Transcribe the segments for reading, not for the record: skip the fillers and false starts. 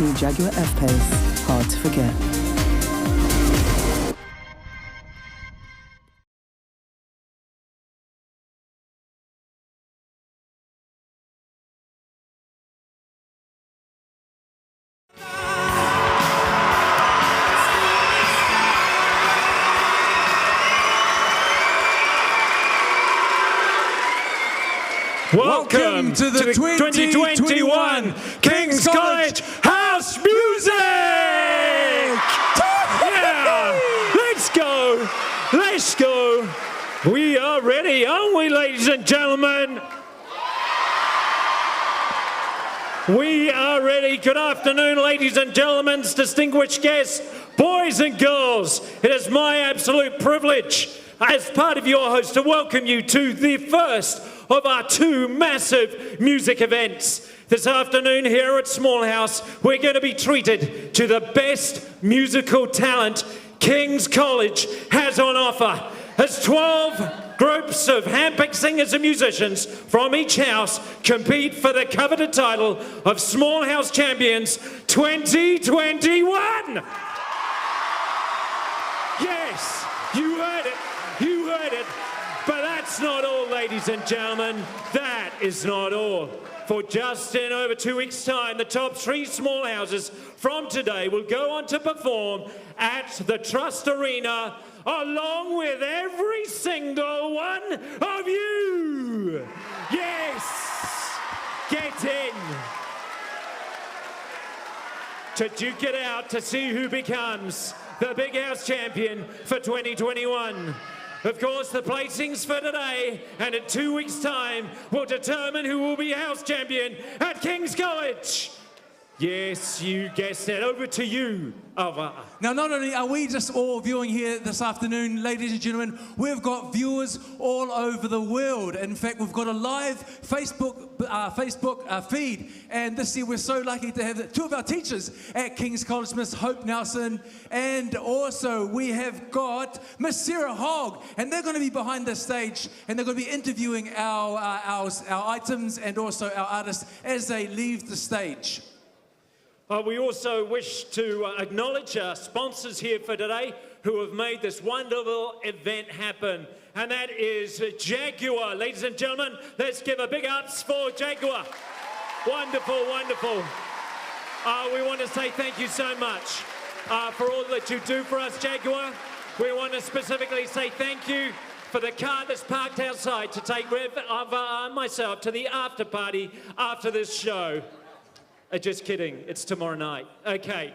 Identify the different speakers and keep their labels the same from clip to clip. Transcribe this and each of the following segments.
Speaker 1: new Jaguar F-Pace. Hard to forget.
Speaker 2: Welcome to the 2021 King's College House Music! Yeah! Let's go! Let's go! We are ready, aren't we, ladies and gentlemen? We are ready. Good afternoon, ladies and gentlemen, distinguished guests, boys and girls. It is my absolute privilege, as part of your host, to welcome you to the first of our two massive music events. This afternoon here at Small House, we're going to be treated to the best musical talent King's College has on offer. As 12 groups of handpicked singers and musicians from each house compete for the coveted title of Small House Champions 2021. Yes, you heard it. You heard it. But that's not all, ladies and gentlemen. That is not all. For just in over 2 weeks' time, the top three small houses from today will go on to perform at the Trust Arena, along with every single one of you. Yes, get in to duke it out to see who becomes the Big House champion for 2021. Of course, the placings for today and in 2 weeks' time will determine who will be house champion at King's College. Yes, you guessed it. Over to you, Alva.
Speaker 3: Now, not only are we just all viewing here this afternoon, ladies and gentlemen, we've got viewers all over the world. In fact, we've got a live Facebook feed. And this year, we're so lucky to have two of our teachers at King's College, Miss Hope Nelson, and also we have got Miss Sarah Hogg. And they're going to be behind the stage, and they're going to be interviewing our items and also our artists as they leave the stage.
Speaker 2: We also wish to acknowledge our sponsors here for today who have made this wonderful event happen. And that is Jaguar. Ladies and gentlemen, let's give a big ups for Jaguar. Wonderful, wonderful. We want to say thank you so much for all that you do for us, Jaguar. We want to specifically say thank you for the car that's parked outside to take Rev and myself to the after party after this show. Just kidding, it's tomorrow night. Okay.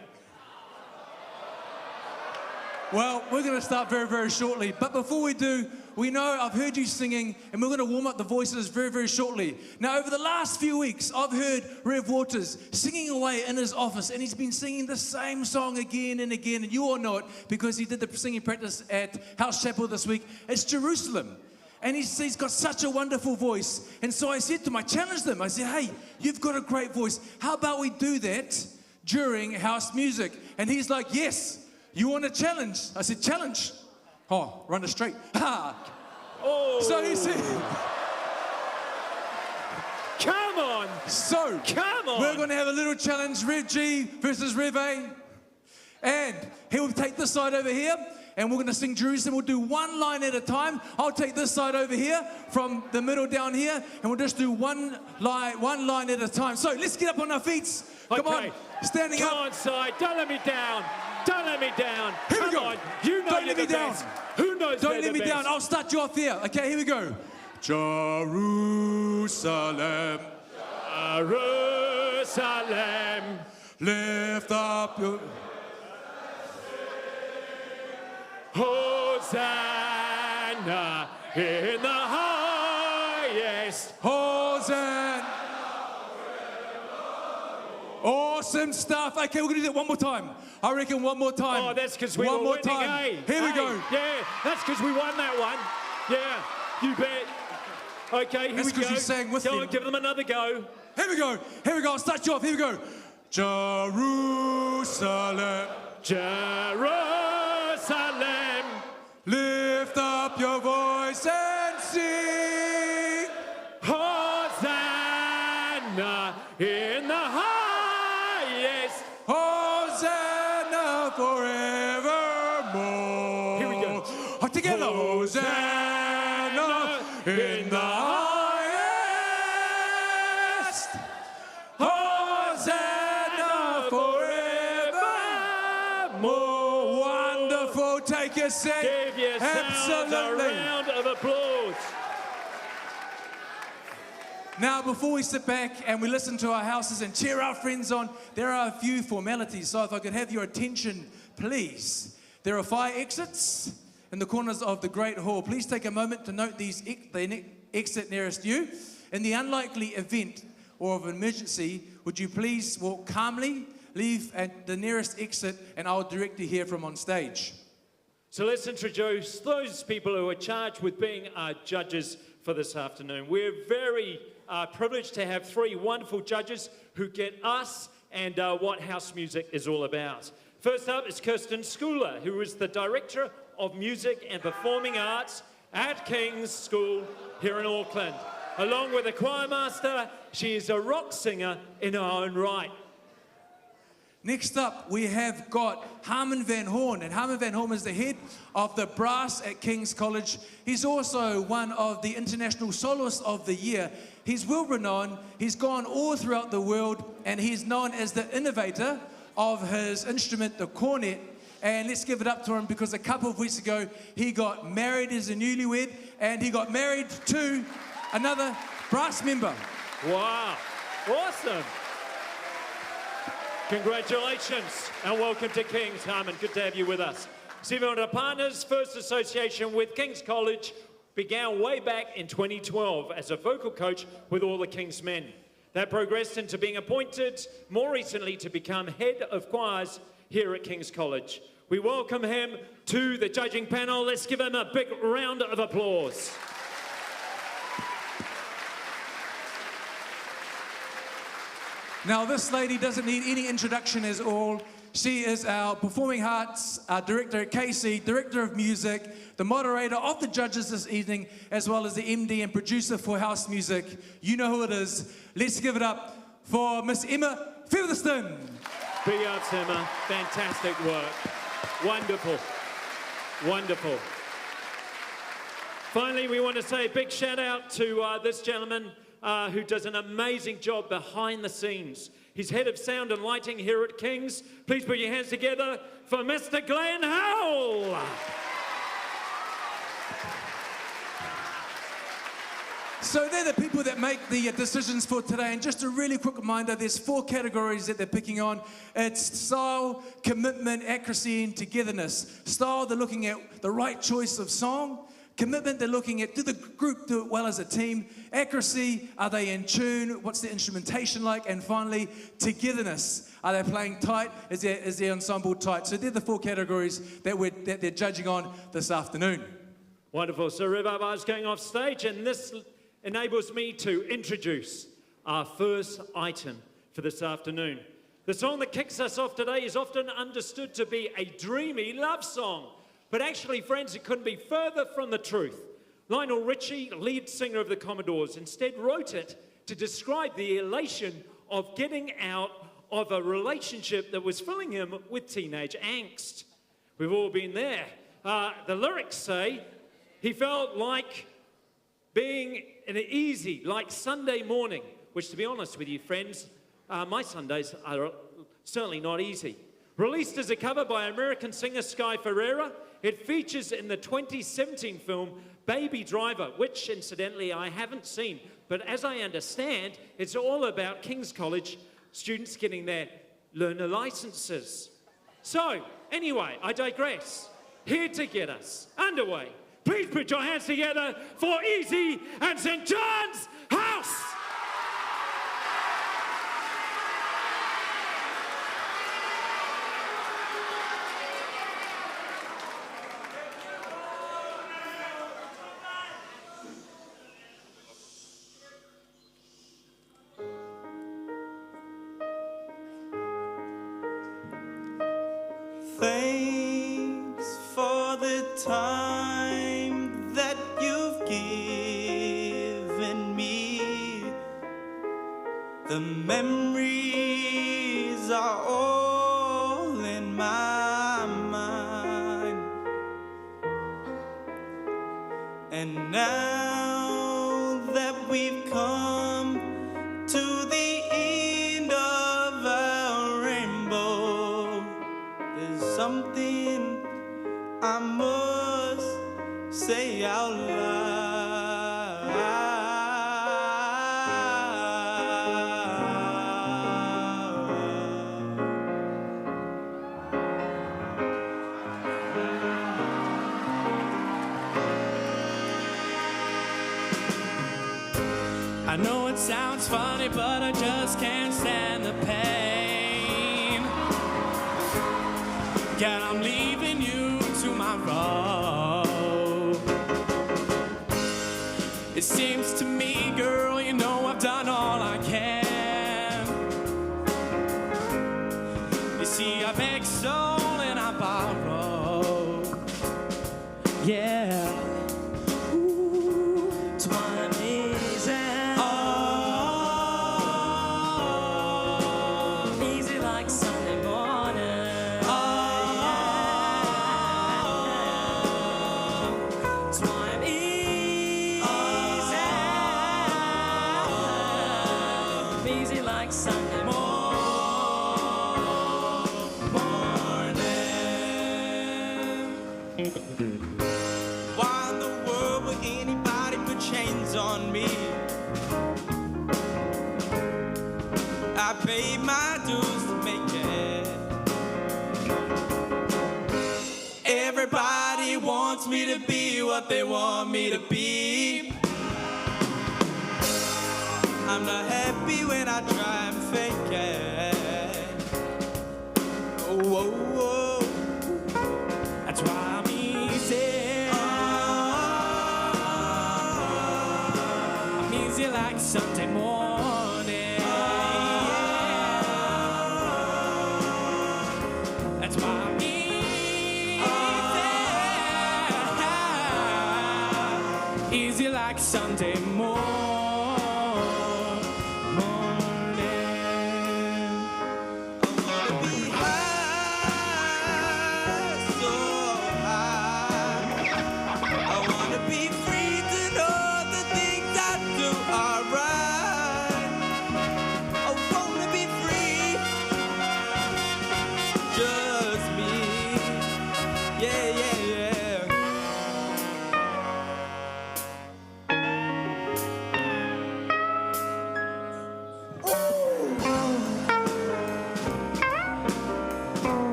Speaker 3: Well, we're going to start very, very shortly. But before we do, we know I've heard you singing, and we're going to warm up the voices very, very shortly. Now, over the last few weeks, I've heard Rev Waters singing away in his office, and he's been singing the same song again and again, and you all know it because he did the singing practice at House Chapel this week. It's Jerusalem. And he's got such a wonderful voice. And so I said to him, I challenged him. I said, hey, you've got a great voice. How about we do that during house music? And he's like, yes. You want a challenge? I said, challenge. Oh, run it straight. Ha!
Speaker 2: Oh.
Speaker 3: So he said,
Speaker 2: come on.
Speaker 3: So,
Speaker 2: come on.
Speaker 3: We're going to have a little challenge, Rev G versus Rev A. And he will take this side over here. And we're going to sing Jerusalem. We'll do one line at a time. I'll take this side over here from the middle down here, and we'll just do one line at a time. So let's get up on our feet. Come on, standing up.
Speaker 2: Come on, side. Don't let me down. Don't let me down.
Speaker 3: Here we go.
Speaker 2: On. You know
Speaker 3: Don't let me down.
Speaker 2: Best. Who knows?
Speaker 3: Don't let me
Speaker 2: best?
Speaker 3: down. I'll start you off here. Okay, here we go. Jerusalem,
Speaker 2: Jerusalem,
Speaker 3: lift up your...
Speaker 2: Hosanna in the highest.
Speaker 3: Hosanna. Awesome stuff. Okay, we're going to do that one more time. I reckon one more time.
Speaker 2: Oh, that's because we
Speaker 3: one
Speaker 2: were
Speaker 3: more
Speaker 2: winning,
Speaker 3: time.
Speaker 2: eh?
Speaker 3: Here we go.
Speaker 2: Yeah, that's because we won that one. Yeah, you bet. Okay, here
Speaker 3: that's
Speaker 2: we go.
Speaker 3: That's because you sang with
Speaker 2: Go
Speaker 3: them.
Speaker 2: give them another go.
Speaker 3: Here we go. Here we go. I'll start you off. Here we go. Jerusalem.
Speaker 2: Jerusalem.
Speaker 3: Lift up your voice and sing.
Speaker 2: Hosanna in the highest.
Speaker 3: forevermore.
Speaker 2: Here we go.
Speaker 3: Together, Hosanna in the highest. Hosanna forevermore. Wonderful. Take a seat.
Speaker 2: Give yourselves a round of applause.
Speaker 3: Now, before we sit back and we listen to our houses and cheer our friends on, there are a few formalities. So if I could have your attention, please. There are fire exits in the corners of the Great Hall. Please take a moment to note the exit nearest you. In the unlikely event or of an emergency, would you please walk calmly, leave at the nearest exit, and I'll direct you here from on stage.
Speaker 2: So let's introduce those people who are charged with being our judges for this afternoon. We're very privileged to have three wonderful judges who get us and what house music is all about. First up is Kirsten Schooler, who is the Director of Music and Performing Arts at King's School here in Auckland. Along with a choir master, she is a rock singer in her own right.
Speaker 3: Next up, we have got Harmon Van Horn, and Harmon Van Horn is the head of the brass at King's College. He's also one of the International Soloists of the Year. He's well renowned, he's gone all throughout the world, and he's known as the innovator of his instrument, the cornet. And let's give it up to him because a couple of weeks ago, he got married as a newlywed, and he got married to another brass member.
Speaker 2: Wow, awesome. Congratulations and welcome to King's, Harmon. Good to have you with us. Seven Partners' first association with King's College began way back in 2012 as a vocal coach with all the King's men. That progressed into being appointed more recently to become head of choirs here at King's College. We welcome him to the judging panel. Let's give him a big round of applause.
Speaker 3: Now, this lady doesn't need any introduction at all. She is our Performing Arts Director at KC, Director of Music, the moderator of the judges this evening, as well as the MD and producer for house music. You know who it is. Let's give it up for Miss Emma Featherston.
Speaker 2: Big ups, Emma. Fantastic work. Wonderful. Wonderful. Finally, we want to say a big shout out to this gentleman who does an amazing job behind the scenes. He's head of sound and lighting here at King's. Please put your hands together for Mr. Glenn Howell.
Speaker 3: So they're the people that make the decisions for today. And just a really quick reminder, there's 4 categories that they're picking on. It's style, commitment, accuracy, and togetherness. Style, they're looking at the right choice of song. Commitment, they're looking at, do the group do it well as a team? Accuracy, are they in tune? What's the instrumentation like? And finally, togetherness. Are they playing tight? Is their ensemble tight? So they're the 4 categories that they're judging on this afternoon.
Speaker 2: Wonderful. So Rhubarb is going off stage, and this enables me to introduce our first item for this afternoon. The song that kicks us off today is often understood to be a dreamy love song. But actually, friends, it couldn't be further from the truth. Lionel Richie, lead singer of the Commodores, instead wrote it to describe the elation of getting out of a relationship that was filling him with teenage angst. We've all been there. The lyrics say he felt like being an easy, like Sunday morning, which, to be honest with you, friends, my Sundays are certainly not easy. Released as a cover by American singer Sky Ferreira, it features in the 2017 film Baby Driver, which, incidentally, I haven't seen. But as I understand, it's all about King's College students getting their learner licenses. So, anyway, I digress. Here to get us underway, please put your hands together for Easy and St. John's House!
Speaker 4: Thanks for the time that you've given me. The memories are all in my Now that we've come to the end of our rainbow, there's something I must say out loud.
Speaker 5: I know it sounds funny, but I just can't stand the pain. God, I'm leaving you to my road. It seems to me, girl, you know I've done all I can. You see, I beg soul and I borrow. Yeah. Ooh, time is out. Easy like Sunday morning. Time is out. Easy like Sunday morning.
Speaker 4: Why in the world would anybody put chains on me? I paid my dues to make it. Everybody wants me to be what they want me to be. I'm not happy when I try and fake it. Oh, oh, oh.
Speaker 5: That's why I'm easy. I'm easy like Sunday morning. That's why I'm easy. Easy like Sunday morning.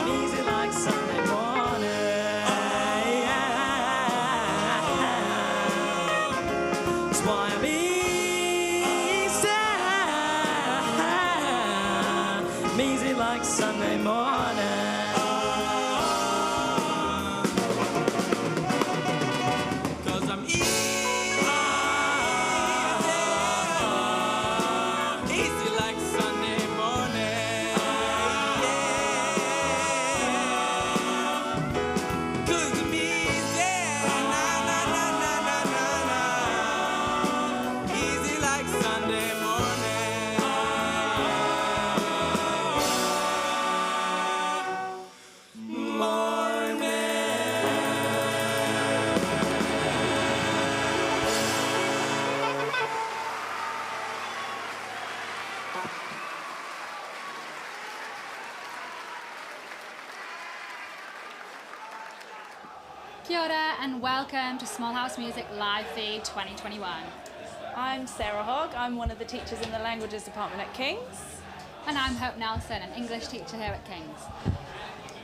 Speaker 5: Easy like Sunday morning. That's why I'm easy. I'm easy like Sunday morning.
Speaker 4: Cause I'm easy. Easy like Sunday morning. Cause I'm easy. Na, na, na, na, na, na, na. Easy like Sunday
Speaker 6: Kia ora and welcome to Small House Music Live Feed 2021.
Speaker 7: I'm Sarah Hogg. I'm one of the teachers in the Languages Department at King's.
Speaker 6: And I'm Hope Nelson, an English teacher here at King's.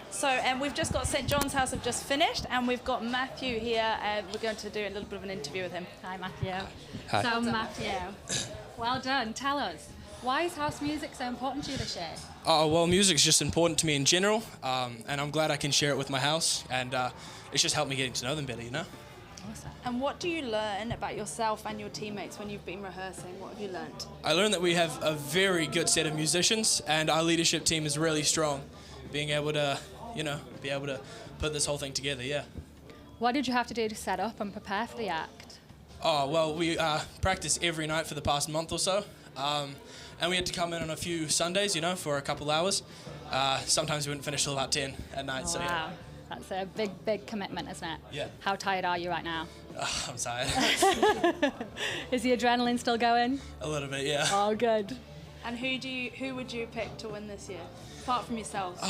Speaker 7: So, and we've just got St John's House have just finished, and we've got Matthew here. We're going to do a little bit of an interview with him.
Speaker 6: Hi, Matthew.
Speaker 8: Hi.
Speaker 6: So, Matthew, well done. Tell us, why is house music so important to you this year?
Speaker 8: Oh, well, music's just important to me in general, and I'm glad I can share it with my house, and it's just helped me getting to know them better, you know?
Speaker 6: Awesome.
Speaker 7: And what do you learn about yourself and your teammates when you've been rehearsing? What have you learned?
Speaker 8: I learned that we have a very good set of musicians, and our leadership team is really strong. Being able to, put this whole thing together, yeah.
Speaker 6: What did you have to do to set up and prepare for the act?
Speaker 8: Oh, well, we practiced every night for the past month or so. And we had to come in on a few Sundays, for a couple hours. Sometimes we wouldn't finish till about 10 at night,
Speaker 6: Oh,
Speaker 8: so
Speaker 6: wow.
Speaker 8: yeah.
Speaker 6: That's a big, big commitment, isn't it?
Speaker 8: Yeah.
Speaker 6: How tired are you right now?
Speaker 8: I'm tired.
Speaker 6: Is the adrenaline still going?
Speaker 8: A little bit, yeah.
Speaker 6: Oh, good.
Speaker 7: And who would you pick to win this year, apart from yourselves?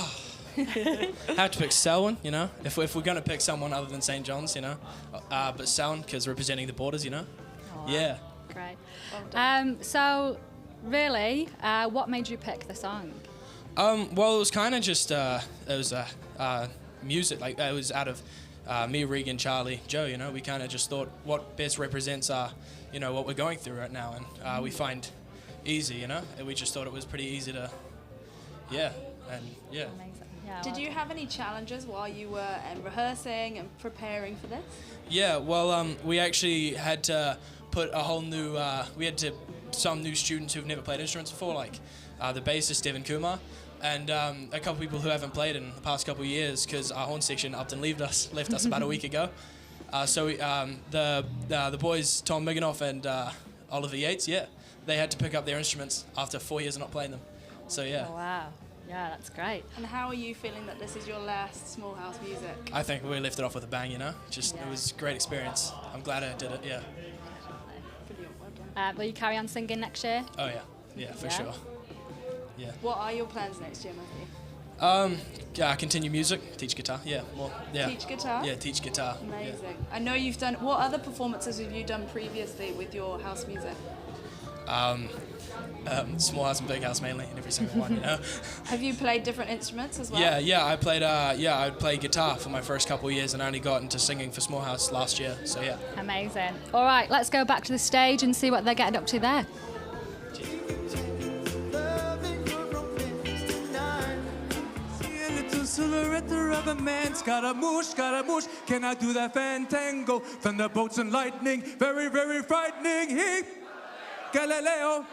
Speaker 8: I have to pick Selwyn, if we're going to pick someone other than St. John's, but Selwyn, because representing the Borders,
Speaker 6: Oh, wow.
Speaker 8: Yeah.
Speaker 6: Great.
Speaker 7: Well done.
Speaker 6: So, really, what made you pick the song?
Speaker 8: Well, it was kind of just, music, like it was out of me, Regan, Charlie, Joe, we kind of just thought what best represents our, what we're going through right now, and we find easy, and we just thought it was pretty easy to, yeah.
Speaker 6: Amazing. Yeah,
Speaker 7: Did you have any challenges while you were rehearsing and preparing for this?
Speaker 8: Yeah, well, we actually had to put a whole new, some new students who've never played instruments before, like the bassist, Devin Kumar, and a couple people who haven't played in the past couple of years because our horn section upped and left us about a week ago. So the boys, Tom Miganoff and Oliver Yates, they had to pick up their instruments after 4 years of not playing them. So yeah.
Speaker 6: Oh, wow. Yeah, that's great.
Speaker 7: And how are you feeling that this is your last Small House Music?
Speaker 8: I think we left it off with a bang, It was a great experience. I'm glad I did it, yeah.
Speaker 7: Brilliant, well done.
Speaker 6: Will you carry on singing next year?
Speaker 8: Oh yeah, yeah, for
Speaker 6: Yeah?
Speaker 8: sure. Yeah.
Speaker 7: What are your plans next year, Matthew?
Speaker 8: Continue music, teach guitar, yeah. Well, yeah.
Speaker 7: Teach guitar?
Speaker 8: Yeah, teach guitar.
Speaker 7: Amazing. I know you've done, what other performances have you done previously with your house music?
Speaker 8: Small house and big house mainly, in every single one,
Speaker 7: Have you played different instruments as well?
Speaker 8: Yeah, I played guitar for my first couple of years, and I only got into singing for Small House last year, so yeah.
Speaker 6: Amazing. All right, let's go back to the stage and see what they're getting up to there.
Speaker 3: Silhouette, the rubber man, Scaramouche, can I do that fantango? Thunderbolts and lightning, very, very frightening. He, Galileo.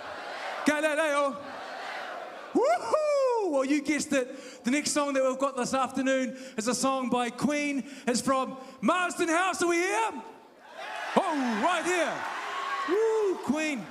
Speaker 3: Woohoo! Well, you guessed it. The next song that we've got this afternoon is a song by Queen. It's from Marsden House. Are we here? Oh, right here. Woo, Queen.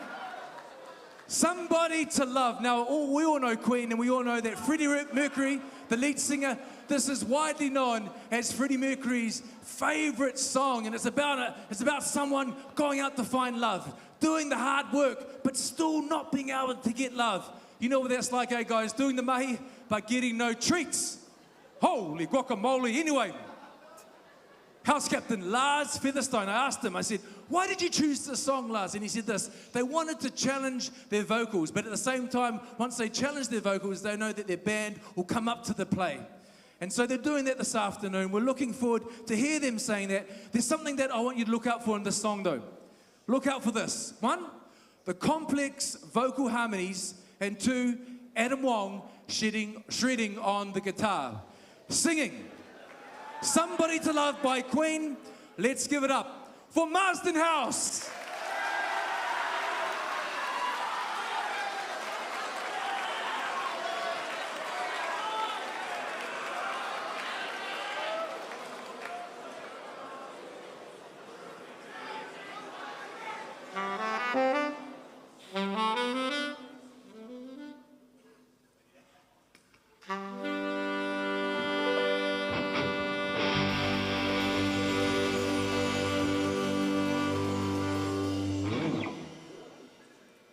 Speaker 3: Somebody to Love. Now, we all know Queen, and we all know that Freddie Mercury, the lead singer, this is widely known as Freddie Mercury's favorite song, and it's about someone going out to find love, doing the hard work, but still not being able to get love. You know what that's like, eh, guys? Doing the mahi, but getting no treats. Holy guacamole. Anyway, House Captain Lars Featherstone, I asked him, I said, why did you choose this song, Lars? And he said this: they wanted to challenge their vocals, but at the same time, once they challenge their vocals, they know that their band will come up to the play. And so they're doing that this afternoon. We're looking forward to hear them saying that. There's something that I want you to look out for in this song, though. Look out for this. 1, the complex vocal harmonies, and 2, Adam Wong shredding on the guitar. Singing Somebody to Love by Queen. Let's give it up for Marsden House.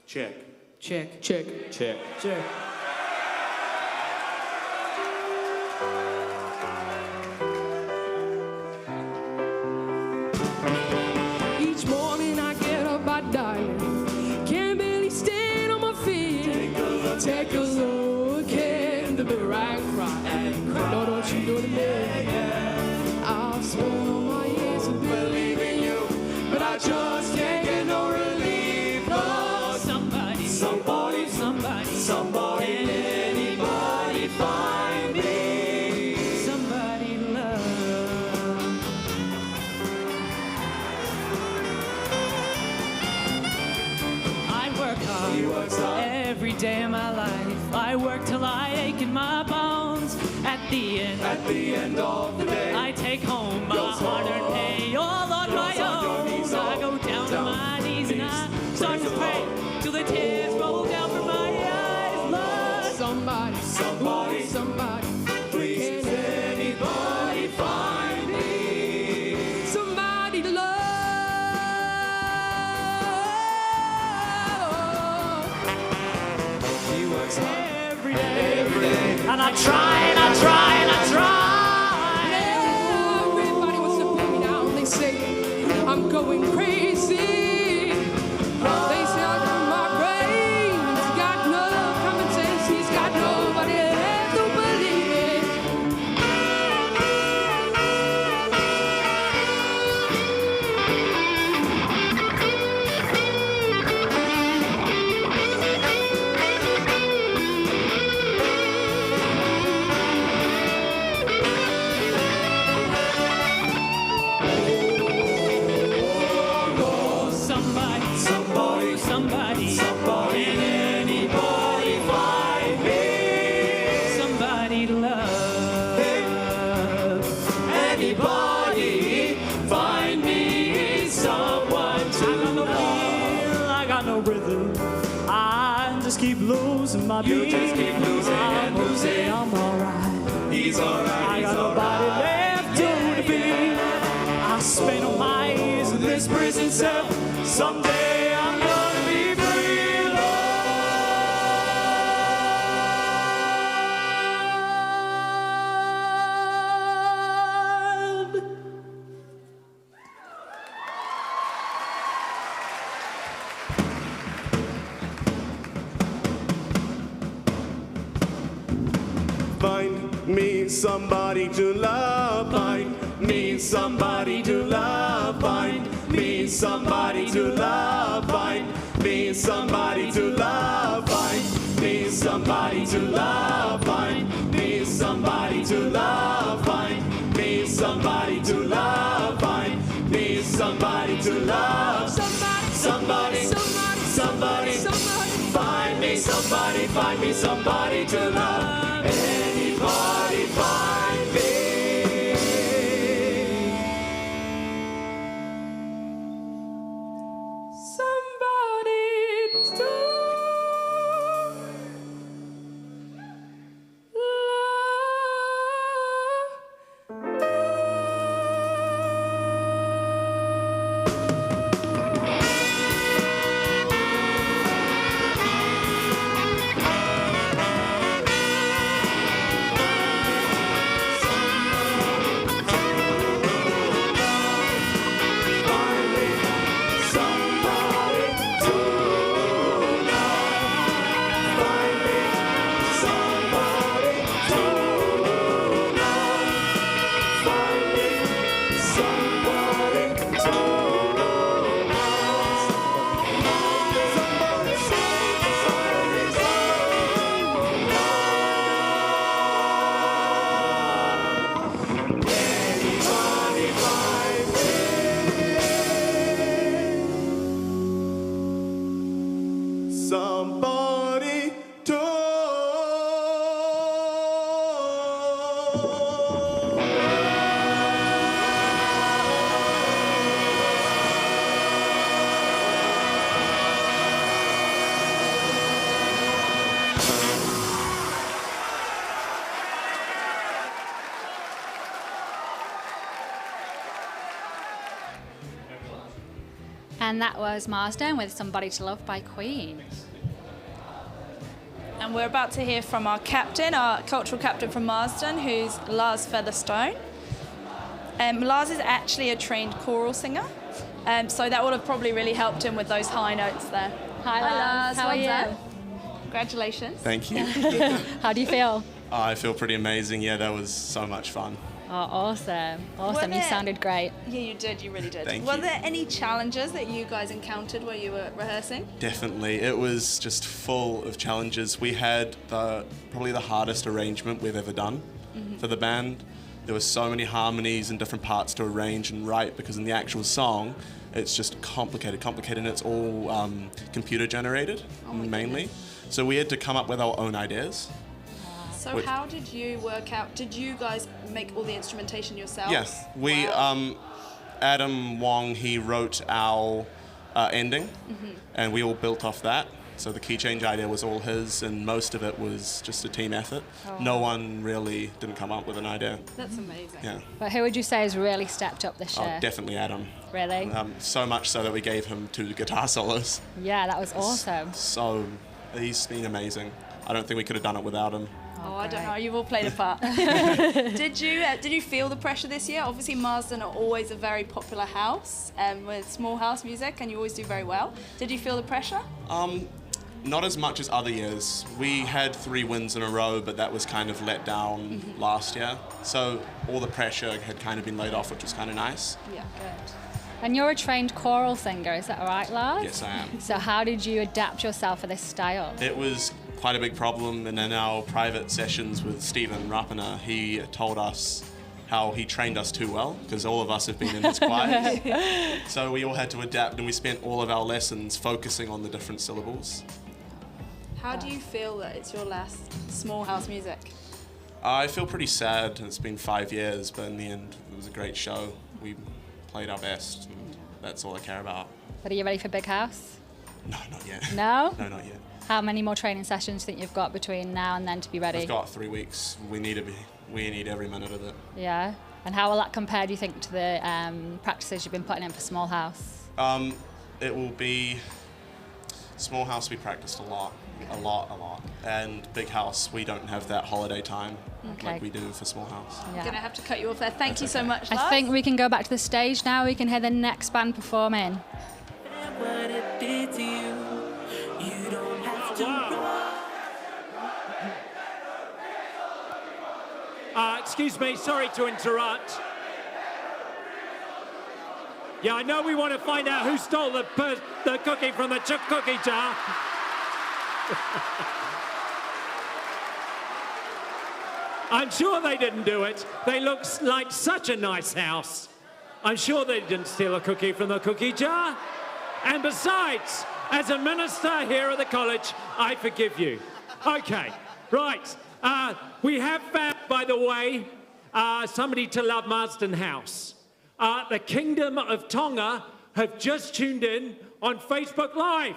Speaker 4: Check.
Speaker 5: Check, check,
Speaker 4: Check.
Speaker 5: check. Each morning I get up, I die. Can't barely stand on my feet. Take a look in the mirror and cry. No, don't you know the man? I've spent all my years of believing you, but I just can't get no relief. No, somebody, anybody find me. Somebody love.
Speaker 9: I work till I ache in my bones. At the end of the day, I take home my hard-earned pay, all on my own. I go down to my knees and I start to pray till the tears roll down from my eyes. Lord, somebody, please, can anybody find me somebody to love? He works every day, and I try and I try and I try.
Speaker 5: Everybody wants to put me down. They say I'm going crazy. They say I got my brain. He's got no common sense. He's got nobody left to believe it.
Speaker 9: Somebody, can anybody find me somebody to love? Anybody find me someone to love? I got no rhythm. I just keep losing my beat. You just keep losing and losing. I'm alright. He's alright. I got nobody left to defeat. I spent all my years in this prison cell. Someday I'm gonna be free, Lord.
Speaker 10: Find me somebody to love. Find me somebody to love. Find me somebody to love. Find me somebody to love. Find me somebody to love. Find me somebody to love. Find me somebody to love. Find me somebody to love. Somebody. Find me somebody to love. Anybody find me?
Speaker 5: Somebody to
Speaker 10: Somebody to
Speaker 6: And that was Marsden with Somebody to Love by Queen.
Speaker 7: And we're about to hear from our captain, our cultural captain from Marsden, who's Lars Featherstone. Lars is actually a trained choral singer, so that would have probably really helped him with those high notes there.
Speaker 6: Hi Lars, how are you?
Speaker 7: Congratulations.
Speaker 10: Thank you.
Speaker 6: How do you feel?
Speaker 10: I feel pretty amazing. Yeah, that was so much fun.
Speaker 6: Oh, awesome. Awesome, you sounded great.
Speaker 7: Yeah, you did, you really did.
Speaker 10: Thank
Speaker 7: Were
Speaker 10: you.
Speaker 7: there any challenges that you guys encountered while you were rehearsing?
Speaker 10: Definitely. It was just full of challenges. We had probably the hardest arrangement we've ever done for the band. There were so many harmonies and different parts to arrange and write because in the actual song, it's just complicated, and it's all computer generated mainly. So we had to come up with our own ideas.
Speaker 7: So how did you work out? Did you guys make all the instrumentation yourself?
Speaker 10: Yes, we. Adam Wong, he wrote our ending, and we all built off that. So the key change idea was all his, and most of it was just a team effort. No one really didn't come up with an idea.
Speaker 7: That's amazing.
Speaker 10: Yeah.
Speaker 6: But who would you say has really stepped up this year?
Speaker 10: Oh, definitely Adam.
Speaker 6: Really?
Speaker 10: So much so that we gave him 2 guitar solos.
Speaker 6: Yeah, that was awesome.
Speaker 10: So he's been amazing. I don't think we could have done it without him.
Speaker 7: Oh, I don't know. You've all played a part. Did you feel the pressure this year? Obviously, Marsden are always a very popular house with small house music, and you always do very well. Did you feel the pressure?
Speaker 10: Not as much as other years. We had 3 wins in a row, but that was kind of let down last year. So all the pressure had kind of been laid off, which was kind of nice.
Speaker 7: Yeah, good.
Speaker 6: And you're a trained choral singer, is that right, Lars?
Speaker 10: Yes, I am.
Speaker 6: So how did you adapt yourself for this style?
Speaker 10: It was quite a big problem, and in our private sessions with Stephen Rapana, he told us how he trained us too well, because all of us have been in his choir. So we all had to adapt, and we spent all of our lessons focusing on the different syllables.
Speaker 7: How do you feel that it's your last small house music?
Speaker 10: I feel pretty sad. It's been 5 years, but in the end, it was a great show. We played our best, and that's all I care about.
Speaker 6: But are you ready for Big House?
Speaker 10: No, not yet.
Speaker 6: No?
Speaker 10: No, not yet.
Speaker 6: How many more training sessions do you think you've got between now and then to be ready?
Speaker 10: We've got 3 weeks. We need every minute of it.
Speaker 6: Yeah. And how will that compare, do you think, to the practices you've been putting in for Small House?
Speaker 10: It will be... Small House, we practiced a lot. And Big House, we don't have that holiday time like we do for Small House.
Speaker 7: I'm going to have to cut you off there. Thank you so much, Lars.
Speaker 6: I think we can go back to the stage now. We can hear the next band performing.
Speaker 4: What it did to you, you don't have to
Speaker 2: Excuse me, sorry to interrupt. Yeah, I know we want to find out who stole the cookie from the cookie jar. I'm sure they didn't do it. They look like such a nice house. I'm sure they didn't steal a cookie from the cookie jar. And besides, as a minister here at the college, I forgive you. Okay, right. We have found, by the way, somebody to love Marsden House. The Kingdom of Tonga have just tuned in on Facebook Live.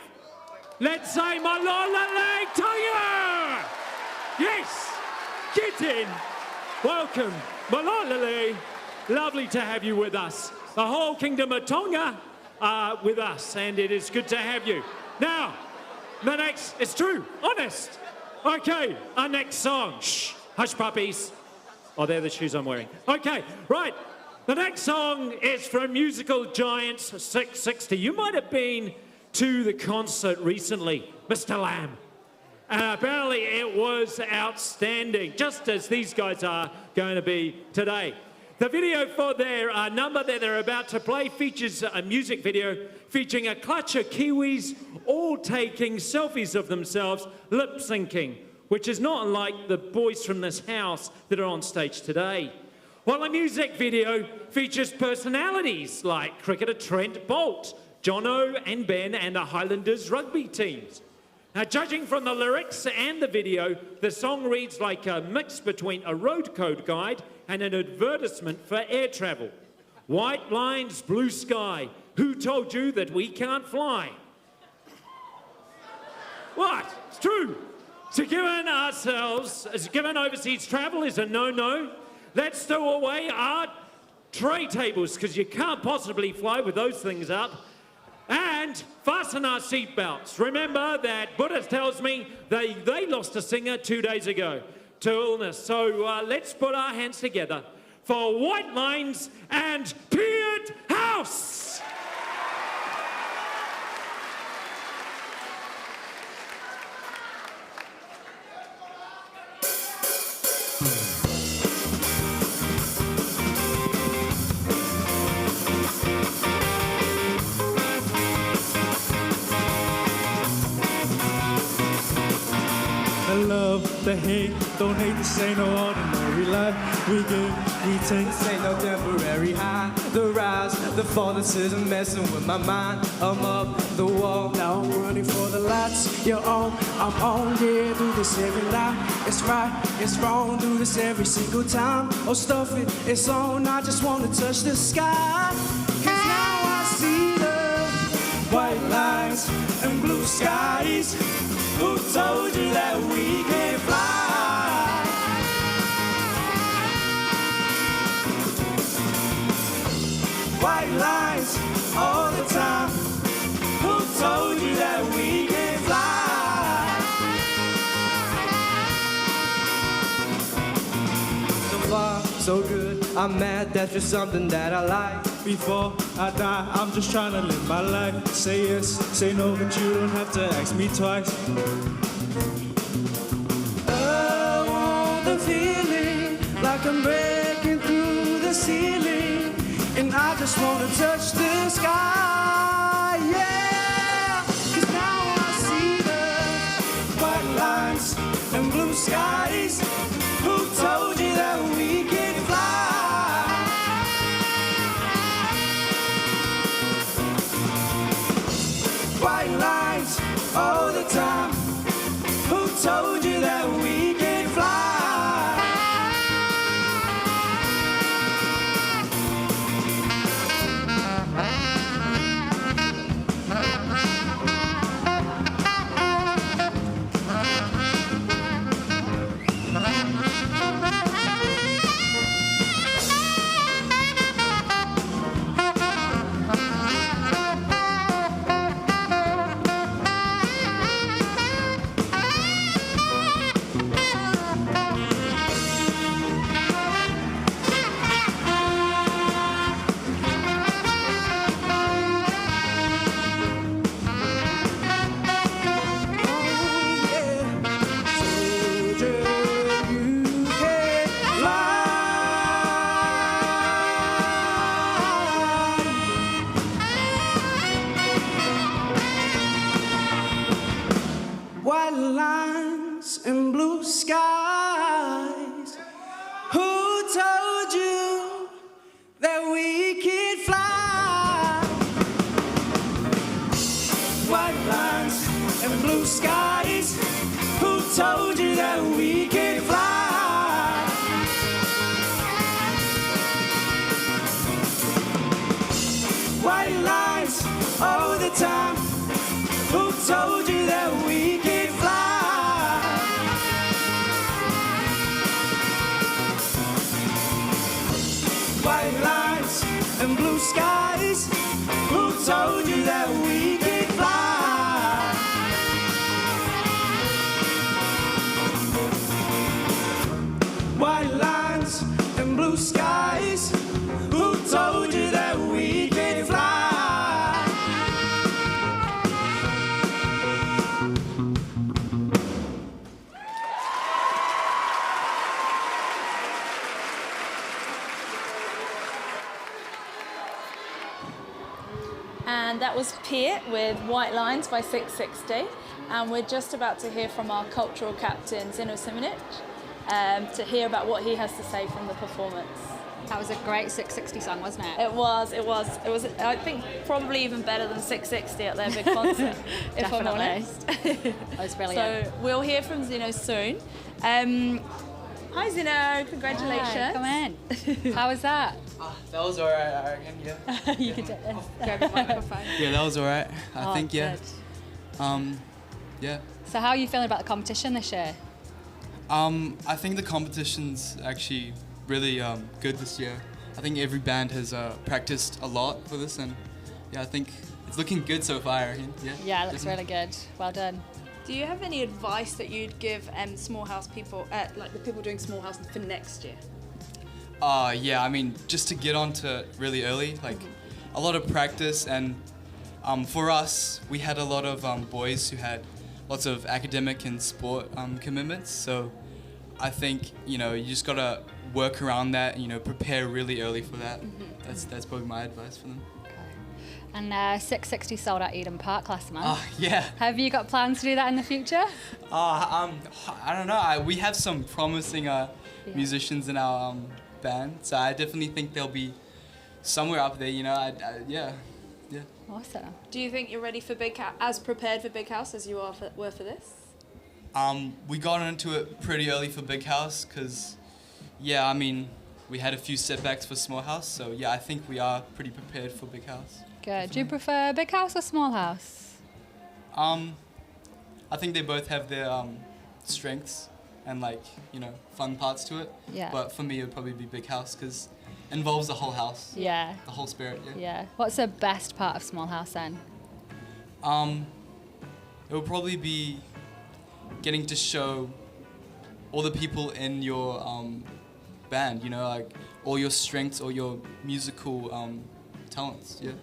Speaker 2: Let's say Malala Tonga! Yes, get in. Welcome, Malala. Lovely to have you with us. The whole Kingdom of Tonga with us, and it is good to have you. Now, the next, it's true, honest. Okay, our next song. Shh, hush puppies. Oh, they're the shoes I'm wearing. Okay, right. The next song is from musical giants 660. You might have been to the concert recently, Mr. Lamb. And apparently it was outstanding, just as these guys are going to be today. The video for their number that they're about to play features a music video featuring a clutch of Kiwis all taking selfies of themselves lip-syncing, which is not unlike the boys from this house that are on stage today. While the music video features personalities like cricketer Trent Bolt, Jono and Ben and the Highlanders rugby teams. Now, judging from the lyrics and the video, the song reads like a mix between a road code guide and an advertisement for air travel. White lines, blue sky. Who told you that we can't fly? What? It's true. So given overseas travel is a no-no, let's stow away our tray tables, because you can't possibly fly with those things up. And fasten our seatbelts. Remember that Buddha tells me they lost a singer 2 days ago to illness. So let's put our hands together for White Lines and Peered House.
Speaker 9: The love, the hate, don't hate to say no ordinary.
Speaker 4: Every life we give, we take. This ain't no temporary high. The rise, the fall, this isn't messing with my mind. I'm up the wall, now I'm running for the lights. You're on, I'm on, yeah, do this every night. It's right, it's wrong, do this every single time. Oh, stuff it, it's on, I just wanna touch the sky. 'Cause now I see the white lines and blue skies. Who told you that we can't fly? White lines all the time. Who told you that we can't fly? So far, so good. I'm mad, that's just something that I like. Before I die, I'm just trying to live my life. Say yes, say no, but you don't have to ask me twice. I want the feeling like I'm breaking through the ceiling, and I just want to touch the sky, yeah. 'Cause now I see the white lines and blue skies. Who told you that we can fly? White lines all the time. Who told you that we can fly? White lines and blue skies. Who told you that we could fly? White lines and blue skies. Who told you that we could fly? White lines all the time. Who told you that we can fly? White lines and blue skies. Who told you that we can fly? White lines and blue skies. Who told you that we can fly?
Speaker 7: And that was Piet with White Lines by 660. And we're just about to hear from our cultural captain, Zino Simonic, to hear about what he has to say from the performance.
Speaker 6: That was a great 660 song, wasn't it?
Speaker 7: It was, I think, probably even better than 660 at their big concert, if I'm honest.
Speaker 6: That was brilliant.
Speaker 7: So we'll hear from Zino soon. Hi Zino, congratulations.
Speaker 6: Hi, come in. How was that?
Speaker 11: That was alright, I reckon, yeah.
Speaker 6: You can take this. Grab your microphone.
Speaker 11: Yeah, that was alright, I think, yeah.
Speaker 6: Good.
Speaker 11: Yeah.
Speaker 6: So how are you feeling about the competition this year?
Speaker 11: I think the competition's actually really good this year. I think every band has practiced a lot for this, and yeah, I think it's looking good so far, I reckon.
Speaker 6: Yeah, it looks really good. Well done.
Speaker 7: Do you have any advice that you'd give small house people, like the people doing small house for next year?
Speaker 11: Yeah, I mean, just to get on to it really early, like a lot of practice, and for us, we had a lot of boys who had lots of academic and sport commitments, so I think, you know, you just gotta work around that and, you know, prepare really early for that. That's probably my advice for them.
Speaker 6: And 660 sold at Eden Park last month.
Speaker 11: Oh, yeah.
Speaker 6: Have you got plans to do that in the future?
Speaker 11: I don't know. We have some promising musicians in our band, so I definitely think they'll be somewhere up there, you know. Yeah.
Speaker 6: Awesome.
Speaker 7: Do you think you're ready for as prepared for Big House as you were for this?
Speaker 11: We got into it pretty early for Big House because, yeah, I mean, we had a few setbacks for Small House, so yeah, I think we are pretty prepared for Big House.
Speaker 6: Good. Do you prefer Big House or Small House?
Speaker 11: I think they both have their strengths and, like, you know, fun parts to it.
Speaker 6: Yeah.
Speaker 11: But for me, it would probably be Big House because it involves the whole house.
Speaker 6: Yeah.
Speaker 11: The whole spirit, yeah.
Speaker 6: Yeah. What's the best part of Small House then?
Speaker 11: It would probably be getting to show all the people in your band, you know, like all your strengths or your musical talents, yeah.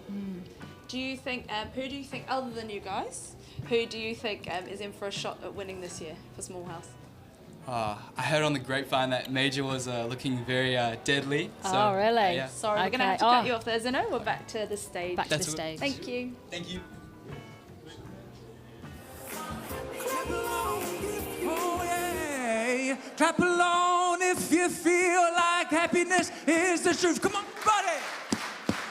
Speaker 7: Do you think, who do you think, other than you guys, who do you think is in for a shot at winning this year for Small House?
Speaker 11: I heard on the grapevine that Major was looking very deadly. So,
Speaker 6: oh, really?
Speaker 11: Yeah.
Speaker 7: Sorry, we're going to have to cut you off there, Zeno. We're back to the stage.
Speaker 6: Back to the stage.
Speaker 7: Thank you.
Speaker 11: Thank you.
Speaker 3: Oh, yeah. Clap along if you feel like happiness is the truth. Come on, buddy.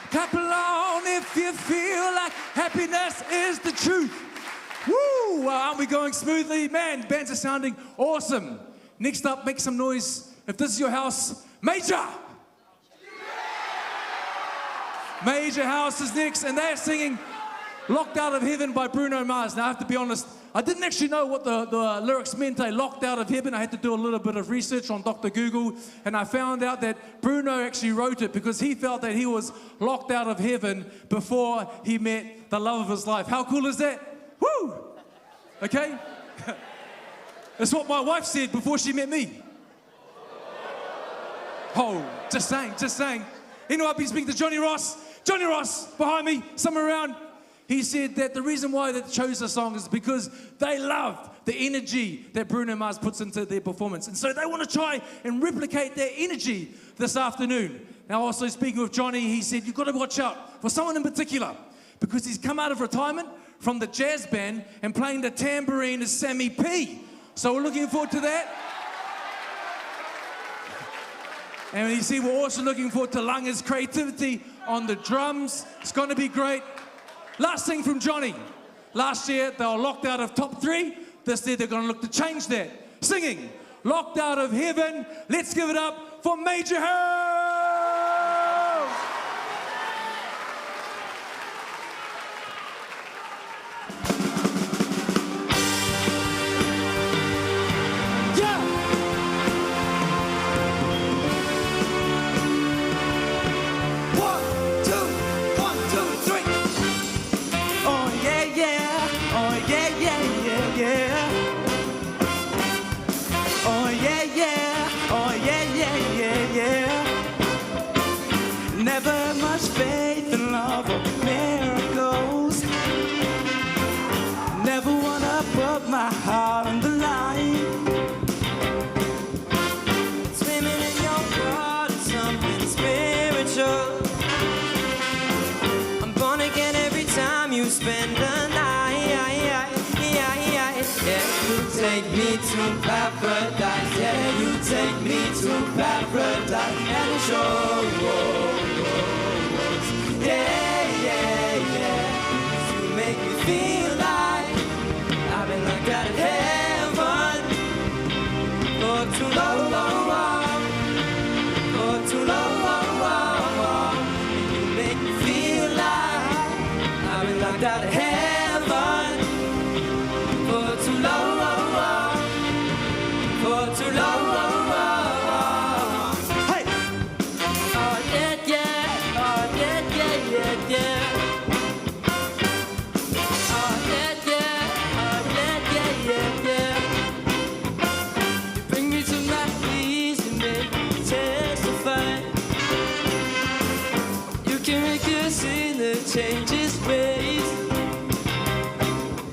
Speaker 3: Clap along if you feel like happiness is the truth. Woo! Aren't we going smoothly? Man, bands are sounding awesome. Next up, make some noise. If this is your house, Major! Major House is next, and they're singing Locked Out of Heaven by Bruno Mars. Now, I have to be honest, I didn't actually know what the lyrics meant, Locked Out of Heaven. I had to do a little bit of research on Dr. Google, and I found out that Bruno actually wrote it because he felt that he was locked out of heaven before he met the love of his life. How cool is that? Woo! Okay? That's what my wife said before she met me. Oh, just saying. Anyway, I've been speaking to Johnny Ross. Johnny Ross, behind me, somewhere around. He said that the reason why they chose the song is because they love the energy that Bruno Mars puts into their performance. And so they want to try and replicate their energy this afternoon. Now, also speaking with Johnny, he said, you've got to watch out for someone in particular because he's come out of retirement from the jazz band and playing the tambourine as Sammy P. So we're looking forward to that. And you see, we're also looking forward to Langa's creativity on the drums. It's going to be great. Last thing from Johnny. Last year, they were locked out of top 3. This year, they're going to look to change that. Singing Locked Out of Heaven. Let's give it up for Major House!
Speaker 4: Never much faith in love or miracles. Never wanna put my heart on the line. Swimming in your blood is something spiritual. I'm born again every time you spend the night. Yeah, you take me to paradise. Yeah, you take me to paradise and show. Yeah. You make me feel like I've been locked out of heaven for too long, for too long. You make me feel like I've been locked out of heaven for too long, for too long. Hey! Oh yeah. You bring me to my knees and make me testify. You can make us see the changes ways.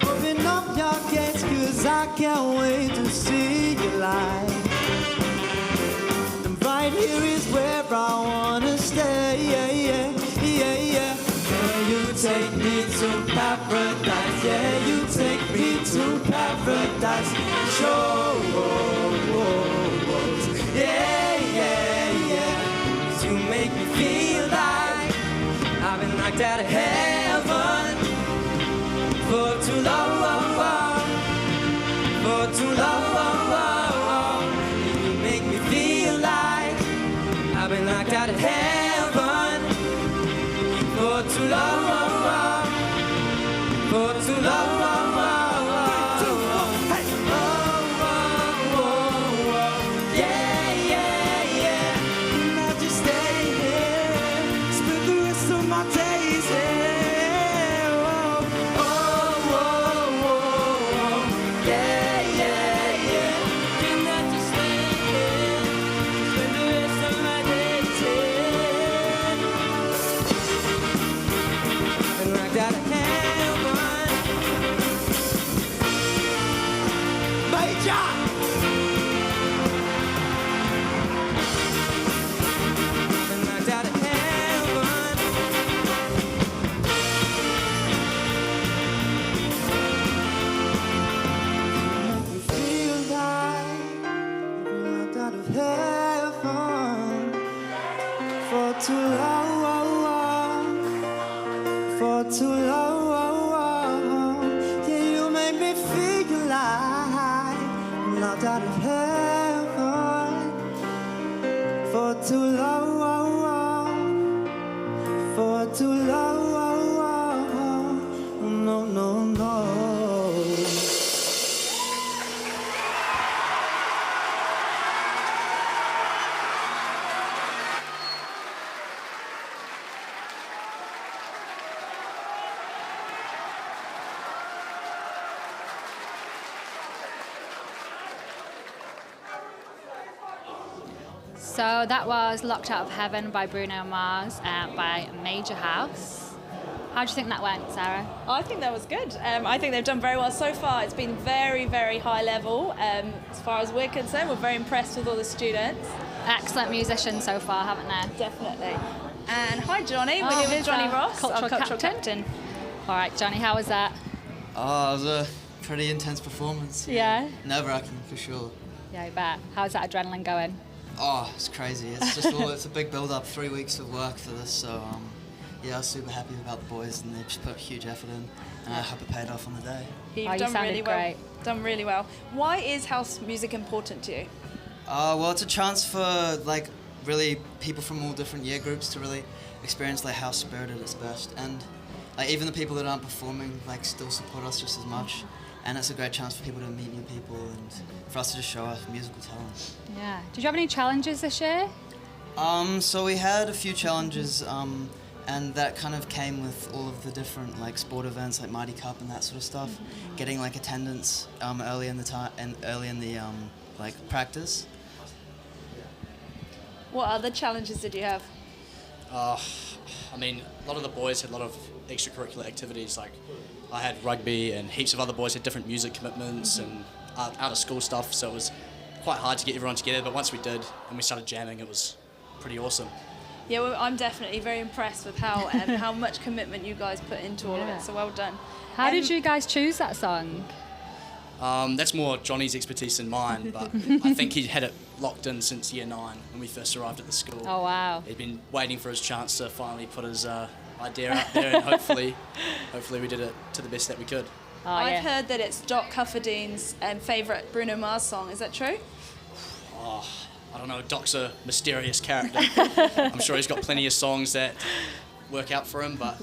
Speaker 4: Open up your gates, 'cause I can't wait to see your light. And right here is where I wanna stay. Yeah. You take me to paradise. Yeah, you take me to paradise. Show, yeah, yeah, yeah. 'Cause you make me feel like I've been knocked out of heaven for too long, for too long. You make me feel like I've been knocked out of heaven for too long, for too long.
Speaker 6: So that was Locked Out of Heaven by Bruno Mars by Major House. How do you think that went, Sarah?
Speaker 7: I think that was good. I think they've done very well so far. It's been very, very high level. As far as we're concerned, we're very impressed with all the students.
Speaker 6: Excellent musicians so far, haven't they?
Speaker 7: Definitely. And hi, Johnny. We're here with Johnny Ross,
Speaker 6: cultural captain. All right, Johnny, how was that?
Speaker 12: Oh, it was a pretty intense performance.
Speaker 6: Yeah?
Speaker 12: Nerve-wracking, for sure.
Speaker 6: Yeah, I bet. How's that adrenaline going?
Speaker 12: Oh, it's crazy. It's just it's a big build-up, 3 weeks of work for this, so yeah, I was super happy about the boys, and they just put a huge effort in, and I hope it paid off on the day.
Speaker 7: You've done really well. Done really well. Why is house music important to you?
Speaker 12: Well, it's a chance for like really people from all different year groups to really experience like house spirit at its best, and like even the people that aren't performing like still support us just as much. And it's a great chance for people to meet new people and for us to just show our musical talent.
Speaker 6: Yeah. Did you have any challenges this year?
Speaker 12: So we had a few challenges, and that kind of came with all of the different like sport events like Mighty Cup and that sort of stuff. Mm-hmm. Getting like attendance early in the time and early in the like practice.
Speaker 7: What other challenges did you have?
Speaker 13: I mean, a lot of the boys had a lot of extracurricular activities. Like I had rugby, and heaps of other boys had different music commitments and out of school stuff. So it was quite hard to get everyone together. But once we did and we started jamming, it was pretty awesome.
Speaker 7: Yeah, well, I'm definitely very impressed with how much commitment you guys put into all of it. So well done.
Speaker 6: How did you guys choose that song?
Speaker 13: That's more Johnny's expertise than mine, but I think he'd had it locked in since year 9 when we first arrived at the school.
Speaker 6: Oh, wow.
Speaker 13: He'd been waiting for his chance to finally put his idea out there, and hopefully we did it to the best that we could.
Speaker 7: Oh, I've heard that it's Doc Cufferdine's favourite Bruno Mars song. Is that true?
Speaker 13: Oh, I don't know. Doc's a mysterious character. I'm sure he's got plenty of songs that work out for him, but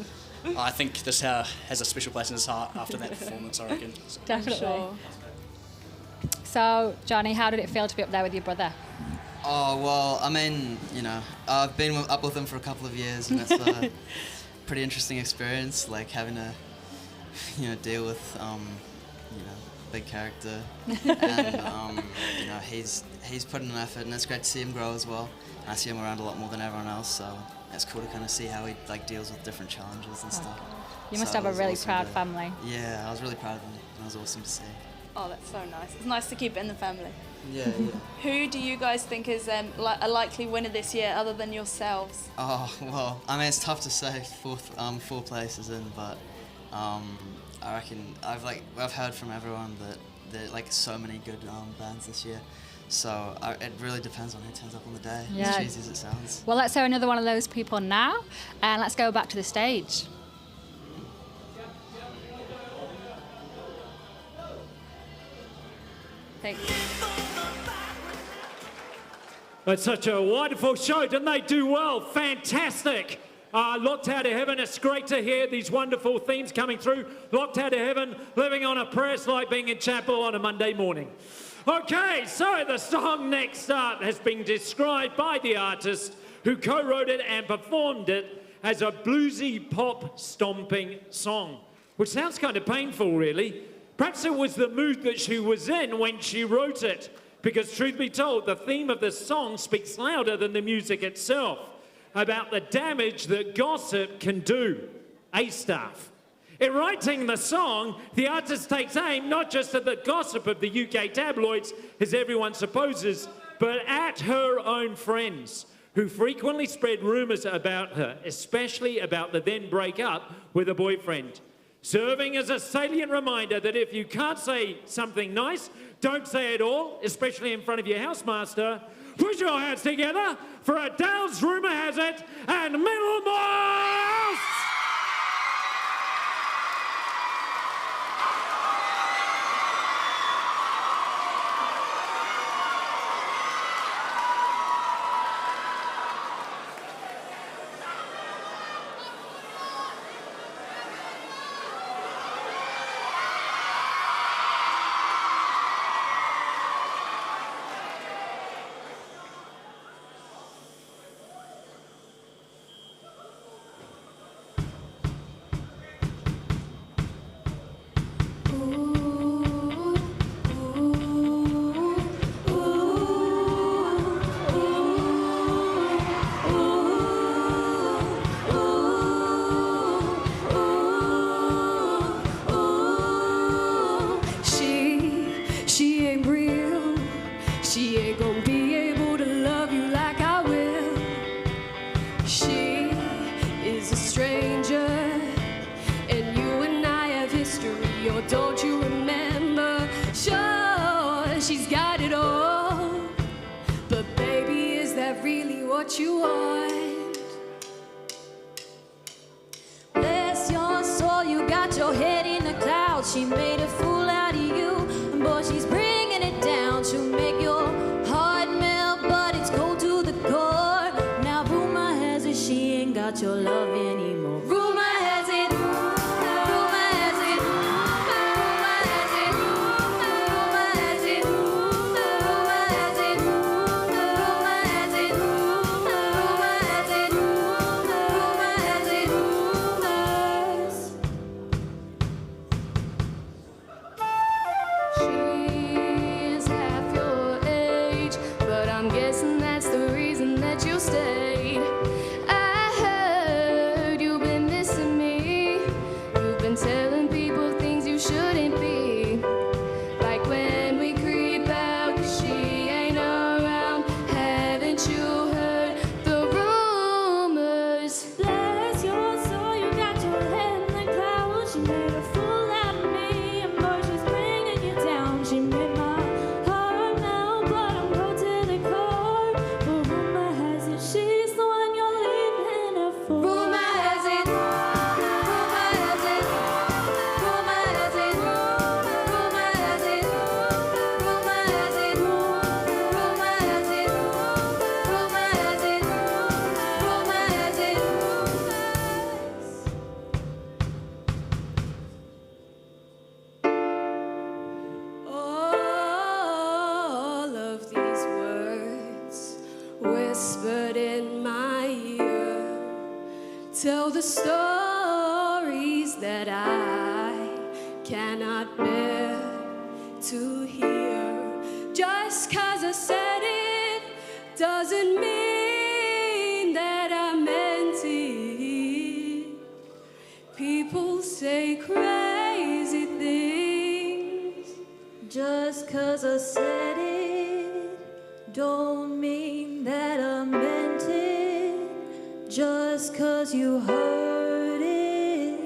Speaker 13: I think this has a special place in his heart after that performance, I reckon. So.
Speaker 6: Definitely.
Speaker 7: Sure.
Speaker 6: So, Johnny, how did it feel to be up there with your brother?
Speaker 12: Oh, well, I mean, you know, I've been up with him for a couple of years, and it's a pretty interesting experience, like having to, you know, deal with, you know, big character, and, you know, he's put in an effort, and it's great to see him grow as well. And I see him around a lot more than everyone else, so it's cool to kind of see how he, like, deals with different challenges and stuff.
Speaker 6: You must have a really
Speaker 12: awesome
Speaker 6: proud family.
Speaker 12: Yeah, I was really proud of him. It was awesome to see.
Speaker 7: Oh, that's so nice. It's nice to keep it in the family.
Speaker 12: Yeah.
Speaker 7: Who do you guys think is a likely winner this year, other than yourselves?
Speaker 12: Oh, well, I mean, it's tough to say four places in, but I reckon I've heard from everyone that there are like so many good bands this year. So it really depends on who turns up on the day, as cheesy as it sounds.
Speaker 6: Well, let's hear another one of those people now, and let's go back to the stage. Thanks.
Speaker 2: It's such a wonderful show. Didn't they do well? Fantastic. Locked Out of Heaven. It's great to hear these wonderful themes coming through. Locked Out of Heaven, living on a prayer is like being in chapel on a Monday morning. Okay, so the song next up has been described by the artist who co-wrote it and performed it as a bluesy pop stomping song, which sounds kind of painful, really. Perhaps it was the mood that she was in when she wrote it, because truth be told, the theme of the song speaks louder than the music itself, about the damage that gossip can do. A-stuff. In writing the song, the artist takes aim not just at the gossip of the UK tabloids, as everyone supposes, but at her own friends, who frequently spread rumours about her, especially about the then breakup with a boyfriend, serving as a salient reminder that if you can't say something nice, don't say it all, especially in front of your housemaster. Put your hands together for Adele's Rumour Has It and Middlemost!
Speaker 5: What you want. Bless your soul, you got your head in the clouds. She made a fool out of you, and boy, she's bringing it down. She'll make your heart melt, but it's cold to the core. Now rumor has it she ain't got your love anymore. Rumor has it. Whispered in my ear, tell the stories that I cannot bear to hear. Just 'cause I said it doesn't mean that I meant it. People say crazy things
Speaker 14: 'cause I said it, don't mean that I meant it. Just 'cause you heard it.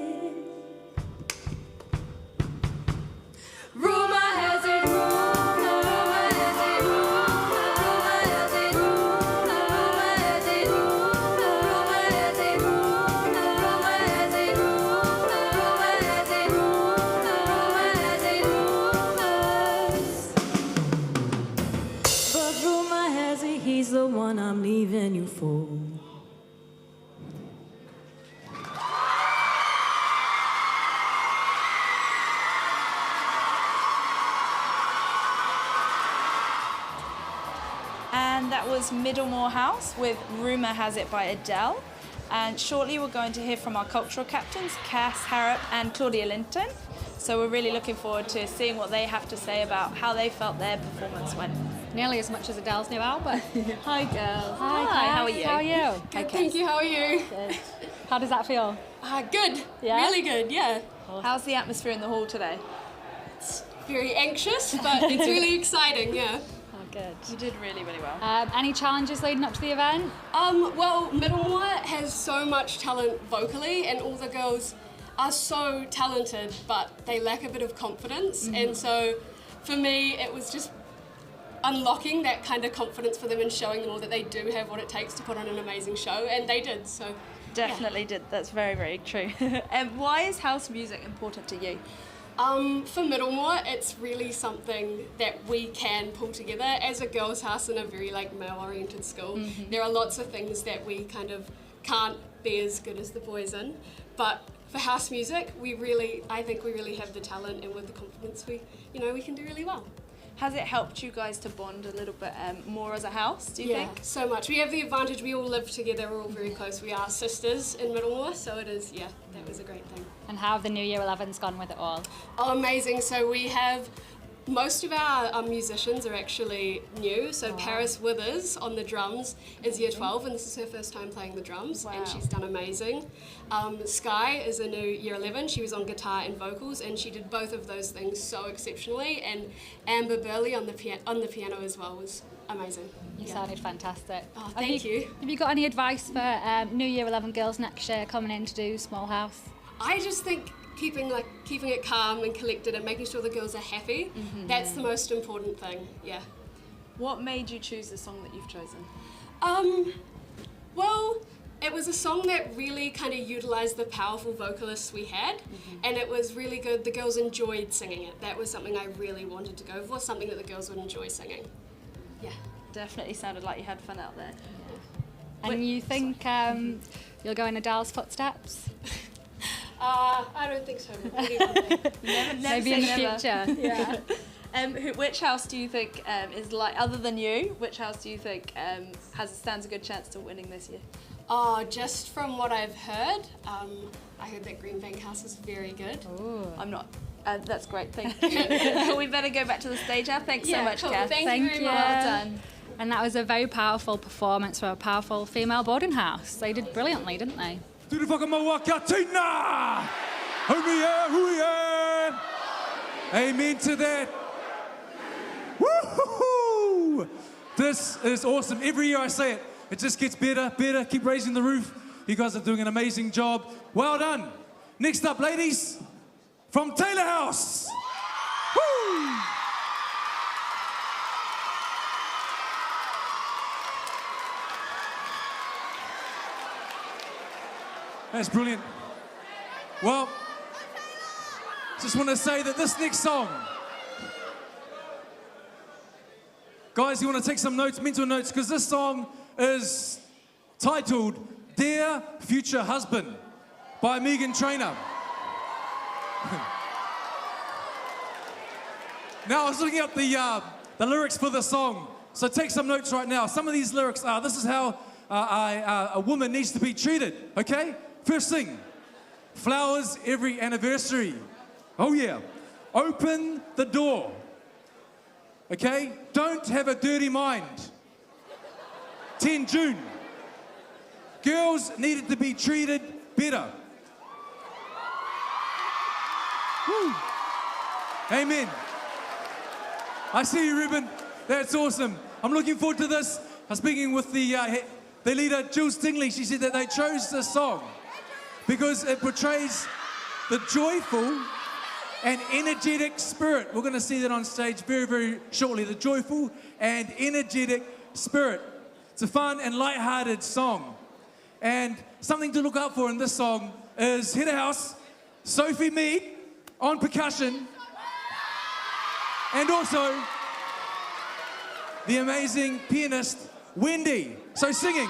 Speaker 14: Rumor has it, rumor has it, rumor has it, rumor has it, rumor has it, rumor has it, rumor has it, rumors. But rumor has it, he's the one I'm leaving you for.
Speaker 7: And that was Middlemore House with Rumour Has It by Adele. And shortly we're going to hear from our cultural captains, Cass Harrop and Claudia Linton. So we're really looking forward to seeing what they have to say about how they felt their performance went.
Speaker 6: Nearly as much as Adele's new album. Hi, girls.
Speaker 7: Hi, how are you?
Speaker 6: How are you?
Speaker 15: Good, thank you. How are you?
Speaker 6: Good. How does that feel?
Speaker 15: Good.
Speaker 6: Yeah?
Speaker 15: Really good, yeah.
Speaker 7: How's the atmosphere in the hall today?
Speaker 15: It's very anxious, but it's really exciting, yeah.
Speaker 6: Oh, good.
Speaker 7: You did really, really well.
Speaker 6: Any challenges leading up to the event?
Speaker 15: Well, Middlemore has so much talent vocally, and all the girls are so talented, but they lack a bit of confidence. And so for me, it was just unlocking that kind of confidence for them and showing them all that they do have what it takes to put on an amazing show, and they did, so.
Speaker 7: Definitely did. That's very, very true. And why is house music important to you?
Speaker 15: For Middlemore, it's really something that we can pull together as a girls' house in a very male-oriented school. There are lots of things that we kind of can't be as good as the boys in, but for house music, I think we really have the talent, and with the confidence, we can do really well.
Speaker 7: Has it helped you guys to bond a little bit more as a house, do you think?
Speaker 15: Yeah, so much. We have the advantage, we all live together, we're all very close. We are sisters in Middlemore, so it is, that was a great thing.
Speaker 6: And how have the New Year 11s gone with it all?
Speaker 15: Oh, amazing. So we have, most of our musicians are actually new. So Paris Withers on the drums is year 12, and this is her first time playing the drums, and she's done amazing. Sky is a new year 11. She was on guitar and vocals, and she did both of those things so exceptionally. And Amber Burley on the piano as well was amazing.
Speaker 6: You sounded fantastic.
Speaker 15: Oh, thank you.
Speaker 6: Have you got any advice for New Year 11 girls next year coming in to do Small House?
Speaker 15: I just think keeping it calm and collected and making sure the girls are happy, that's the most important thing, yeah.
Speaker 7: What made you choose the song that you've chosen?
Speaker 15: Well, it was a song that really kind of utilised the powerful vocalists we had, and it was really good. The girls enjoyed singing it. That was something I really wanted to go for, something that the girls would enjoy singing. Yeah.
Speaker 7: Definitely sounded like you had fun out there.
Speaker 6: Yeah. And you think you'll go in Adele's footsteps?
Speaker 15: I don't think so.
Speaker 6: Maybe in the future.
Speaker 7: Yeah. Which house do you think is other than you? Which house do you think stands a good chance to winning this year?
Speaker 15: Just from what I've heard, I heard that Green Bank House is very good.
Speaker 6: Ooh.
Speaker 7: I'm not. That's great. Thank you. We better go back to the stage now. Thanks so much,
Speaker 15: cool.
Speaker 7: Kath.
Speaker 15: Thank you very much.
Speaker 7: Well done.
Speaker 6: And that was a very powerful performance from a powerful female boarding house. They did brilliantly, didn't they?
Speaker 3: Amen to that. Woo-hoo-hoo! This is awesome. Every year I say it, it just gets better, better. Keep raising the roof. You guys are doing an amazing job. Well done. Next up, ladies, from Taylor House. Woo! That's brilliant. Well, just want to say that this next song, guys, you want to take some notes, mental notes, because this song is titled Dear Future Husband by Megan Trainor. Now, I was looking up the lyrics for the song, so take some notes right now. Some of these lyrics are, this is how a woman needs to be treated, okay? First thing, flowers every anniversary. Oh yeah. Open the door. Okay? Don't have a dirty mind. 10 June. Girls needed to be treated better. Woo. Amen. I see you, Ruben. That's awesome. I'm looking forward to this. I'm speaking with the leader, Jules Tingley. She said that they chose this song because it portrays the joyful and energetic spirit. We're going to see that on stage very, very shortly. The joyful and energetic spirit. It's a fun and light-hearted song. And something to look out for in this song is Head of House, Sophie Mead on percussion, and also the amazing pianist, Wendy. So singing.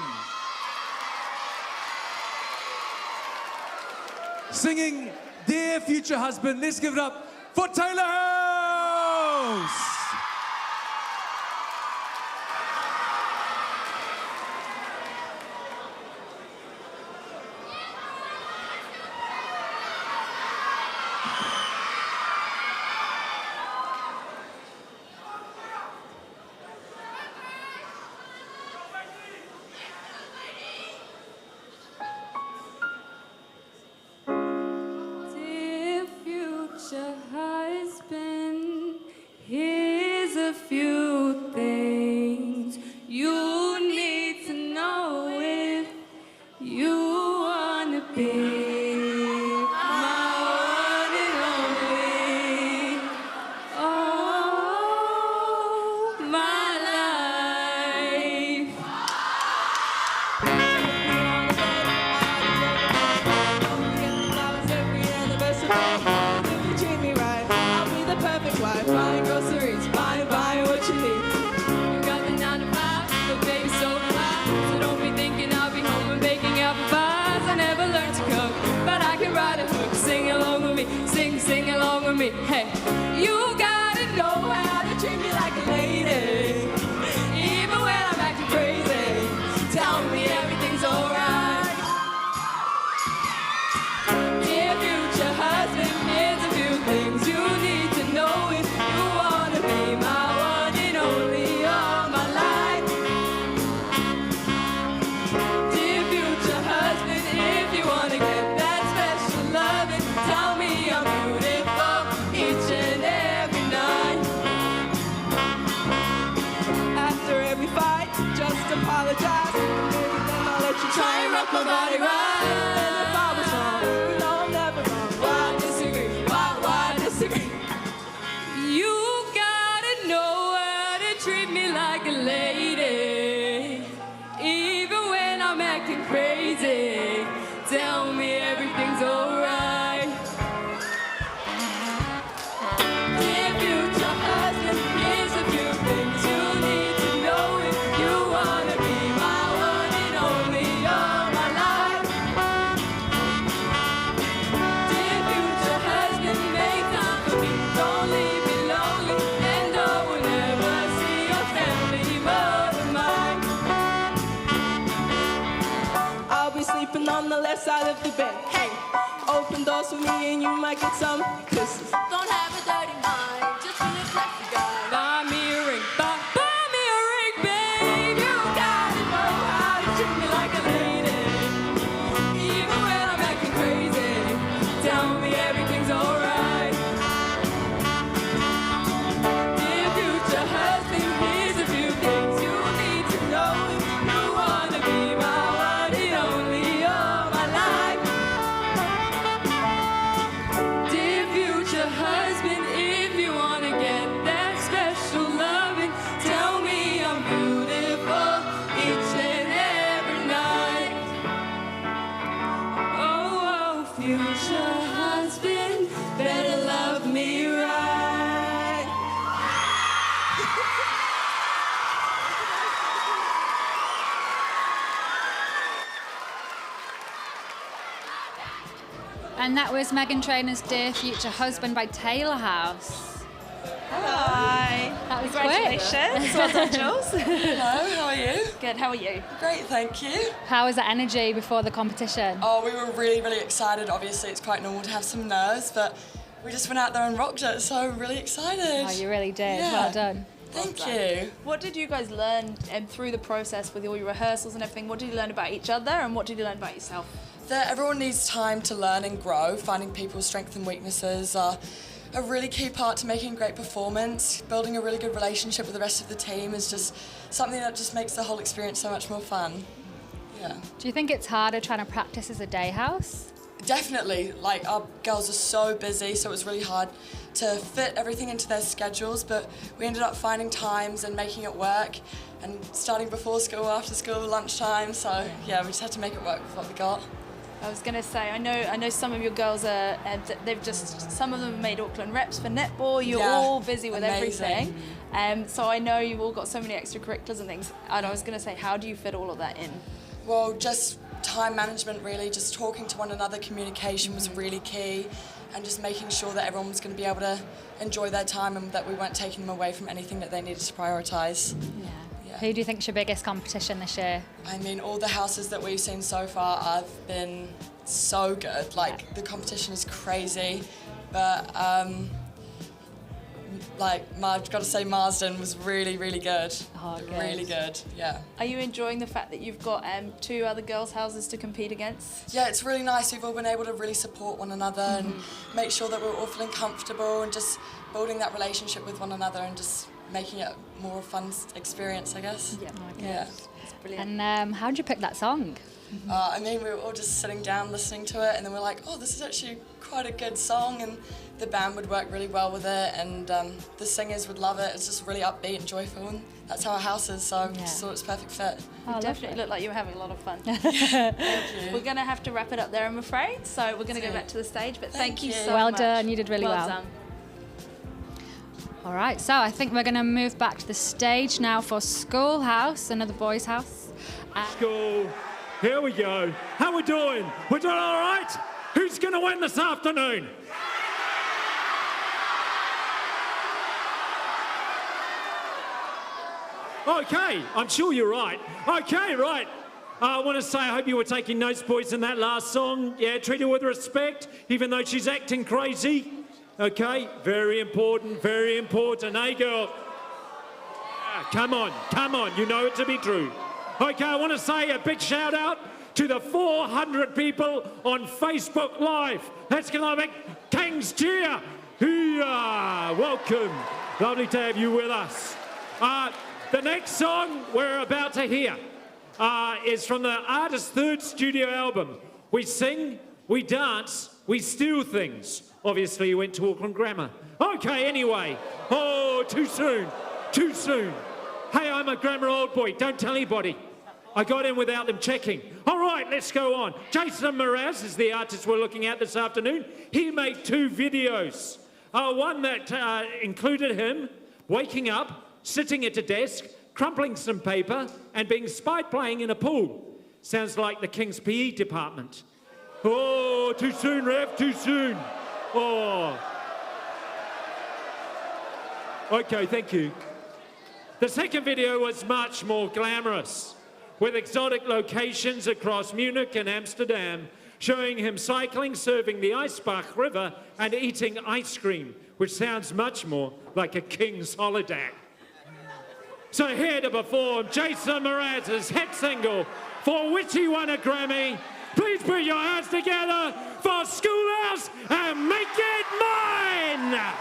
Speaker 3: Singing Dear Future Husband. Let's give it up for Taylor House.
Speaker 5: Dear future husband, here's a few things you need to know if you wanna be my one and only. Oh, my life. If you treat me right, I'll be the perfect wife. Buying groceries, buying what you need. You got the 9 to 5, but baby, so do I. So don't be thinking I'll be home and baking apple pies. I never learned to cook, but I can ride a hook. Sing along with me, sing along with me. Hey, you gotta know how to treat me like a lady, even when I'm acting crazy. Tell me everything's alright. Dear future husband, here's a few things you need to know if you wanna be my one and only all my life. Dear future husband, if you wanna get that special loving, tell me I'm beautiful each and every night. After every fight, just apologize. Maybe then I'll let you try and rock my body right. And if I was wrong, you know I'm never wrong. Why disagree? Why disagree? You gotta know how to treat me like a lady, even when I'm acting crazy. Tell me everything's alright. Dear future husband, here's a few things you need to know if you wanna be my one and only all my life. Dear future husband, make time for me, don't leave me lonely, and I will never see your family but mine. I'll be sleeping on the left side of the bed. Hey, open doors for me and you might get some kisses. Don't have a dirty mind, just be a classy guy. Buy me a ring, buy me a ring, babe. You gotta know how to treat me like a lady, even when I'm acting crazy. Tell me everything's alright. Dear future husband, here's a few things you need to know if you wanna be my one and only all my life. Dear future husband, if you wanna get that special loving, tell me I'm beautiful each and every night. Oh, future husband, better love me right.
Speaker 6: And that was Meghan Trainor's Dear Future Husband by Taylor House.
Speaker 7: Hi.
Speaker 6: That was
Speaker 7: Congratulations. Well done, Jules.
Speaker 16: Hello, how are you?
Speaker 7: Good, how are you?
Speaker 16: Great, thank you.
Speaker 6: How was the energy before the competition?
Speaker 16: Oh, we were really, really excited. Obviously, it's quite normal to have some nerves, but we just went out there and rocked it, so I'm really excited.
Speaker 6: Oh, you really did.
Speaker 16: Yeah.
Speaker 6: Well done.
Speaker 16: Thank you.
Speaker 7: What did you guys learn through the process with all your rehearsals and everything? What did you learn about each other and what did you learn about yourself?
Speaker 16: That everyone needs time to learn and grow, finding people's strengths and weaknesses. a really key part to making a great performance. Building a really good relationship with the rest of the team is just something that just makes the whole experience so much more fun. Yeah.
Speaker 6: Do you think it's harder trying to practice as a day house?
Speaker 16: Definitely. Like, our girls are so busy, so it was really hard to fit everything into their schedules, but we ended up finding times and making it work, and starting before school, after school, lunchtime, so yeah, we just had to make it work with what we got.
Speaker 7: I was going to say, I know some of your girls are, some of them have made Auckland reps for netball. You're all busy with everything. So I know you've all got so many extracurriculars and things. And I was going to say, how do you fit all of that in?
Speaker 16: Well, just time management, really. Just talking to one another, communication was really key, and just making sure that everyone was going to be able to enjoy their time and that we weren't taking them away from anything that they needed to prioritise.
Speaker 6: Yeah. Who do you think's your biggest competition this year?
Speaker 16: I mean, all the houses that we've seen so far have been so good. Like, the competition is crazy, but I've got to say Marsden was really, really good.
Speaker 7: Oh, good.
Speaker 16: Really good, yeah.
Speaker 7: Are you enjoying the fact that you've got 2 other girls' houses to compete against?
Speaker 16: Yeah, it's really nice. We've all been able to really support one another and make sure that we're all feeling comfortable and just building that relationship with one another and just making it more a fun experience, I guess.
Speaker 7: Yeah,
Speaker 16: yeah.
Speaker 7: It's brilliant.
Speaker 6: And how did you pick that song?
Speaker 16: I mean, we were all just sitting down listening to it, and then we're like, oh, this is actually quite a good song, and the band would work really well with it, and the singers would love it. It's just really upbeat and joyful, and that's how our house is, so I just thought it's a perfect fit.
Speaker 7: You definitely look like you were having a lot of fun.
Speaker 16: Thank you.
Speaker 7: We're going to have to wrap it up there, I'm afraid, so we're going to go back to the stage, but thank you so
Speaker 6: well
Speaker 7: much.
Speaker 6: Done, you did really well.
Speaker 7: Done.
Speaker 6: All right, so I think we're going to move back to the stage now for Schoolhouse, another boys' house.
Speaker 2: School, here we go. How we doing? We're doing all right? Who's going to win this afternoon? Okay, I'm sure you're right. Okay, right. I want to say I hope you were taking notes, boys, in that last song. Yeah, treat her with respect, even though she's acting crazy. Okay, very important, very important. Hey, girl. Come on, you know it to be true. Okay, I want to say a big shout out to the 400 people on Facebook Live. Let's give them a big King's cheer. Hoo-yah! Welcome. Lovely to have you with us. The next song we're about to hear is from the artist's 3rd studio album. We sing, we dance, we steal things. Obviously, you went to Auckland Grammar. Okay, anyway. Oh, too soon. Too soon. Hey, I'm a grammar old boy. Don't tell anybody. I got in without them checking. All right, let's go on. Jason Mraz is the artist we're looking at this afternoon. He made 2 videos. One that included him waking up, sitting at a desk, crumpling some paper, and being spied playing in a pool. Sounds like the King's PE department. Oh, too soon, Rev, too soon. Oh. Okay, thank you. The second video was much more glamorous, with exotic locations across Munich and Amsterdam, showing him cycling, surfing the Eisbach River, and eating ice cream, which sounds much more like a king's holiday. So here to perform Jason Mraz's hit single, for which he won a Grammy. Please put your hands together for Schoolhouse and Make It Mine!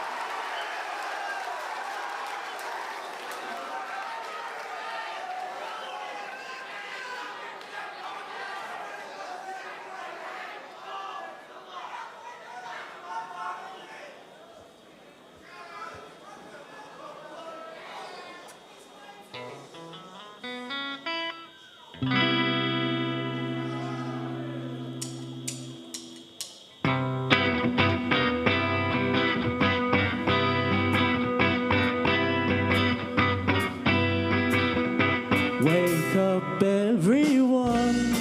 Speaker 9: Wake up, everyone.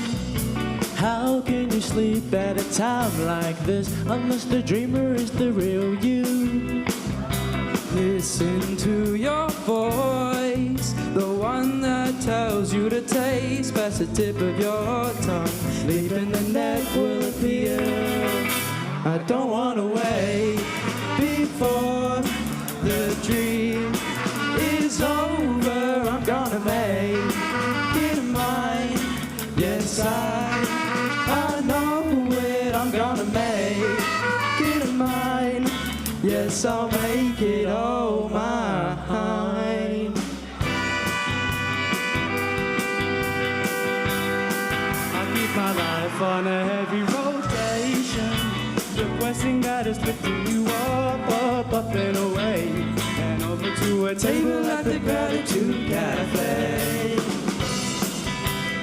Speaker 9: How can you sleep at a time like this unless the dreamer is the real you?
Speaker 4: Listen to your voice, the one that tells you to taste past the tip of your tongue. Sleep in the net will appear. I don't wanna wait before the dream is over. I'm gonna make it mine. Yes, I know it. I'm gonna make it mine. Yes, Yes, I'll make it all mine. I keep my life on a heavy rotation, requesting that it's lifting you up and away, and over to a table at the Gratitude Cafe.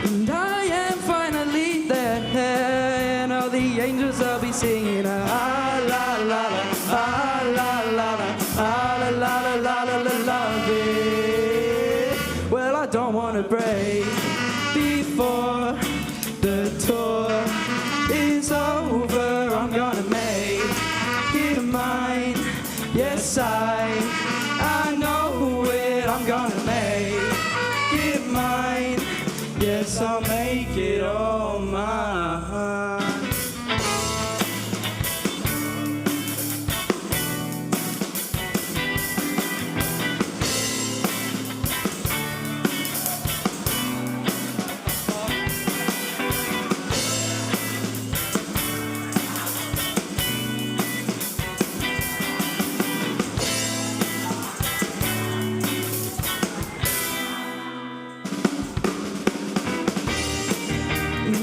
Speaker 4: And I am finally there, and all the angels will be singing ah la la la, ah la la la, ah la la la la la la la. Well, I don't wanna break before the tour is over. I'm gonna make it mine. Yes, I know it. I'm gonna make it mine. Yes, I'll make it all mine.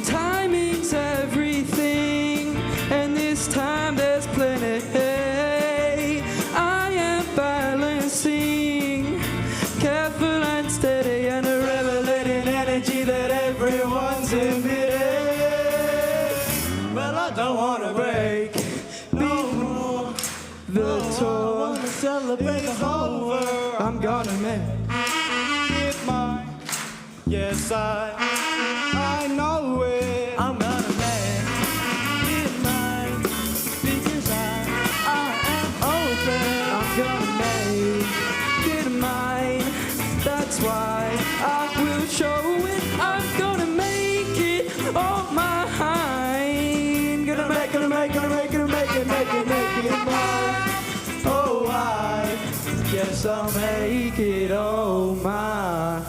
Speaker 4: Timing's everything, and this time there's plenty. I am balancing, careful and steady, and a revelating energy that everyone's emitting. Well, I don't wanna break before the tour is over. I'm gonna make it mine. Yes, I know it. I'm gonna make it mine because I am open. I'm gonna make it mine. That's why I will show it. I'm gonna make it all mine. Gonna make it mine. Oh, yes, I'll make it all mine.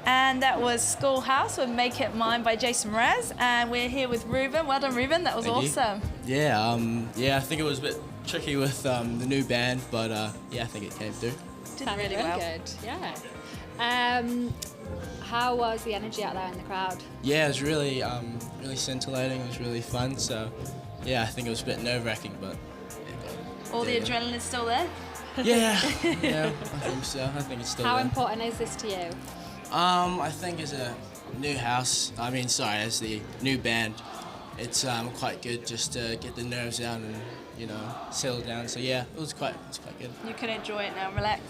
Speaker 7: And that was Schoolhouse with Make It Mine by Jason Mraz. And we're here with Ruben. Well done, Ruben. That was
Speaker 8: Thank you.
Speaker 7: awesome.
Speaker 8: Yeah, I think it was a bit tricky with the new band, but yeah, I think it came through.
Speaker 7: Did really well.
Speaker 6: Good, yeah. How was the energy out there in the crowd?
Speaker 8: Yeah, it was really, really scintillating. It was really fun. So, yeah, I think it was a bit nerve-wracking, but
Speaker 7: All the adrenaline is still there?
Speaker 8: yeah, yeah, I think so. I think it's still
Speaker 6: How
Speaker 8: there.
Speaker 6: important is this to you?
Speaker 8: I think as a new house, as the new band, it's quite good just to get the nerves out and, settle down. So yeah, it was quite good.
Speaker 7: You can enjoy it now, relax.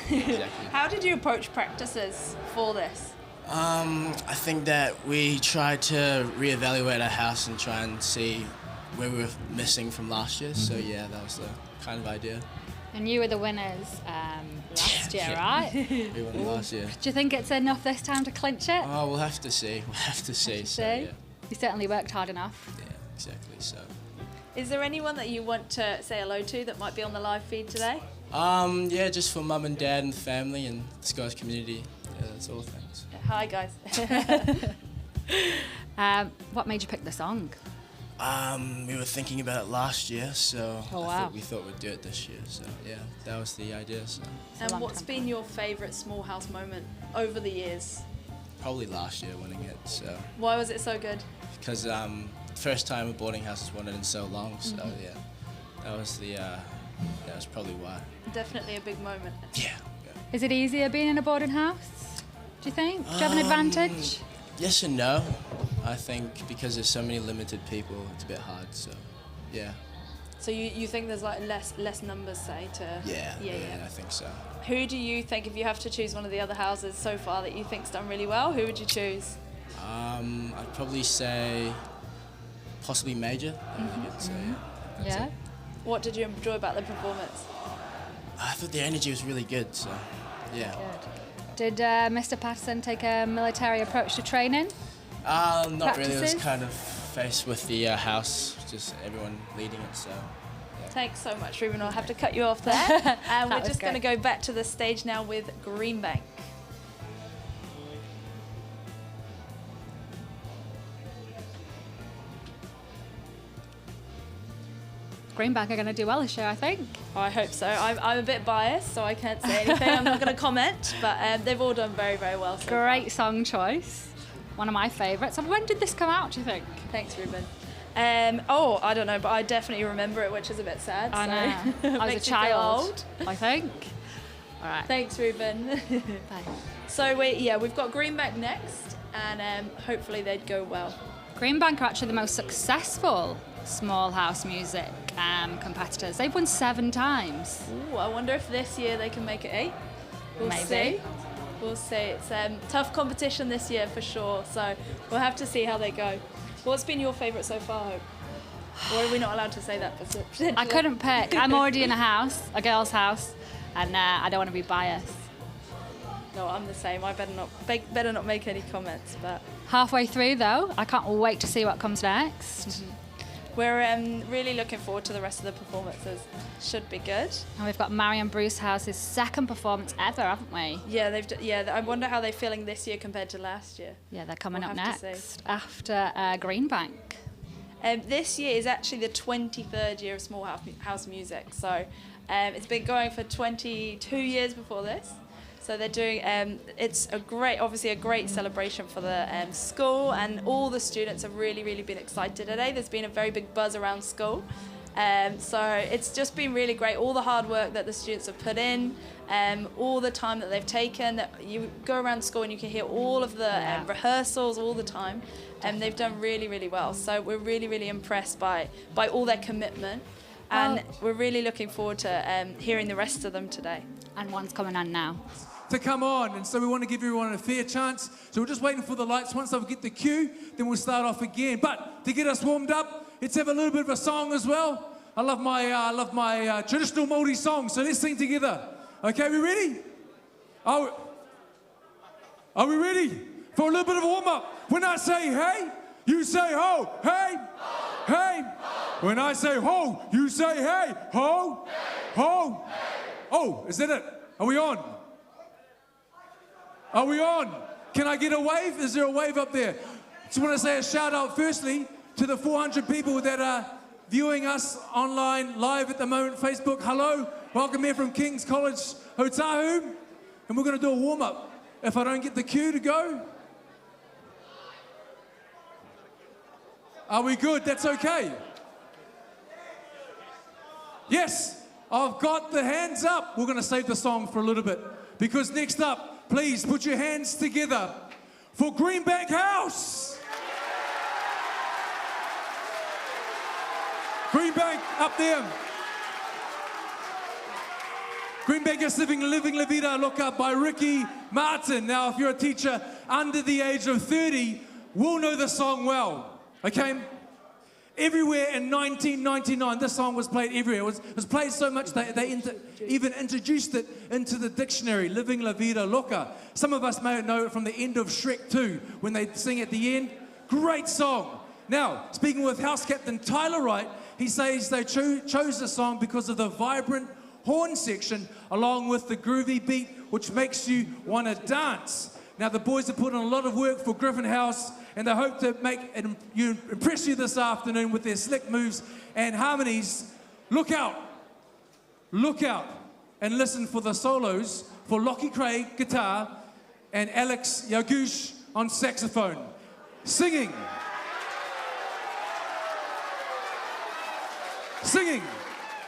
Speaker 8: Yeah, exactly.
Speaker 7: How did you approach practices for this?
Speaker 8: I think that we tried to reevaluate our house and try and see where we were missing from last year. So yeah, that was the kind of idea.
Speaker 6: And you were the winners last year, right?
Speaker 8: We won last year.
Speaker 6: Do you think it's enough this time to clinch it?
Speaker 8: Oh, we'll have to see. So, yeah.
Speaker 6: You certainly worked hard enough.
Speaker 8: Yeah, exactly. So.
Speaker 7: Is there anyone that you want to say hello to that might be on the live feed today?
Speaker 8: Yeah, just for mum and dad and the family and the Skies community. Yeah, that's all. Thanks.
Speaker 7: Hi, guys.
Speaker 6: What made you pick the song?
Speaker 8: We were thinking about it last year, so we thought we'd do it this year. So yeah, that was the idea. So.
Speaker 7: And what's been your favourite small house moment over the years?
Speaker 8: Probably last year winning it. So.
Speaker 7: Why was it so good?
Speaker 8: Because first time a boarding house has won it in so long. So yeah, that was that's probably why.
Speaker 7: Definitely a big moment.
Speaker 8: Yeah.
Speaker 6: Is it easier being in a boarding house? Do you think? Do you have an advantage?
Speaker 8: Yes and no. I think because there's so many limited people, it's a bit hard. So, yeah.
Speaker 7: So you think there's like less numbers, say, to...
Speaker 8: Yeah, I think so.
Speaker 7: Who do you think, if you have to choose one of the other houses so far that you think's done really well, who would you choose?
Speaker 8: I'd probably say possibly Major. So,
Speaker 6: yeah.
Speaker 8: It.
Speaker 7: What did you enjoy about the performance?
Speaker 8: I thought the energy was really good. So, yeah.
Speaker 6: Good. Did Mr. Patterson take a military approach to training?
Speaker 8: Not really. It was kind of faced with the house, just everyone leading it. So,
Speaker 7: Thanks so much, Ruben. I'll have to cut you off there. And we're
Speaker 6: was
Speaker 7: just going to
Speaker 6: great.
Speaker 7: go back to the stage now with Greenbank.
Speaker 6: Greenbank are going to do well this year, I think.
Speaker 7: I hope so. I'm a bit biased, so I can't say anything. I'm not going to comment, but they've all done very, very well. So
Speaker 6: Great song choice. One of my favourites. And when did this come out, do you think?
Speaker 7: Thanks, Ruben. I don't know, but I definitely remember it, which is a bit sad.
Speaker 6: I
Speaker 7: so
Speaker 6: know. I was a
Speaker 7: makes me feel
Speaker 6: child,
Speaker 7: old.
Speaker 6: I think. All right.
Speaker 7: Thanks, Ruben.
Speaker 6: Bye.
Speaker 7: So we've got Greenbank next, and hopefully they'd go well.
Speaker 6: Greenbank are actually the most successful small house music competitors. They've won 7 times.
Speaker 7: Ooh, I wonder if this year they can make it 8. We'll
Speaker 6: Maybe.
Speaker 7: see. We'll see. It's tough competition this year for sure, so we'll have to see how they go. What's been your favourite so far, Hope? Or are we not allowed to say that?
Speaker 6: I couldn't pick. I'm already in a girl's house, and I don't want to be biased.
Speaker 7: No, I'm the same. I better not make any comments. But
Speaker 6: Halfway through, though, I can't wait to see what comes next.
Speaker 7: we're really looking forward to the rest of the performances. Should be good.
Speaker 6: And we've got Marion Brucehouse's second performance ever, haven't we?
Speaker 7: Yeah, I wonder how they're feeling this year compared to last year.
Speaker 6: Yeah, they're coming
Speaker 7: We'll
Speaker 6: up
Speaker 7: have to
Speaker 6: next after Greenbank.
Speaker 7: This year is actually the 23rd year of Small House Music. So it's been going for 22 years before this. So they're doing, it's obviously a great celebration for the school, and all the students have really, really been excited today. There's been a very big buzz around school. So it's just been really great. All the hard work that the students have put in, all the time that they've taken. You go around school and you can hear all of the rehearsals all the time. And they've done really, really well. So we're really, really impressed by all their commitment. And we're really looking forward to hearing the rest of them today.
Speaker 6: And one's coming on now.
Speaker 3: To come on, and so we want to give everyone a fair chance. So we're just waiting for the lights. Once they get the cue, then we'll start off again. But to get us warmed up, let's have a little bit of a song as well. I love my traditional Māori song, so let's sing together. Okay, we ready? Are we ready for a little bit of a warm up? When I say hey, you say ho. Hey, hey. When I say ho, you say hey. Ho, ho. Oh, is that it? Are we on? Are we on? Can I get a wave? Is there a wave up there? Just want to say a shout out firstly to the 400 people that are viewing us online live at the moment, Facebook. Hello, welcome here from King's College, Otahu. And we're going to do a warm up. If I don't get the cue to go. Are we good? That's okay. Yes, I've got the hands up. We're going to save the song for a little bit, because next up, please put your hands together for Greenbank House. Greenbank up there. Greenbank is Living La Vida Loca by Ricky Martin. Now, if you're a teacher under the age of 30, will know the song well, okay? Everywhere in 1999, this song was played everywhere. It was played so much that they even introduced it into the dictionary, Living La Vida Loca. Some of us may know it from the end of Shrek 2, when they sing at the end. Great song. Now, speaking with House Captain Tyler Wright, he says they chose the song because of the vibrant horn section, along with the groovy beat, which makes you want to dance. Now, the boys have put in a lot of work for Griffin House, and they hope to impress you this afternoon with their slick moves and harmonies. Look out, and listen for the solos for Lockie Craig, guitar, and Alex Yagush on saxophone. Singing,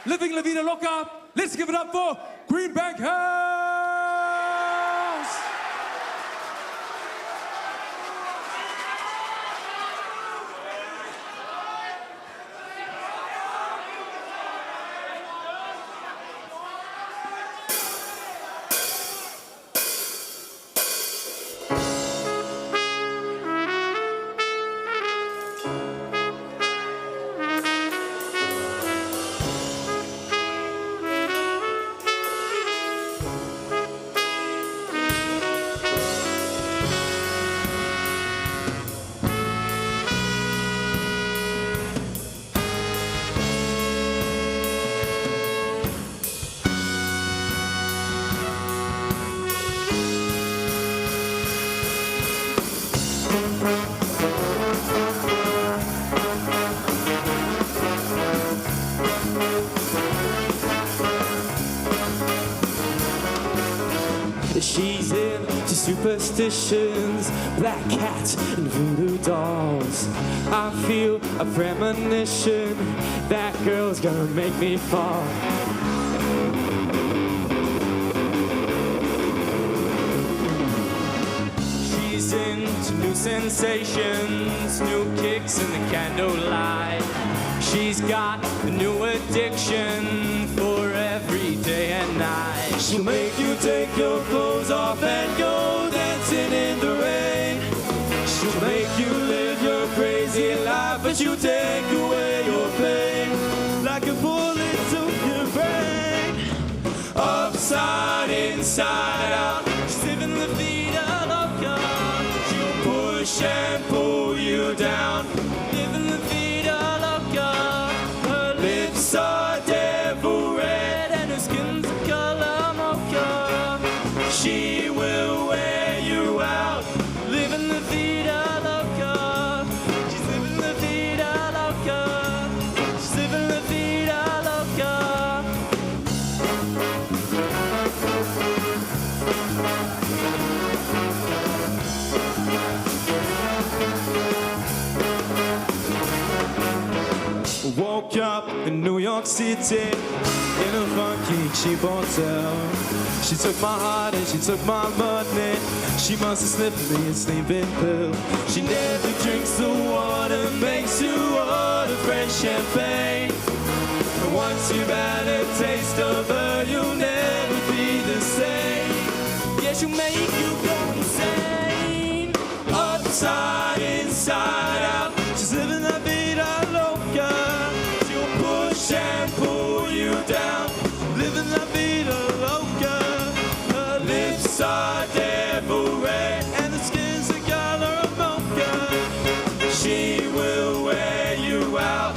Speaker 3: Living La Vida Loca. Let's give it up for Greenbank House.
Speaker 4: superstitions, black cats and voodoo dolls. I feel a premonition that girl's gonna make me fall. She's into new sensations, new kicks in the candlelight. She's got a new addiction for every day and night. She'll make you take your clothes off and go dancing in the rain. She'll make you live your crazy life, but she'll take away your pain like a bullet to your brain. Upside, inside out, she's living la vida loca. She'll push and pull you down, living la vida loca. Her lips are devil red and her skin's a color mocha. She will wear you out, living la vida loca. She's living la vida loca. She's living la vida loca. Woke up in New York City in a funky cheap hotel. She took my heart and she took my money. She must have slipped me a sleeping pill. She never drinks the water, makes you order French champagne. And once you've had a taste of her, you'll never be the same. Yeah, she'll make you go insane. Upside, inside out, she's living la vida loca. She'll push and pull you down, living la vida loca. Her lips are devil red and the skin's the color of mocha. She will wear you out,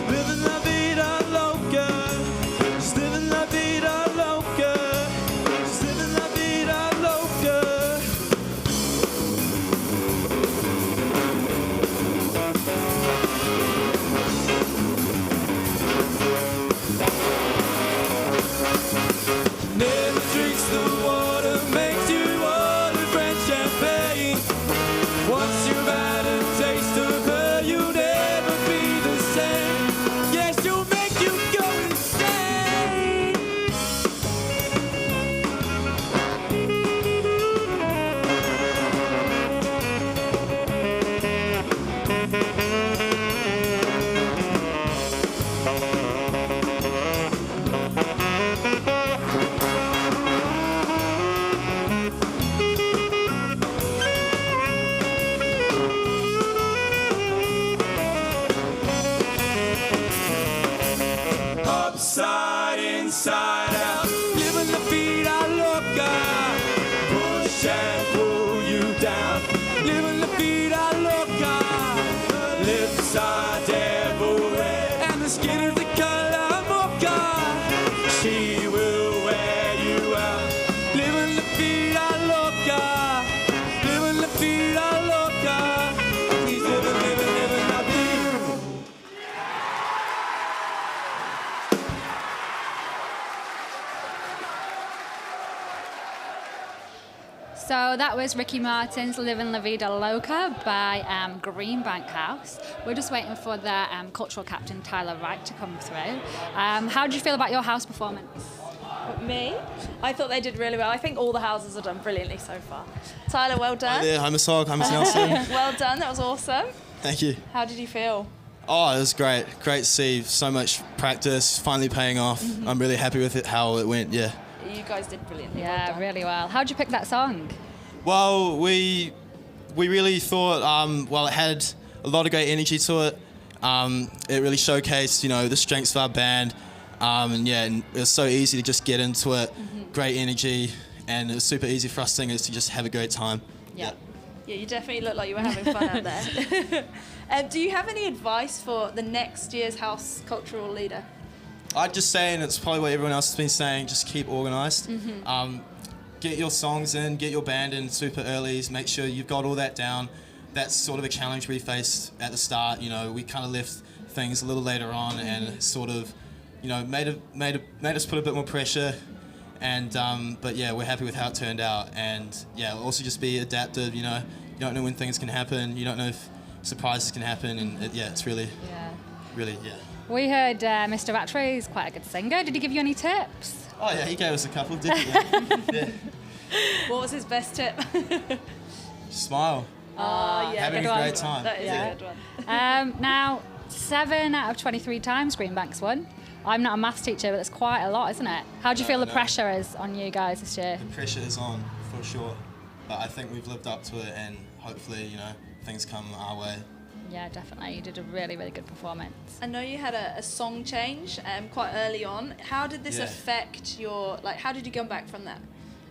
Speaker 4: living la vida loca. She's living la vida loca. She's living la vida loca. Never drinks the water, makes you order French champagne. Once you've had a taste of her, you'll never be the same. Yeah, she'll make you go insane. Upside, inside out, living la vida loca. Push and pull you down, living la vida loca. Her lips are devil red and the skin is the color mocha. She will wear you out, living la vida loca. Living la vida loca. He's living la vida.
Speaker 6: So that was Ricky Martin's Livin' La Vida Loca by Greenbank House. We're just waiting for the cultural captain, Tyler Wright, to come through. How did you feel about your house performance?
Speaker 7: Me? I thought they did really well. I think all the houses have done brilliantly so far. Tyler, well done.
Speaker 17: Hi there, I'm Asog, I'm Nelson.
Speaker 7: Well done, that was awesome.
Speaker 17: Thank you.
Speaker 7: How did you feel?
Speaker 17: Oh, it was great. Great to see so much practice finally paying off. I'm really happy with it, how it went, yeah.
Speaker 7: You guys did brilliantly.
Speaker 6: Yeah,
Speaker 7: well done.
Speaker 6: really well. How'd you pick that song?
Speaker 17: Well, we really thought, well, it had a lot of great energy to it. It really showcased, you know, the strengths of our band. And yeah, and it was so easy to just get into it. Great energy, and it was super easy for us singers to just have a great time.
Speaker 7: Yeah. Yeah, you definitely look like you were having fun out there. Do you have any advice for the next year's house cultural leader?
Speaker 17: I'd just say, and it's probably what everyone else has been saying, just keep organised. Get your songs in, get your band in super early, make sure you've got all that down. That's sort of a challenge we faced at the start. You know, we kind of left things a little later on, and it sort of, you know, made us put a bit more pressure. And but yeah, we're happy with how it turned out. And yeah, also just be adaptive. You know, you don't know when things can happen. You don't know if surprises can happen. And it's really, really.
Speaker 6: We heard Mr. Rattray is quite a good singer. Did he give you any tips?
Speaker 17: Oh yeah, he gave us a couple, didn't he? Yeah.
Speaker 7: What was his best tip?
Speaker 17: Smile.
Speaker 7: Oh, yeah.
Speaker 17: Having a great time.
Speaker 7: That is a good one.
Speaker 6: Now, 7 out of 23 times Greenbank's won. I'm not a maths teacher, but that's quite a lot, isn't it? How do you feel the pressure is on you guys this year?
Speaker 17: The pressure is on, for sure. But I think we've lived up to it, and hopefully, you know, things come our way.
Speaker 6: Yeah, definitely. You did a really, really good performance.
Speaker 7: I know you had a song change quite early on. How did this affect your, how did you come back from that?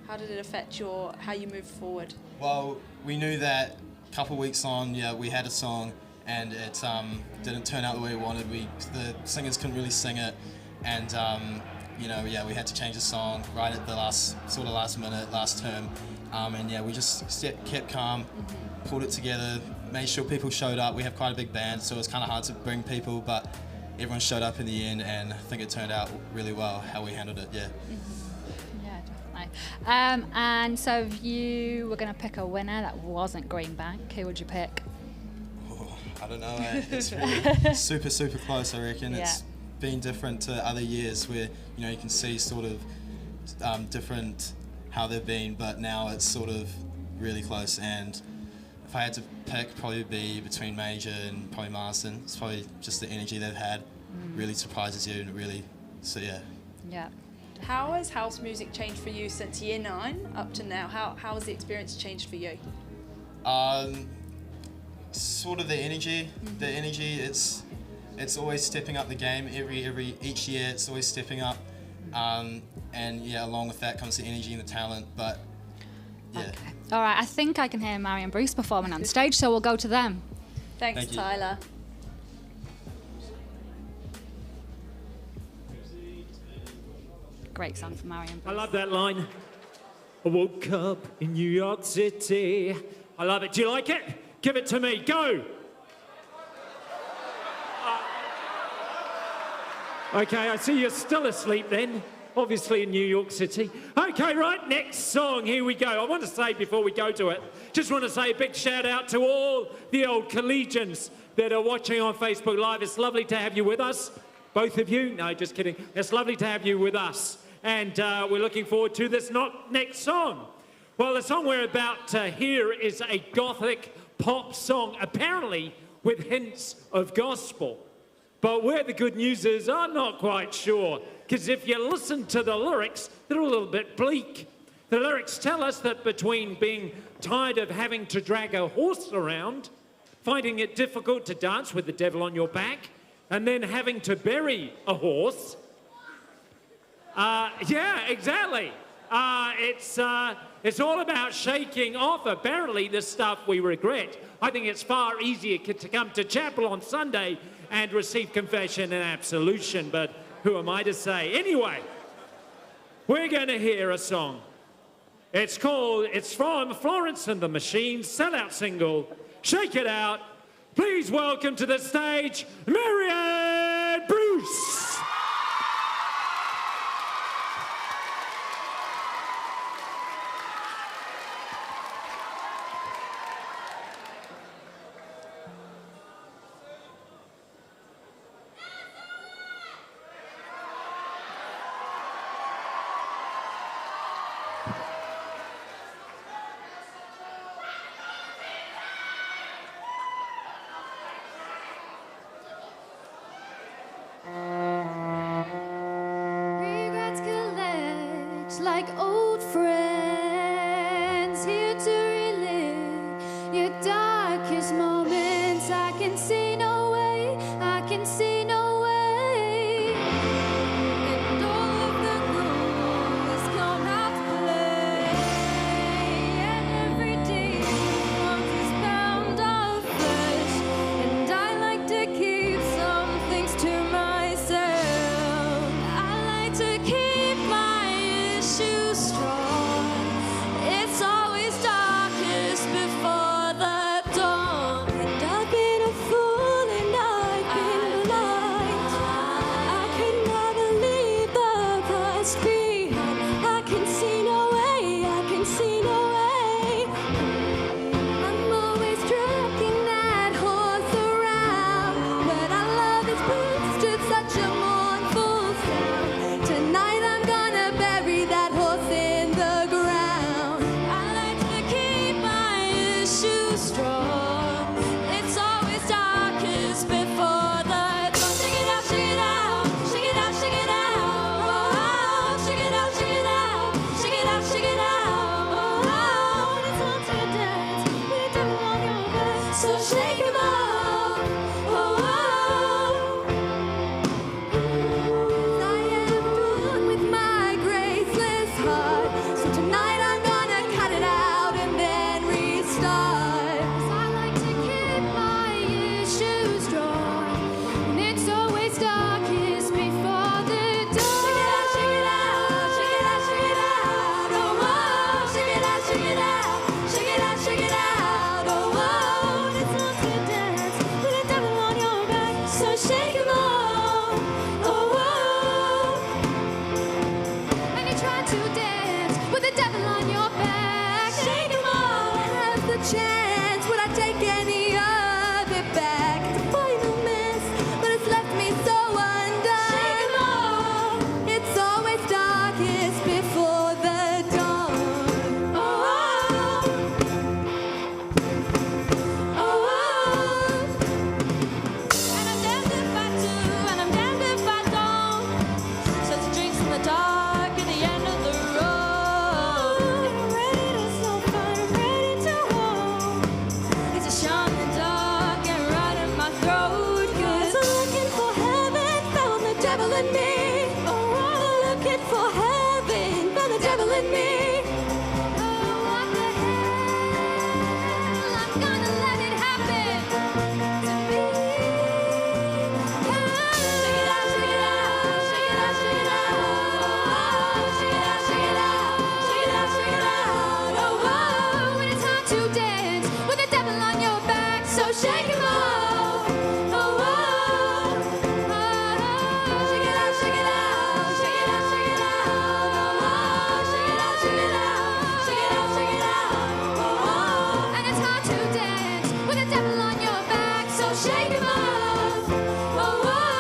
Speaker 7: How did it affect how you moved forward?
Speaker 17: Well, we knew that a couple of weeks on, we had a song, and it didn't turn out the way we wanted. The singers couldn't really sing it, and we had to change the song right at the last minute, last term, and we just kept calm, pulled it together, made sure people showed up. We have quite a big band, so it was kind of hard to bring people, but everyone showed up in the end, and I think it turned out really well how we handled it. Yeah.
Speaker 6: Yeah, definitely. And so if you were going to pick a winner that wasn't Greenbank, who would you pick?
Speaker 17: I don't know. It's really super, super close, I reckon. It's been different to other years where, you can see sort of different how they've been, but now it's sort of really close. And if I had to pick, probably be between Major and probably Marsden. It's probably just the energy they've had really surprises you, and really,
Speaker 6: Yeah.
Speaker 7: How has house music changed for you since year 9 up to now? How has the experience changed for you?
Speaker 17: Sort of the energy. The energy, it's always stepping up the game. Each year, it's always stepping up. And along with that comes the energy and the talent. But
Speaker 6: Okay. All right, I think I can hear Mary and Bruce performing on stage, so we'll go to them.
Speaker 7: Thanks,
Speaker 17: Thank you.
Speaker 7: Tyler.
Speaker 6: Great song for Mary and Bruce.
Speaker 2: I love that line. I woke up in New York City. I love it. Do you like it? Give it to me. Go. Okay, I see you're still asleep then. Obviously in New York City. Okay, right, next song. Here we go. I want to say before we go to it, just want to say a big shout out to all the old collegians that are watching on Facebook Live. It's lovely to have you with us. Both of you? No, just kidding. It's lovely to have you with us. And we're looking forward to this next song. Well, the song we're about to hear is a gothic pop song, apparently with hints of gospel. But where the good news is, I'm not quite sure. Because if you listen to the lyrics, they're a little bit bleak. The lyrics tell us that between being tired of having to drag a horse around, finding it difficult to dance with the devil on your back, and then having to bury a horse. Yeah, exactly. It's all about shaking off, apparently, the stuff we regret. I think it's far easier to come to chapel on Sunday and receive confession and absolution, but who am I to say? Anyway, we're going to hear a song. It's from Florence and the Machine's sellout single, Shake It Out. Please welcome to the stage, Marianne Bruce.
Speaker 14: Regrets collect like old friends, here to relive your darkest moments. I can see no way, I can see no way. And all of the rules come out to play. Every day is bound of flesh, and I like to keep some things to myself. I like to keep my issues strong. so shake 'em off. Oh, oh. And you try to dance with the devil on your back. Shake 'em off. Has the chance, would I take any of it back? It's a final miss, but it's left me so undone. Shake 'em off. It's always darkest before the dawn. Oh, oh. Oh, oh. And I'm damned if I do, and I'm damned if I don't. So the drinks in the dark at the end of the road. I'm ready to suffer, I'm ready to hold. It's a shot in the dark and right in my throat. 'Cause I'm looking for heaven, found the devil in me. Oh, I'm looking for heaven, found the devil in me. Oh, what the hell? I'm gonna let it happen to me. Shake it out, shake it out, shake it out, shake it out. Shake it out, shake it out, shake it out, shake it out. Oh, oh, when it's time to dance with the devil on your back, so shake 'em off. Oh, oh, shake it out, shake it out, shake it out, shake it out. Oh, oh, shake it out, shake it out, shake it out, shake it out. Oh, oh, and it's hard to dance with the devil on your back, so shake 'em off. Oh, oh,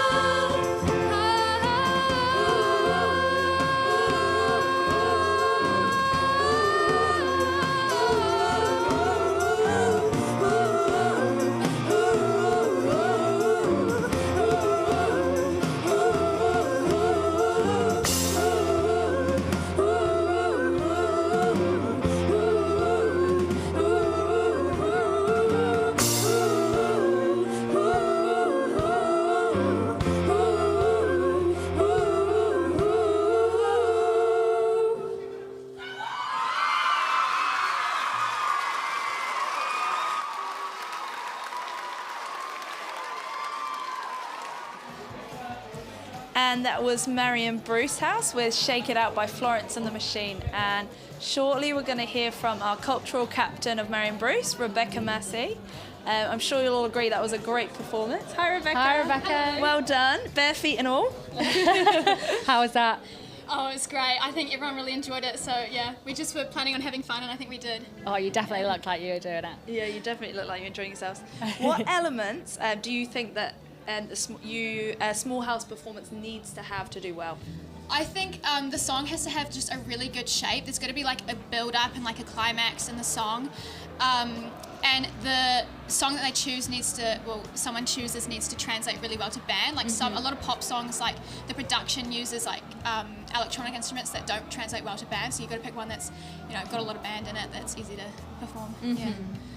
Speaker 7: And that was Marion Bruce House with Shake It Out by Florence and the Machine. And shortly we're going to hear from our cultural captain of Marion Bruce, Rebecca Massey. I'm sure you'll all agree that was a great performance. Hi, Rebecca.
Speaker 6: Hi, Rebecca.
Speaker 7: Well done. Bare feet and all.
Speaker 6: How was that?
Speaker 18: Oh, it was great. I think everyone really enjoyed it. So yeah, we just were planning on having fun, and I think we did.
Speaker 6: Oh, you definitely looked like you were doing it.
Speaker 7: Yeah, you definitely look like you're enjoying yourselves. What elements do you think that a small house performance needs to have to do well?
Speaker 18: I think the song has to have just a really good shape. There's got to be like a build up and like a climax in the song. And the song that they choose someone chooses needs to translate really well to band. Like a lot of pop songs, like the production uses like electronic instruments that don't translate well to band. So you've got to pick one that's, got a lot of band in it that's easy to perform. Yeah.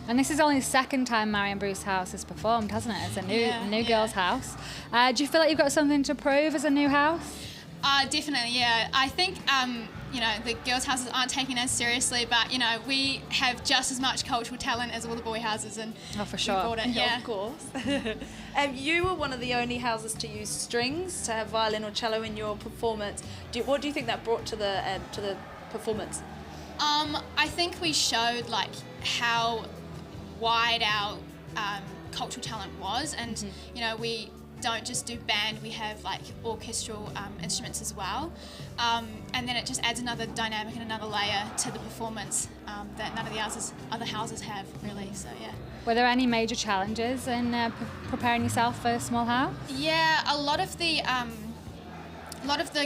Speaker 6: And this is only the second time Marion Bruce House has performed, hasn't it? It's a new girls' house. Do you feel like you've got something to prove as a new house?
Speaker 18: Definitely, yeah. I think, the girls' houses aren't taken as seriously, but, we have just as much cultural talent as all the boy houses. And
Speaker 6: oh, for sure.
Speaker 18: We brought it, yeah.
Speaker 7: Of course. You were one of the only houses to use strings, to have violin or cello in your performance. What do you think that brought to the performance?
Speaker 18: I think we showed, how wide our cultural talent was. And, we don't just do band, we have orchestral instruments as well, and then it just adds another dynamic and another layer to the performance that none of the other houses have really. So yeah.
Speaker 6: Were there any major challenges in preparing yourself for a small house?
Speaker 18: Yeah, a lot of the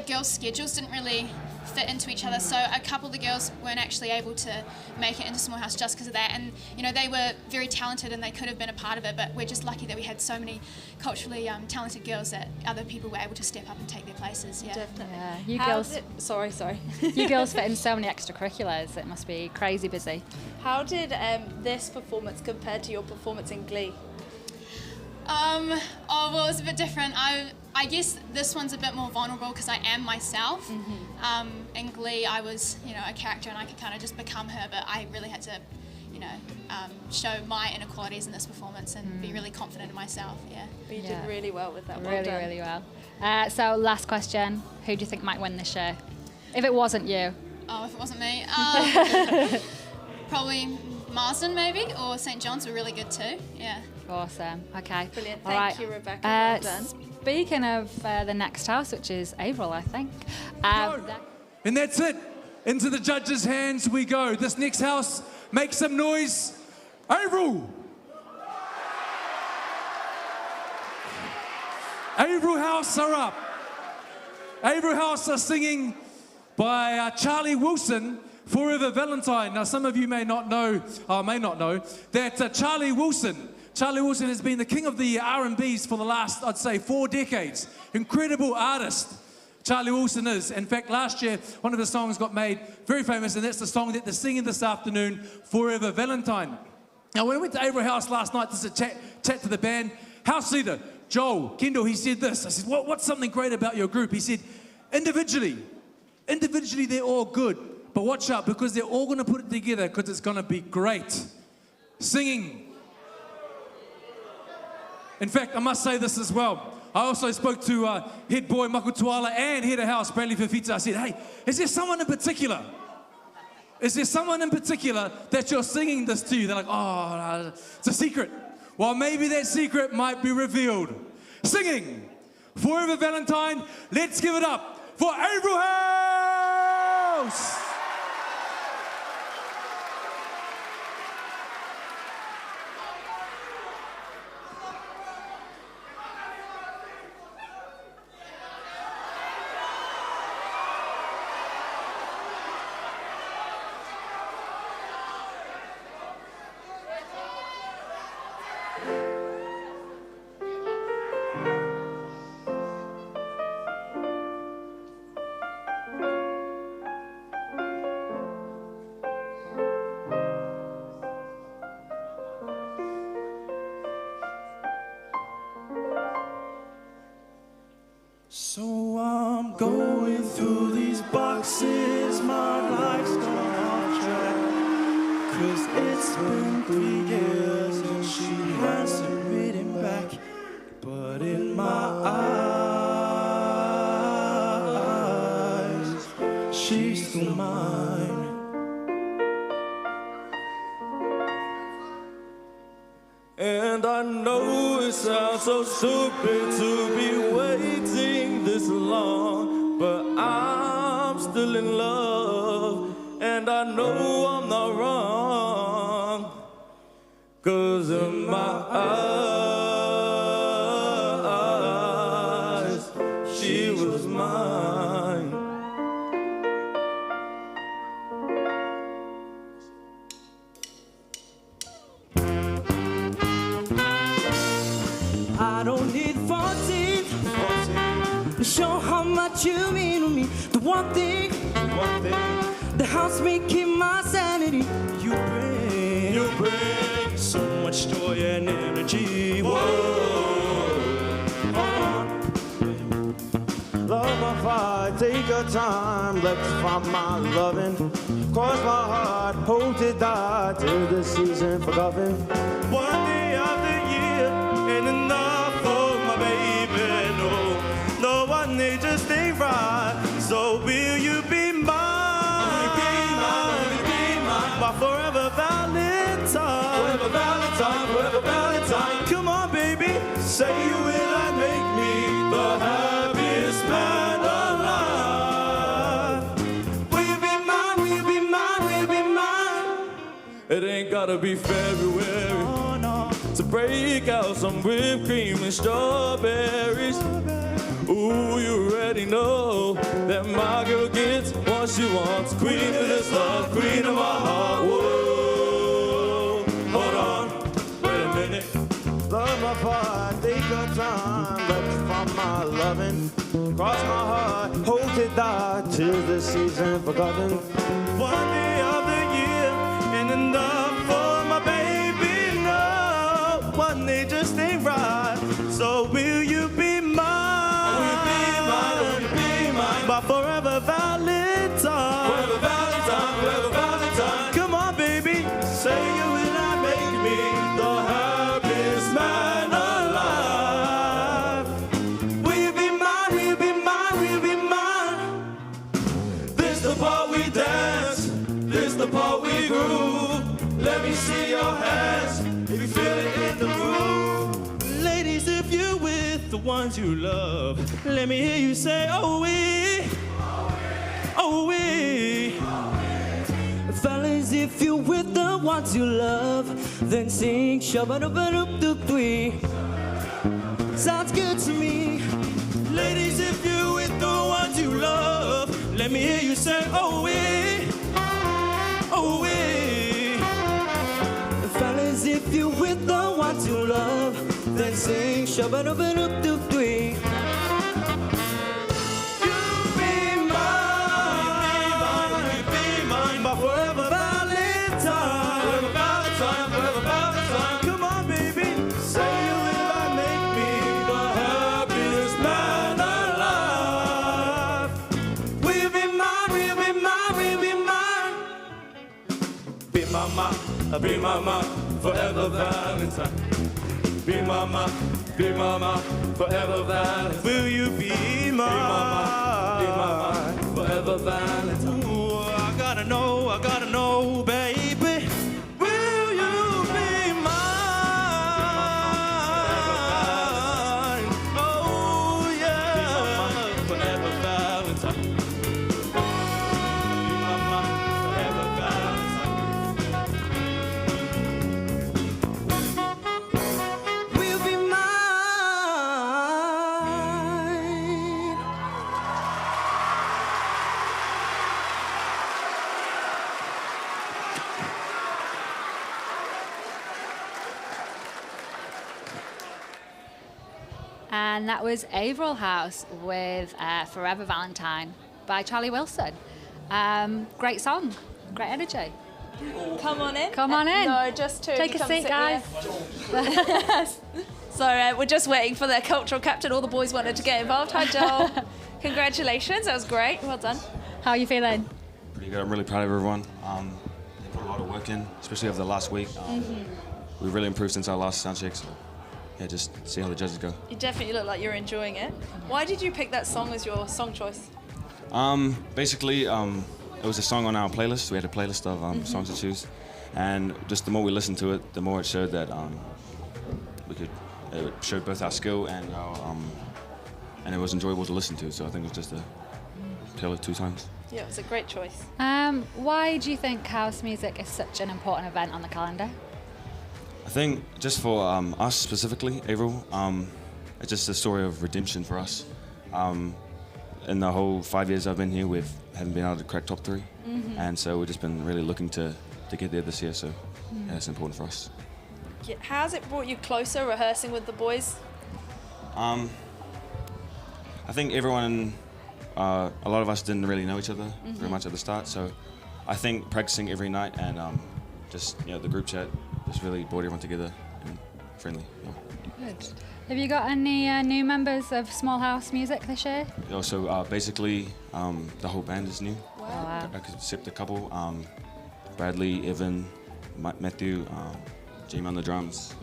Speaker 18: girls' schedules didn't really fit into each other, so a couple of the girls weren't actually able to make it into Small House just because of that. And they were very talented and they could have been a part of it, but we're just lucky that we had so many culturally talented girls that other people were able to step up and take their places. Yeah,
Speaker 7: definitely.
Speaker 6: Yeah. You girls,
Speaker 7: sorry.
Speaker 6: You girls fit in so many extracurriculars. It must be crazy busy.
Speaker 7: How did this performance compare to your performance in Glee?
Speaker 18: Well, it was a bit different. I guess this one's a bit more vulnerable because I am myself. In Glee, I was, a character and I could kind of just become her, but I really had to, show my inequalities in this performance and be really confident in myself. Yeah.
Speaker 7: You did really well with that.
Speaker 6: Really well. So last question: who do you think might win this show? If it wasn't you.
Speaker 18: Oh, if it wasn't me, probably Marsden maybe, or St. John's were really good too. Yeah.
Speaker 6: Awesome. Okay.
Speaker 7: Brilliant.
Speaker 6: All
Speaker 7: Thank
Speaker 6: right.
Speaker 7: you, Rebecca. Well done.
Speaker 6: Speaking of the next house, which is April, I think.
Speaker 3: And that's it. Into the judges' hands we go. This next house, make some noise. April! April House are up. April House are singing by Charlie Wilson, Forever Valentine. Now, some of you may not know that Charlie Wilson has been the king of the R&Bs for the last, I'd say, 4 decades. Incredible artist, Charlie Wilson is. In fact, last year, one of his songs got made very famous, and that's the song that they're singing this afternoon, Forever Valentine. Now, when I went to April House last night, just to chat to the band, house leader, Joel Kendall, he said this. I said, what's something great about your group? He said, individually they're all good, but watch out because they're all going to put it together because it's going to be great. Singing. In fact, I must say this as well. I also spoke to head boy Makutuala and head of house Bradley Fafita. I said, hey, is there someone in particular that you're singing this to? They're like, oh, no, it's a secret. Well, maybe that secret might be revealed. Singing Forever Valentine, let's give it up for April House!
Speaker 9: So I'm going through these boxes, my life's gone off track. 'Cause it's been 3 years and she hasn't written back. But in my eyes, she's still mine. And I know it sounds so stupid to be waiting this long, but I'm still in love, and I know I'm not wrong, 'cause in my eyes, she was mine.
Speaker 4: I don't need 14 to show how much you mean to me. The one thing that helps me keep my sanity.
Speaker 9: You bring so much joy and energy. Whoa,
Speaker 19: Love my fight, take your time, let's find my loving. Cross my heart, hope to die till the season forgotten.
Speaker 9: one day of the year ain't enough for my baby. No, one day just ain't right. So will you be mine? Will you be mine? Will you be mine? My forever Valentine. Forever Valentine, forever Valentine. Come on, baby, say you will and make me the happiest man alive.
Speaker 4: Will you be mine? Will you be mine? Will you be mine?
Speaker 9: It ain't gotta be February to break out some whipped cream and strawberries. Ooh, you already know that my girl gets what she wants. Queen of this love, queen of my heart. Whoa, hold on, wait a minute.
Speaker 19: Love my fight, take your time, let's find my loving. Cross my heart, hope to die till the season forgotten.
Speaker 9: One day of the year ain't enough for my baby. No, one day just ain't right. So will you be mine? Will you be mine? Will you be mine? My forever Valentine. Forever Valentine, forever Valentine. Come on, baby, say you will not make me the happiest man alive.
Speaker 4: Will you be mine? Will you be mine? Will you be mine?
Speaker 9: This the part we dance, this the part we groove. Let me see your hands if you feel it in the room.
Speaker 19: ones you love. Let me hear you say, oh, we, oh, we. Fellas, if you're with the ones you love, then sing shabba-dabba-doop-doop-dee. Sounds good to me. Ladies, if you're with the ones you love, let me hear you say, oh, we, oh, we. Fellas, if you're with the ones you love, then sing shabba-dabba-doop-doop-dee. Forever Valentine, forever Valentine, forever Valentine. Come on, baby, say you will and make me the happiest man alive. We'll be mine, we'll be mine, we'll be mine. Be mama, forever Valentine. Be mama, forever Valentine. Will you be mine, forever Valentine? Ooh, I gotta know, baby. Will you be mine? Oh, yeah. Forever Valentine. Be mama, forever Valentine. Will be mine.
Speaker 6: And that was Averill House with Forever Valentine by Charlie Wilson. Great song, great energy.
Speaker 7: Come on in.
Speaker 6: Come on in.
Speaker 7: No, just two.
Speaker 6: Take a
Speaker 7: Come
Speaker 6: seat,
Speaker 7: sit
Speaker 6: guys.
Speaker 7: here. So we're just waiting for the cultural captain. All the boys wanted to get involved. Hi, Joel. Congratulations, that was great. Well done.
Speaker 6: How are you feeling?
Speaker 20: Pretty good. I'm really proud of everyone. They put a lot of work in, especially over the last week. We've really improved since our last sound check. So, yeah, just see how the judges go.
Speaker 7: You definitely look like you're enjoying it. Why did you pick that song as your song choice?
Speaker 20: Basically, it was a song on our playlist. We had a playlist of songs to choose, and just the more we listened to it, the more it showed that it showed both our skill and our and it was enjoyable to listen to. So I think it was just a tale of two times.
Speaker 7: Yeah, it was a great choice.
Speaker 6: Why do you think house music is such an important event on the calendar?
Speaker 20: I think just for us specifically, Averill, it's just a story of redemption for us. In the whole 5 years I've been here, we haven't been able to crack top 3, and so we've just been really looking to get there this year. So yeah, it's important for us.
Speaker 7: Yeah, how's it brought you closer rehearsing with the boys?
Speaker 20: I think everyone, a lot of us didn't really know each other very much at the start. So I think practicing every night and just the group chat just really brought everyone together and friendly. Yeah.
Speaker 6: Good. Have you got any new members of Small House Music this year?
Speaker 20: So basically, the whole band is new.
Speaker 6: Wow.
Speaker 20: Except a couple. Bradley, Evan, Matthew, Jamie on the drums.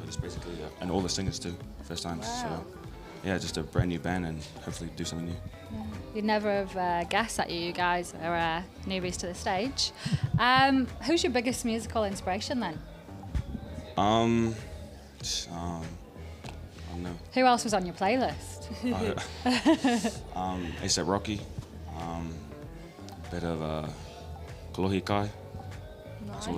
Speaker 20: Just basically, and all the singers too, first time.
Speaker 6: Wow.
Speaker 20: So yeah, just a brand new band and hopefully do something new.
Speaker 6: Yeah. You'd never have guessed that you guys are newbies to the stage. Who's your biggest musical inspiration then?
Speaker 20: I don't know.
Speaker 6: Who else was on your playlist?
Speaker 20: A$AP Rocky, bit of Kalohi Kai.
Speaker 7: Nice.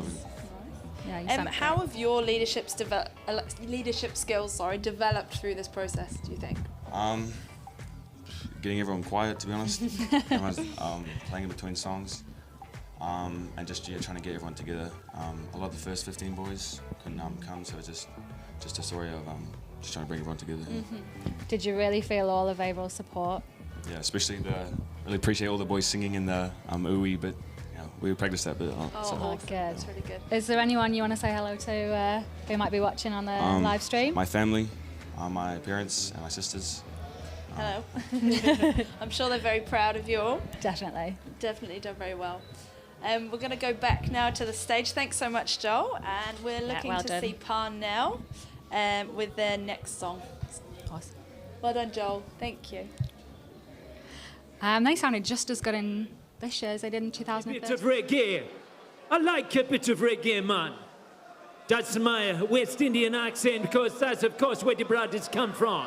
Speaker 6: Yeah,
Speaker 7: how have your leadership skills developed through this process, do you think?
Speaker 20: Getting everyone quiet, to be honest. Everyone's playing in between songs, and just trying to get everyone together. A lot of the first 15 boys couldn't come, so it's just a story of just trying to bring everyone together.
Speaker 6: Did you really feel all of Averill's support?
Speaker 20: Yeah, especially really appreciate all the boys singing in the ooey, but we practiced that bit a lot.
Speaker 6: Good.
Speaker 7: That's really good.
Speaker 6: Is there anyone you want to say hello to who might be watching on the live stream?
Speaker 20: My family, my parents and my sisters.
Speaker 7: Hello. I'm sure they're very proud of you all.
Speaker 6: Definitely.
Speaker 7: Definitely done very well. We're going to go back now to the stage. Thanks so much, Joel. And we're looking
Speaker 6: well
Speaker 7: to
Speaker 6: done.
Speaker 7: see Pan now with their next song.
Speaker 6: Awesome.
Speaker 7: Well done, Joel. Thank you.
Speaker 6: They sounded just as good in this year as they did in
Speaker 2: A bit
Speaker 6: 2013.
Speaker 2: of reggae. I like a bit of reggae, man. Does my West Indian accent, because that's, of course, where the brothers come from.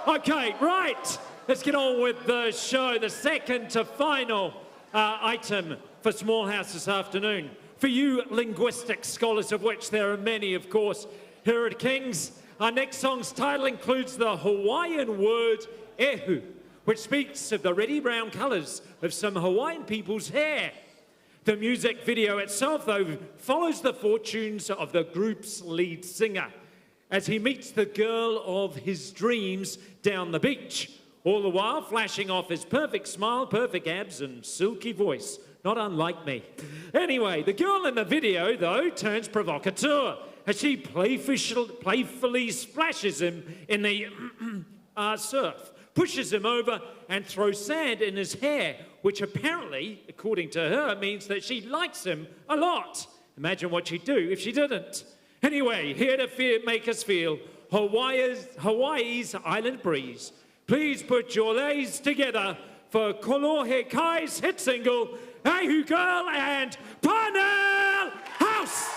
Speaker 2: Okay, right. Let's get on with the show. The second to final item for Small House this afternoon. For you linguistic scholars, of which there are many, of course, here at King's, our next song's title includes the Hawaiian word ehu, which speaks of the reddy brown colours of some Hawaiian people's hair. The music video itself, though, follows the fortunes of the group's lead singer as he meets the girl of his dreams down the beach, all the while flashing off his perfect smile, perfect abs and silky voice, not unlike me. Anyway, the girl in the video, though, turns provocateur as she playfully splashes him in the surf, pushes him over and throws sand in his hair, which apparently, according to her, means that she likes him a lot. Imagine what she'd do if she didn't. Anyway, here to make us feel Hawaii's island breeze. Please put your legs together for Kolohe Kai's hit single, Ehu Girl and Parnell House!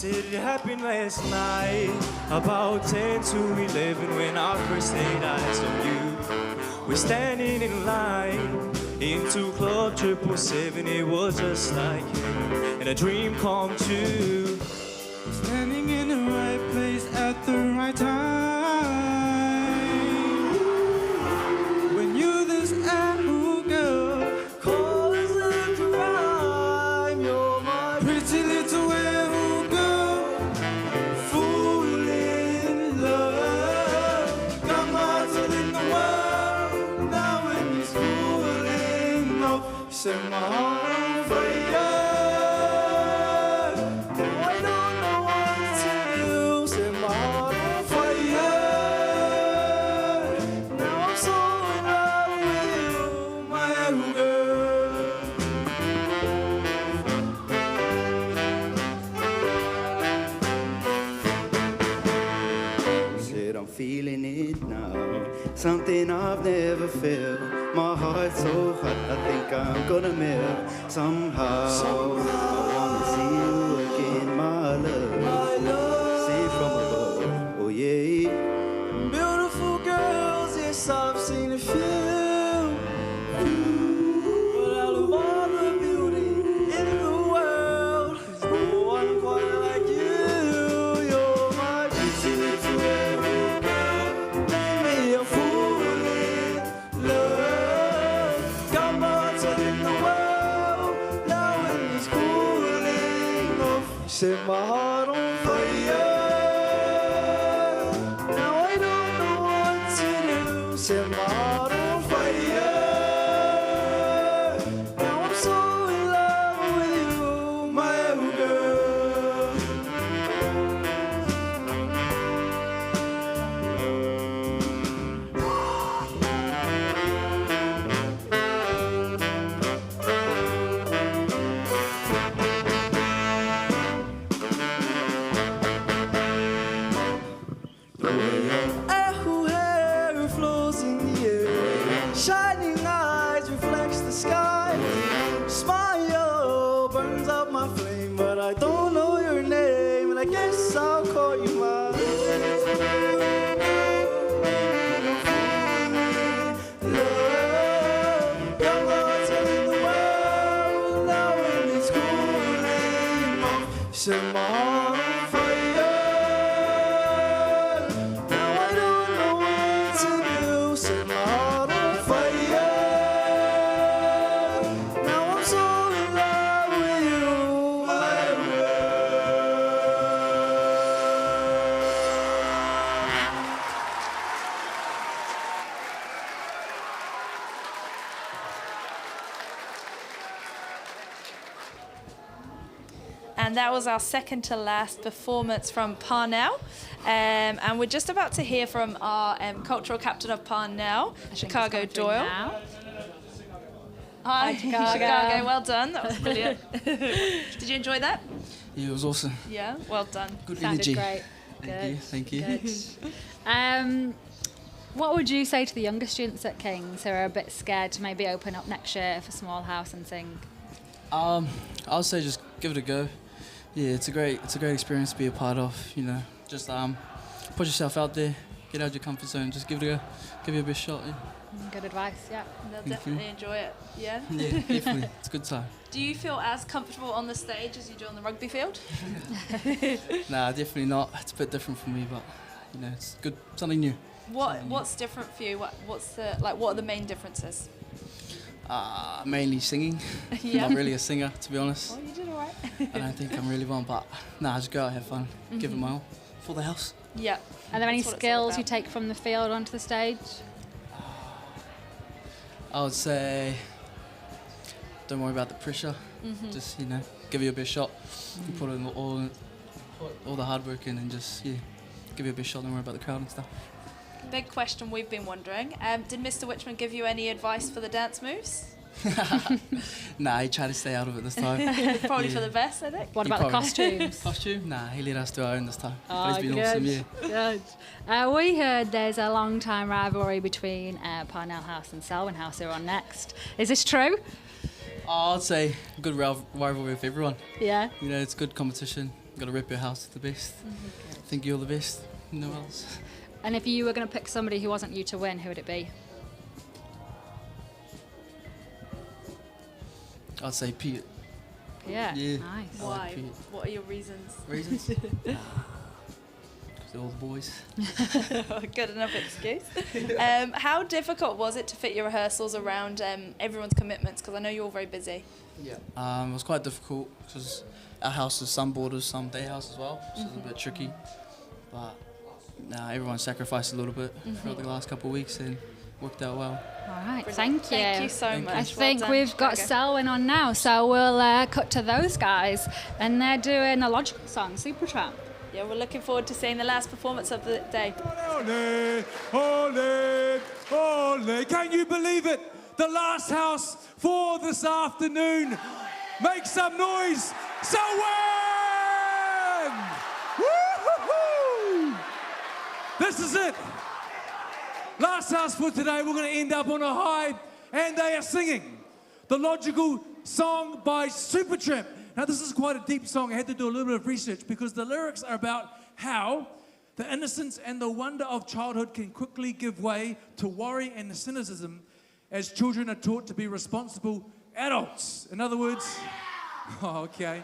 Speaker 19: It happened last night, about 10 to 11, when I first laid eyes on you. We're standing in line into Club 777. It was just like heaven and a dream come true. Standing in the right place at the right time. When you this Ehu girl, call us a crime. You're my pretty little Ehu girl, fool in love. Come on, so in the world, now when you're fooling love, you set my heart on fire.
Speaker 21: Feeling it now, something I've never felt. My heart's so hot, I think I'm gonna melt somehow. I wanna see you again, my love. See from above, oh yeah. Beautiful girls, yes, I've seen a few. But out of all the beauty in the world, there's no one quite like you. You're my pretty little Ehu. Set my heart on fire. Now I don't know what to do. Set my heart on fire. Now I'm so in love with you, my Ehu girl. Ehu hair flows in the air, shining eyes reflects the sky. Smile burns out my flame, but I don't know your name, and I guess I'll call you mine. Love, come on, tell me the world now when it's cooling off. Set my heart on fire.
Speaker 7: And And that was our second to last performance from Parnell. And we're just about to hear from our cultural captain of Parnell, Chicago Doyle. Hi, Chicago. Well done. That was brilliant. Did you enjoy that?
Speaker 1: Yeah, it was awesome.
Speaker 7: Yeah, well done.
Speaker 1: Good
Speaker 6: Sounded
Speaker 1: energy.
Speaker 6: great.
Speaker 1: Thank you.
Speaker 6: Good. What would you say to the younger students at King's who are a bit scared to maybe open up next year for Small House and sing?
Speaker 1: I'll say just give it a go. Yeah, it's a great experience to be a part of. You know, just put yourself out there, get out of your comfort zone, just give it a go, give it a big shot. Yeah.
Speaker 6: Good advice. Yeah.
Speaker 7: They'll definitely enjoy it. Yeah.
Speaker 1: Yeah, definitely. It's a good time.
Speaker 7: Do you feel as comfortable on the stage as you do on the rugby field?
Speaker 1: Nah, definitely not. It's a bit different for me, but you know, it's good, something new.
Speaker 7: What's different for you? What are the main differences?
Speaker 1: Mainly singing.
Speaker 7: Yeah.
Speaker 1: Not really a singer, to be honest.
Speaker 7: Oh, you did all right.
Speaker 1: I don't think I'm really one, but nah, just go out, have fun, give it my all for the house.
Speaker 7: Yeah.
Speaker 6: Are there any
Speaker 7: That's what it's all
Speaker 6: skills you
Speaker 7: about.
Speaker 6: take from the field onto the stage?
Speaker 1: I would say, don't worry about the pressure.
Speaker 7: Mhm.
Speaker 1: Just give it a big shot. You put in all the hard work in, and just give it a big shot. Don't worry about the crowd and stuff.
Speaker 7: Big question we've been wondering. Did Mr. Witchman give you any advice for the dance moves?
Speaker 1: Nah, he tried to stay out of it this time.
Speaker 7: Probably for the best, I think.
Speaker 6: What about the costumes?
Speaker 1: Costume? Nah, he let us do our own this time.
Speaker 6: Oh,
Speaker 1: But it's been awesome, yeah.
Speaker 6: Good. We heard there's a long time rivalry between Parnell House and Selwyn House who are on next. Is this true?
Speaker 1: I'd say good rivalry with everyone.
Speaker 6: Yeah.
Speaker 1: You know, it's good competition. Got to rep your house to the best. Think you're the best. No else.
Speaker 6: And if you were going to pick somebody who wasn't you to win, who would it be?
Speaker 1: I'd say Pete.
Speaker 6: Yeah.
Speaker 1: Yeah.
Speaker 6: Nice.
Speaker 1: I like
Speaker 7: Why?
Speaker 1: Pete.
Speaker 7: What are your reasons?
Speaker 1: Reasons? Because they're all the boys.
Speaker 7: Good enough excuse. How difficult was it to fit your rehearsals around everyone's commitments? Because I know you're all very busy.
Speaker 1: Yeah. It was quite difficult because our house is some boarders, some day house as well, so it's a bit tricky. But everyone sacrificed a little bit throughout the last couple of weeks and worked out well.
Speaker 6: All right,
Speaker 7: Brilliant.
Speaker 6: thank you.
Speaker 7: Thank you so much.
Speaker 6: I
Speaker 7: Well
Speaker 6: think
Speaker 7: done,
Speaker 6: we've got
Speaker 7: Chicago.
Speaker 6: Selwyn on now, so we'll cut to those guys, and they're doing a logical song, Supertramp.
Speaker 7: Yeah, we're looking forward to seeing the last performance of the day.
Speaker 3: Ole, ole, ole. Can you believe it? The last house for this afternoon. Make some noise. Selwyn! Woo-hoo-hoo! This is it. Last house for today. We're going to end up on a high, and they are singing the logical song by Supertramp. Now, this is quite a deep song. I had to do a little bit of research because the lyrics are about how the innocence and the wonder of childhood can quickly give way to worry and cynicism as children are taught to be responsible adults. In other words, oh, okay.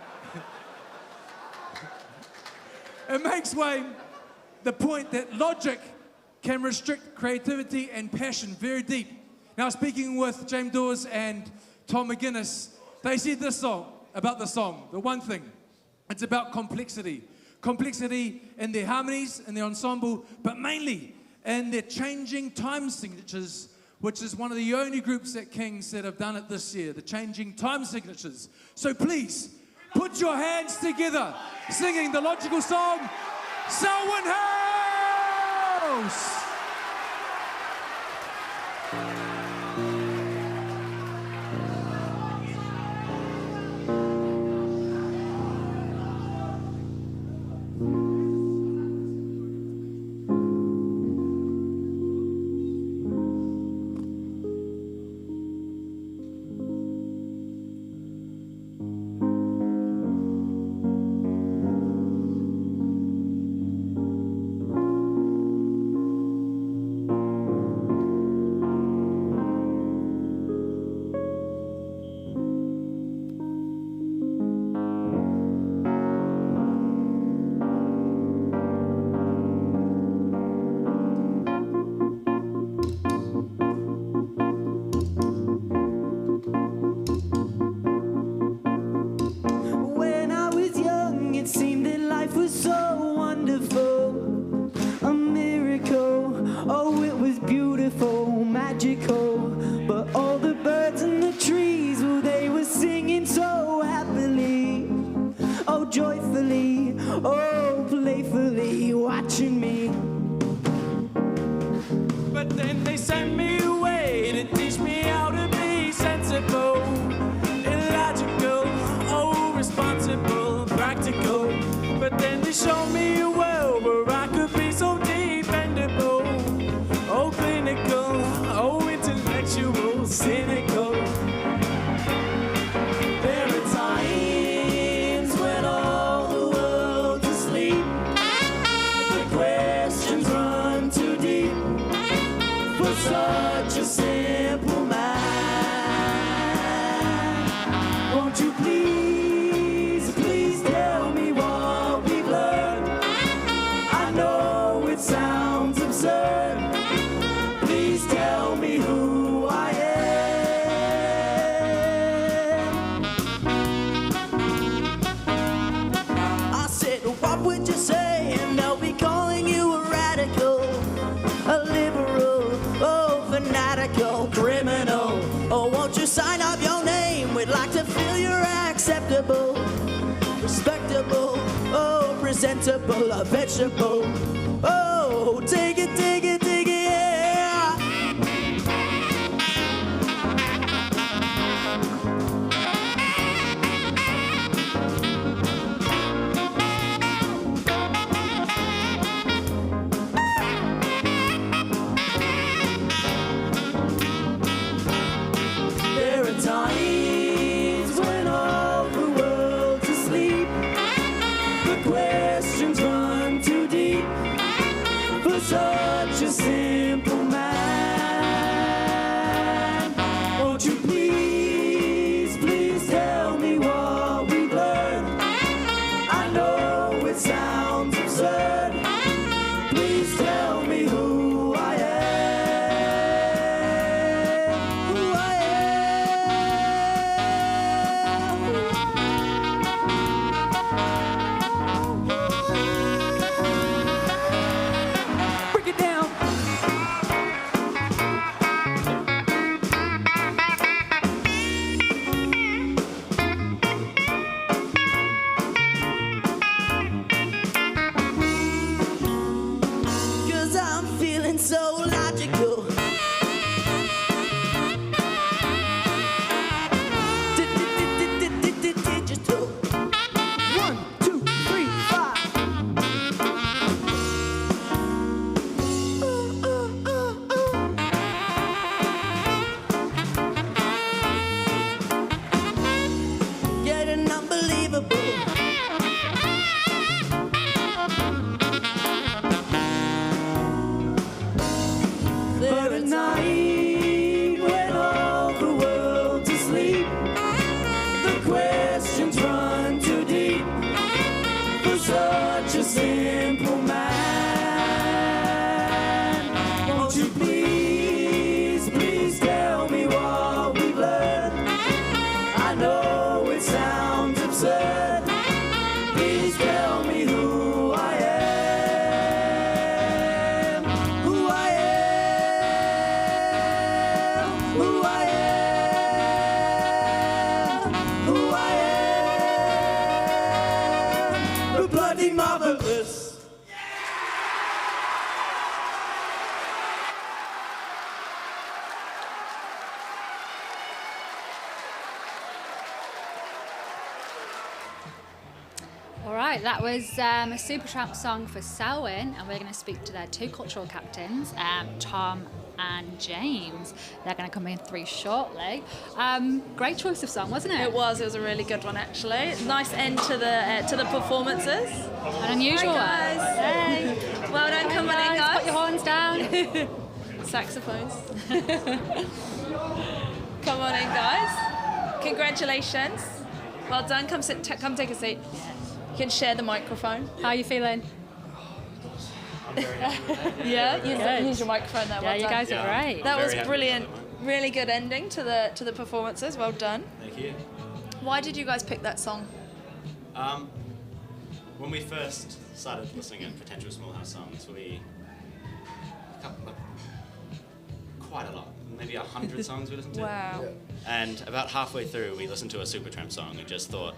Speaker 3: It makes way the point that logic can restrict creativity and passion very deep. Now, speaking with James Dawes and Tom McGuinness, they said this song, about the song, the one thing, it's about complexity. Complexity in their harmonies, in their ensemble, but mainly in their changing time signatures, which is one of the only groups at King's that have done it this year, the changing time signatures. So please, put your hands together, singing the logical song, Selwyn House!
Speaker 19: presentable, a vegetable. Oh, take it, take it, take it, yeah. There are times when all the world's asleep. The questions run too deep for such a simple man. Won't you please, please tell me what we've learned? I know it sounds absurd. Please tell me who I am. Who I am. Break it down. 'Cause I'm feeling so logical. Digital. 1, 2, 3, 5. Getting unbelievable. There a night when all the world's asleep. The questions run too deep for such a simple man. Won't you please, please tell me what we've learned? I know it sounds absurd. Please tell me who I am. Who I am. Who I am. Who I am. The bloody marvelous.
Speaker 6: All right, that was a Supertramp song for Selwyn, and we're going to speak to their two cultural captains, Tom and James. They're going to come in through shortly. Great choice of song, wasn't it?
Speaker 7: It was a really good one actually. Nice end to the performances.
Speaker 6: An unusual
Speaker 7: Hi,
Speaker 6: one.
Speaker 7: guys.
Speaker 6: Hey.
Speaker 7: Well done, come on in, guys.
Speaker 6: Put your horns down.
Speaker 7: Saxophones. Come on in, guys. Congratulations. Well done. Come take a seat. You can share the microphone.
Speaker 6: How are you feeling?
Speaker 7: Yeah, use your microphone there.
Speaker 6: Yeah,
Speaker 7: Well
Speaker 6: you
Speaker 7: done.
Speaker 6: guys are great.
Speaker 7: That was brilliant. Really good ending to the performances. Well done.
Speaker 10: Thank you.
Speaker 7: Why did you guys pick that song?
Speaker 10: When we first started listening at Potential Small House songs, quite a lot, maybe 100 songs we listened to.
Speaker 7: Wow.
Speaker 10: And about halfway through, we listened to a Supertramp song and just thought,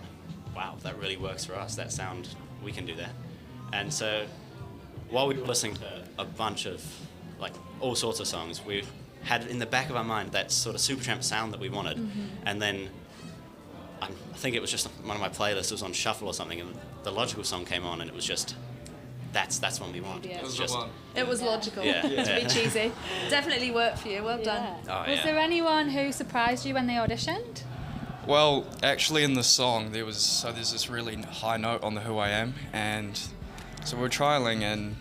Speaker 10: wow, that really works for us. That sound, we can do that. And so while we were listening to a bunch of, like, all sorts of songs, we had in the back of our mind that sort of Supertramp sound that we wanted. And then I think it was just one of my playlists was on shuffle or something, and the Logical song came on, and it was just, that's what we want.
Speaker 7: Yeah.
Speaker 10: It was just,
Speaker 7: It was logical.
Speaker 10: Yeah.
Speaker 7: To be
Speaker 10: Yeah.
Speaker 7: cheesy. Definitely worked for you. Well done.
Speaker 10: Oh,
Speaker 6: Was there anyone who surprised you when they auditioned?
Speaker 22: Well, actually in the song, there's this really high note on the Who I Am, and so we were trialing, and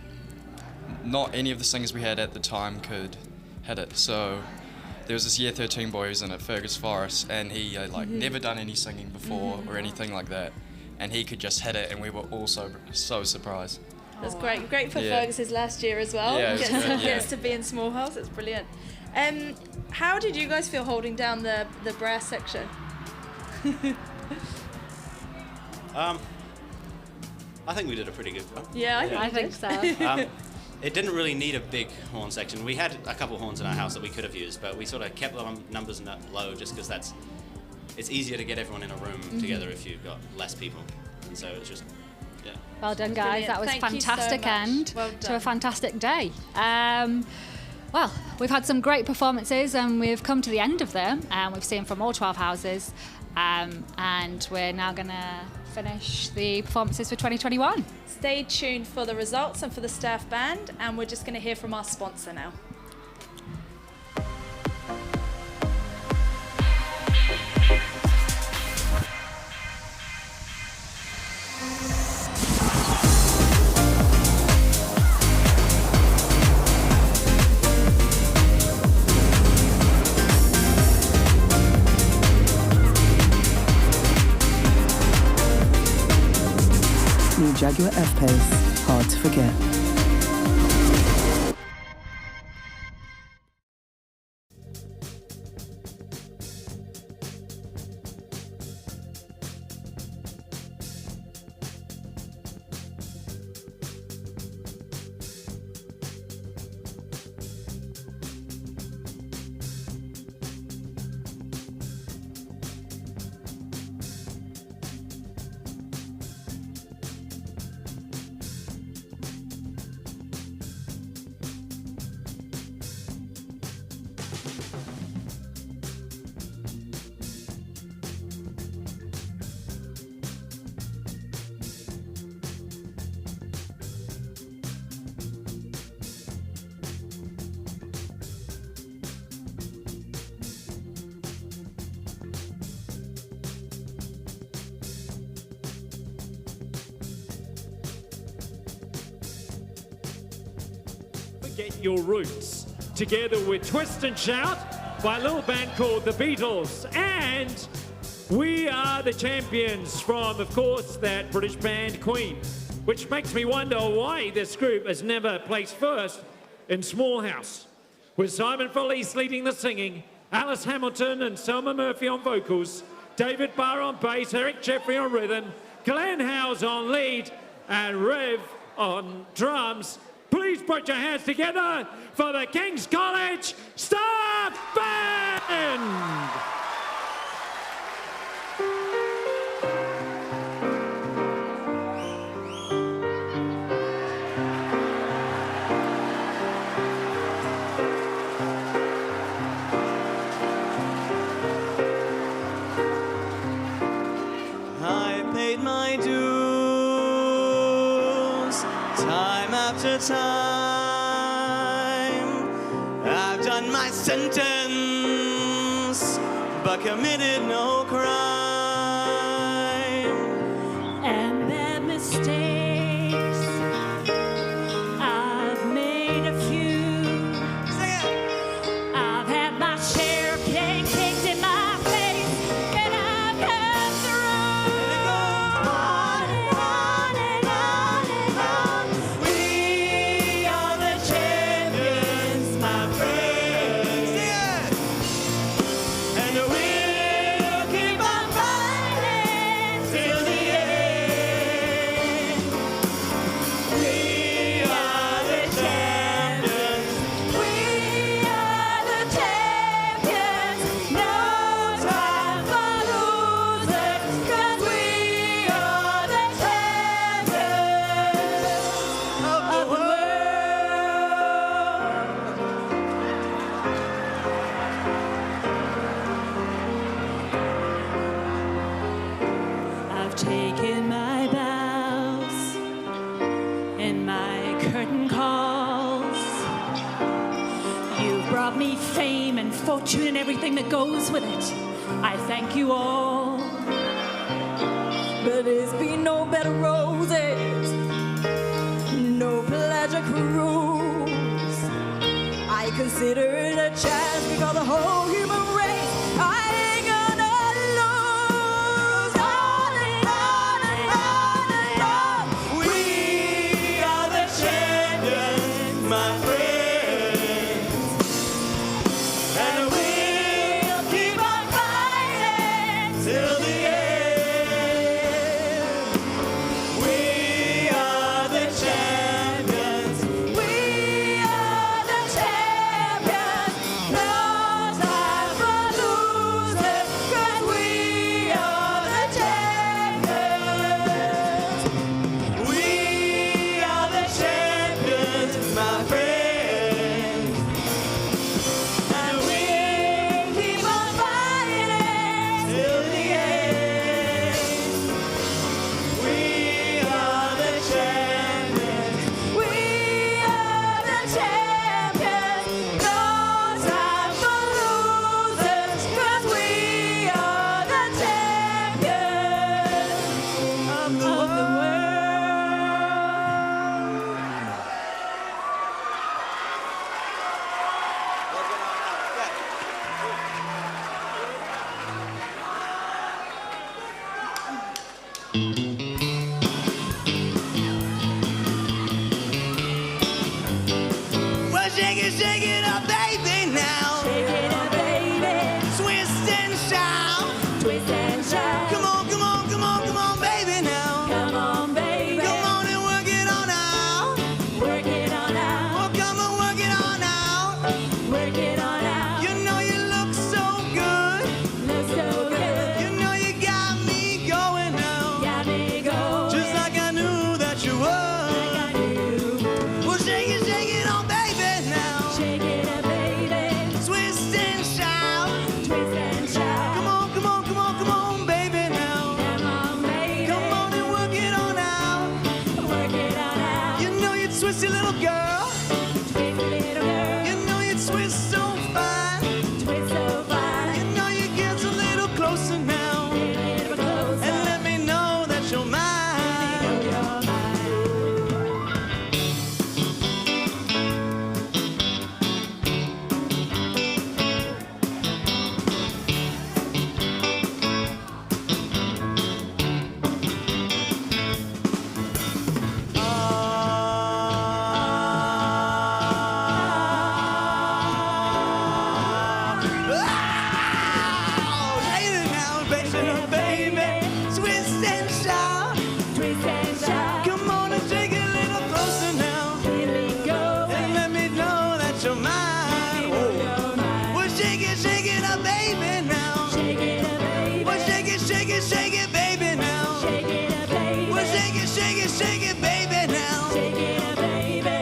Speaker 22: not any of the singers we had at the time could hit it. So there was this Year 13 boy who's in it, Fergus Forrest, and he never done any singing before or anything like that, and he could just hit it, and we were all so surprised.
Speaker 7: That's great. Great for
Speaker 22: Yeah.
Speaker 7: Fergus's last year as well.
Speaker 22: Yeah, it was good, yeah.
Speaker 7: Gets to be in Small House. It's brilliant. How did you guys feel holding down the brass section?
Speaker 10: I think we did a pretty good job.
Speaker 7: Yeah, I think so.
Speaker 10: It didn't really need a big horn section. We had a couple horns in our house that we could have used, but we sort of kept the numbers low just because it's easier to get everyone in a room together if you've got less people. And so it's just Yeah.
Speaker 6: Well done, guys.
Speaker 7: Brilliant.
Speaker 6: That was
Speaker 7: Thank you so
Speaker 6: fantastic
Speaker 7: much.
Speaker 6: end
Speaker 7: Well
Speaker 6: to a
Speaker 7: done.
Speaker 6: fantastic day. Well, we've had some great performances and we've come to the end of them. We've seen from all 12 houses. And we're now going to finish the performances for 2021.
Speaker 7: Stay tuned for the results and for the staff band, and we're just going to hear from our sponsor now.
Speaker 11: New Jaguar F-Pace, hard to forget.
Speaker 2: Forget Your Roots, together with Twist and Shout by a little band called The Beatles. And We Are the Champions from, of course, that British band Queen. Which makes me wonder why this group has never placed first in Small House. With Simon Felice leading the singing, Alice Hamilton and Selma Murphy on vocals, David Barr on bass, Eric Jeffrey on rhythm, Glenn Howes on lead, and Rev on drums. Please put your hands together for the King's College Staff Band!
Speaker 19: I paid my dues time after time. I've done my sentence, but committed no crime.
Speaker 9: And bad mistakes, I've made a few. I've had my share of cake kicked in my face, and I've come through. On and on and on and on. We are the champions, my friends.
Speaker 19: And we'll keep on fighting till the end. We are the champions.
Speaker 9: We are the champions. No time for losers, 'cause we are the champions of the world. I've taken my bows and my curtain calls. You've brought me fame and fortune and everything that goes with it. I thank you all. But it's been no bed of roses, no pleasure cruise. I consider it a chance before the whole human race. I ain't gonna lose. On and on and on and on.
Speaker 19: We are the champions, my friends. And we'll keep on fighting till the end. We are the champions.
Speaker 9: We are the champions. No time
Speaker 12: Well, shake it up, baby, now.
Speaker 13: Shake it up, baby.
Speaker 12: Twist and shout.
Speaker 13: Twist and shout.
Speaker 12: Come on, come on, come on, come on, baby, now.
Speaker 13: Come on, baby.
Speaker 12: Come on and work it on out.
Speaker 13: Work it on out.
Speaker 12: Oh, come on, work it on out.
Speaker 13: Work it on out.
Speaker 12: You know you look so good.
Speaker 13: Look so good.
Speaker 12: You know you got me going now.
Speaker 13: Got me going.
Speaker 12: Just like I knew that you would.
Speaker 13: Like I knew.
Speaker 12: Well, shake it on, baby, now.
Speaker 13: Shake it up, baby.
Speaker 12: Twist and shout.
Speaker 13: Twist and shout.
Speaker 12: Come on, come on, come on, come on, baby, now.
Speaker 13: Come on, baby.
Speaker 12: Come on and work it on out.
Speaker 13: Work it on out.
Speaker 12: You know you twisty little girl.
Speaker 13: Twist, little girl.
Speaker 12: You know you twist so fine.
Speaker 13: Twist so fine.
Speaker 12: You know you get a little closer now.
Speaker 13: Get a little closer.
Speaker 12: And let me know that you're mine. Twist and shout.
Speaker 13: Twist and shout.
Speaker 12: Come on and shake it a little closer now.
Speaker 13: Here we go.
Speaker 12: And let me know that you're mine. Well, shake it up, baby, now.
Speaker 13: Shake it up, baby.
Speaker 12: Well, shake it, baby, now.
Speaker 13: Shake it up, baby.
Speaker 12: Well, shake it, baby, now.
Speaker 13: Shake it up, baby.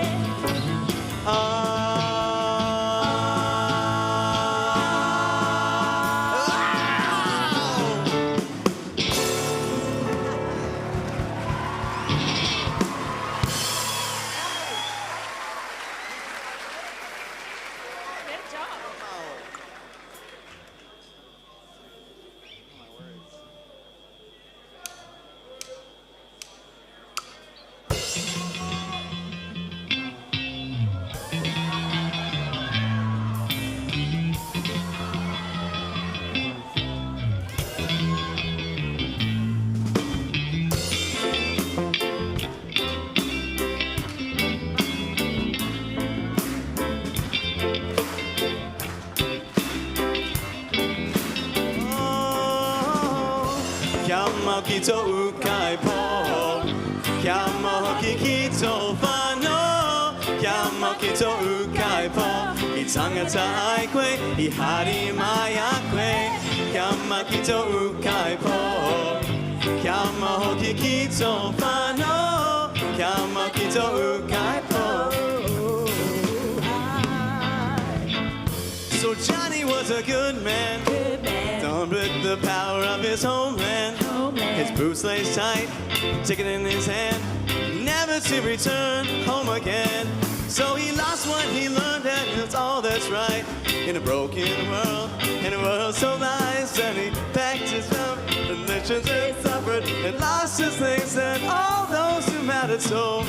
Speaker 21: Chiama chi to ukai po. Chiama chi to fano. Chiama chi to ukai po. I tangata ai kwe, I hari mai akwe. Chiama chi to ukai po. Chiama chi to fano. Chiama chi to ukai po. So Johnny was a good man. Don't break the power of his homeland. His boots laced tight, ticket in his hand, never to return home again. So he lost what he learned, and it's all that's right. In a broken world, in a world so nice, and he packed his up, religions and suffered, and lost his things and all those who mattered. So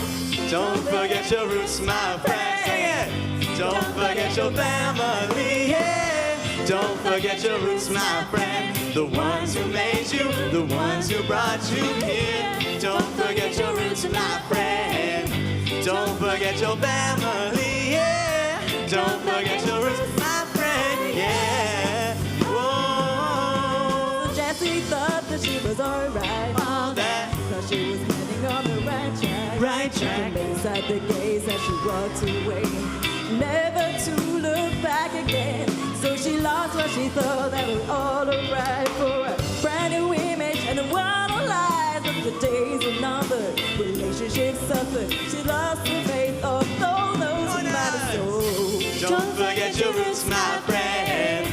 Speaker 21: don't forget your roots, my friend. Sing it. Don't forget your family. Yeah. Don't forget your roots, my friend. The ones who made you, the ones who brought you here. Don't forget your roots, my friend. Don't forget your family, yeah. Don't forget your roots, my friend, yeah. Whoa.
Speaker 13: Jessie thought that she was alright.
Speaker 21: All that.
Speaker 13: Thought she was heading on the right track.
Speaker 21: Right track.
Speaker 13: And inside the gaze as she walked away, never to look back again. So she lost what she thought that was all alright for a brand new image and a world of lies. But the days were numbered, relationships suffered. She lost the faith of those who mattered so.
Speaker 21: Don't forget your roots, my friend.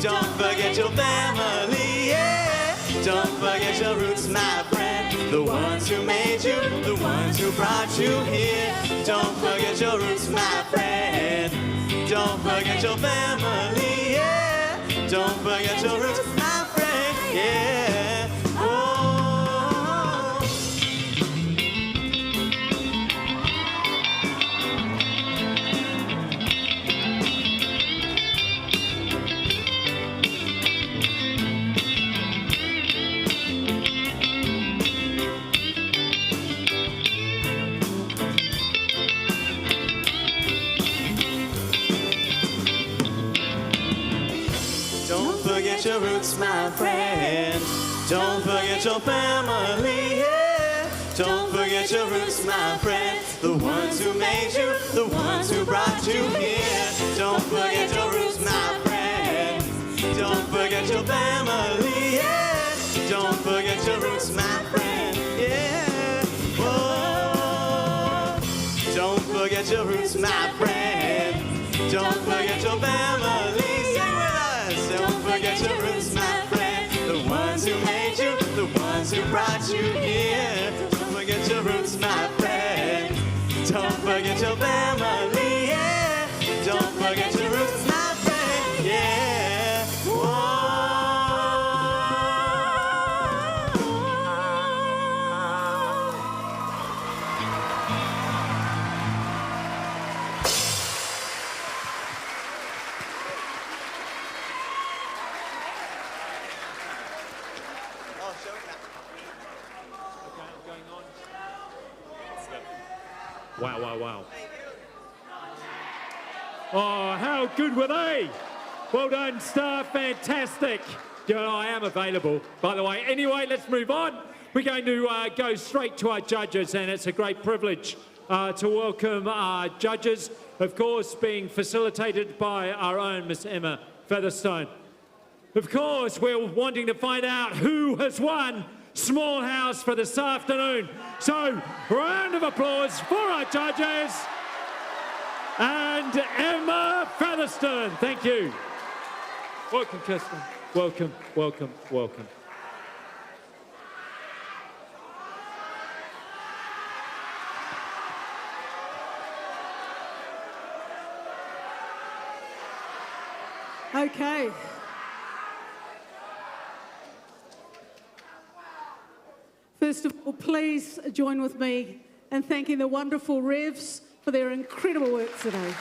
Speaker 21: Don't forget your family, yeah. Don't forget your roots, my friend. The ones who made you, the ones who brought you here. Don't forget your roots, my friend. Don't forget your family, yeah. Don't forget your roots, my friend, yeah. Oh.
Speaker 12: roots, my friend. Don't forget your family, yeah. Don't forget your roots, my friend. The ones who made you, the ones who brought you here. Don't forget your roots, my friend. Don't forget your family, yeah. Don't forget your roots, my friend, yeah. Whoa. Don't forget your roots, my friend. Don't forget your family. Sing with us. Don't forget your roots, my friend. The ones who made you, the ones who brought you here. Don't forget your roots, my friend. Don't forget your family, yeah. Don't forget your roots, my friend, yeah. Whoa.
Speaker 2: Wow, wow, wow. Oh, how good were they? Well done, staff, fantastic. You know, I am available, by the way. Anyway, let's move on. We're going to go straight to our judges, and it's a great privilege to welcome our judges, of course, being facilitated by our own Miss Emma Featherstone. Of course, we're wanting to find out who has won Small House for this afternoon. So, round of applause for our judges and Emma Featherstone. Thank you. Welcome, Kirsten. Welcome, welcome, welcome.
Speaker 5: Okay. First of all, please join with me in thanking the wonderful Revs for their incredible work today.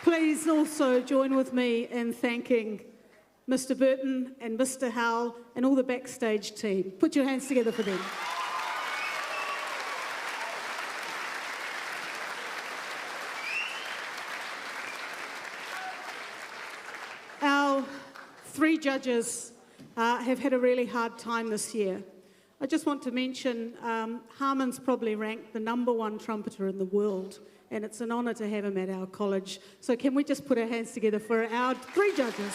Speaker 5: Please also join with me in thanking Mr. Burton and Mr. Howell and all the Backstage team. Put your hands together for them. Our three judges have had a really hard time this year. I just want to mention Harmon's probably ranked the #1 trumpeter in the world, and it's an honour to have him at our college. So can we just put our hands together for our three judges?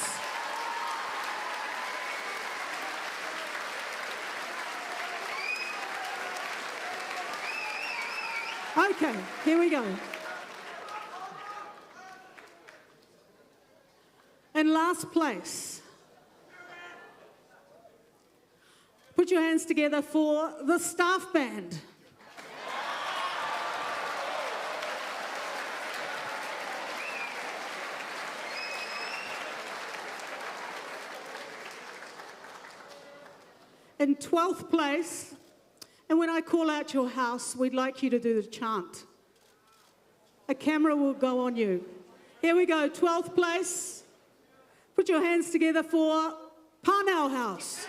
Speaker 5: Okay, here we go. In last place, put your hands together for the staff band. In 12th place, and when I call out your house, we'd like you to do the chant. A camera will go on you. Here we go, 12th place. Put your hands together for Parnell House.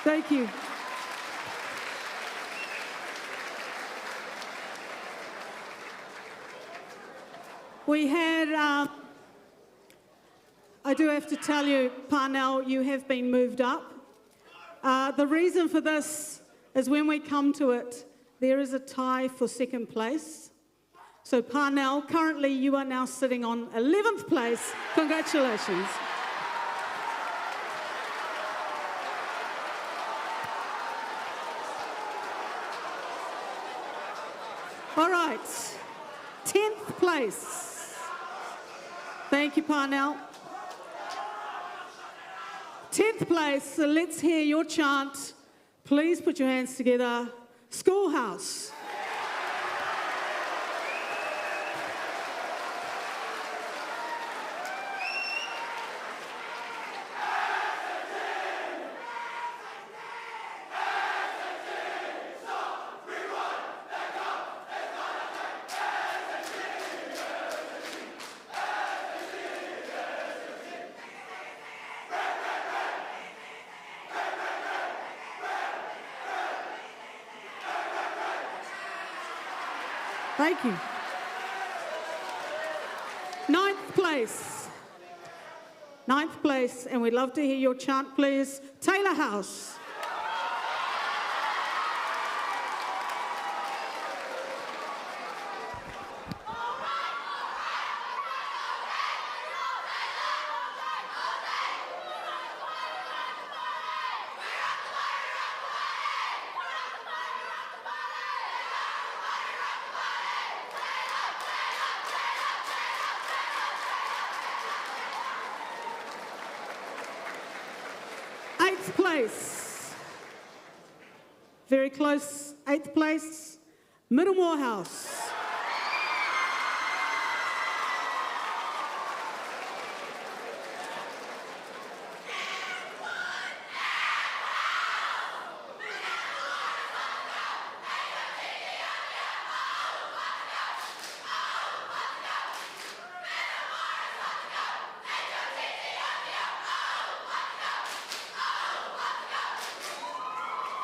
Speaker 5: Thank you. We had, I do have to tell you, Parnell, you have been moved up. The reason for this is when we come to it, there is a tie for second place. So Parnell, currently you are now sitting on 11th place. Congratulations. All right. 10th place. Thank you, Parnell. 10th place, so let's hear your chant. Please put your hands together. Schoolhouse. Thank you. 9th place. 9th place, and we'd love to hear your chant, please. Taylor House. Place. Very close, 8th place, Middlemore House.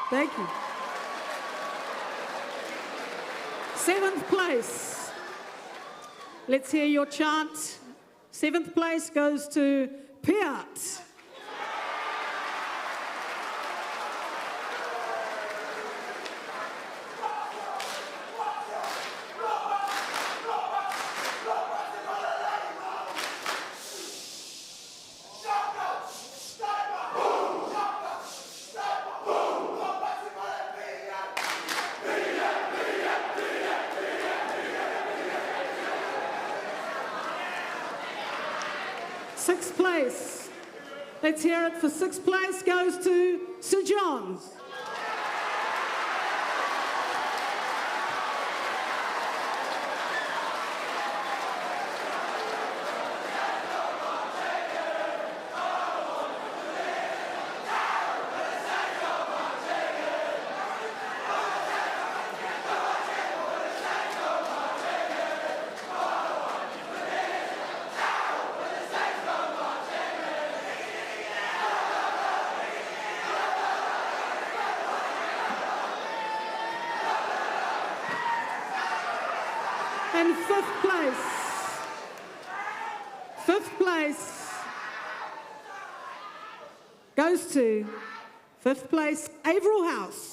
Speaker 5: Thank you. 7th place. Let's hear your chant. 7th place goes to Piat. Sixth place. Let's hear it for 6th place goes to Sir John's. And 5th place. 5th place goes to 5th place, Averill House.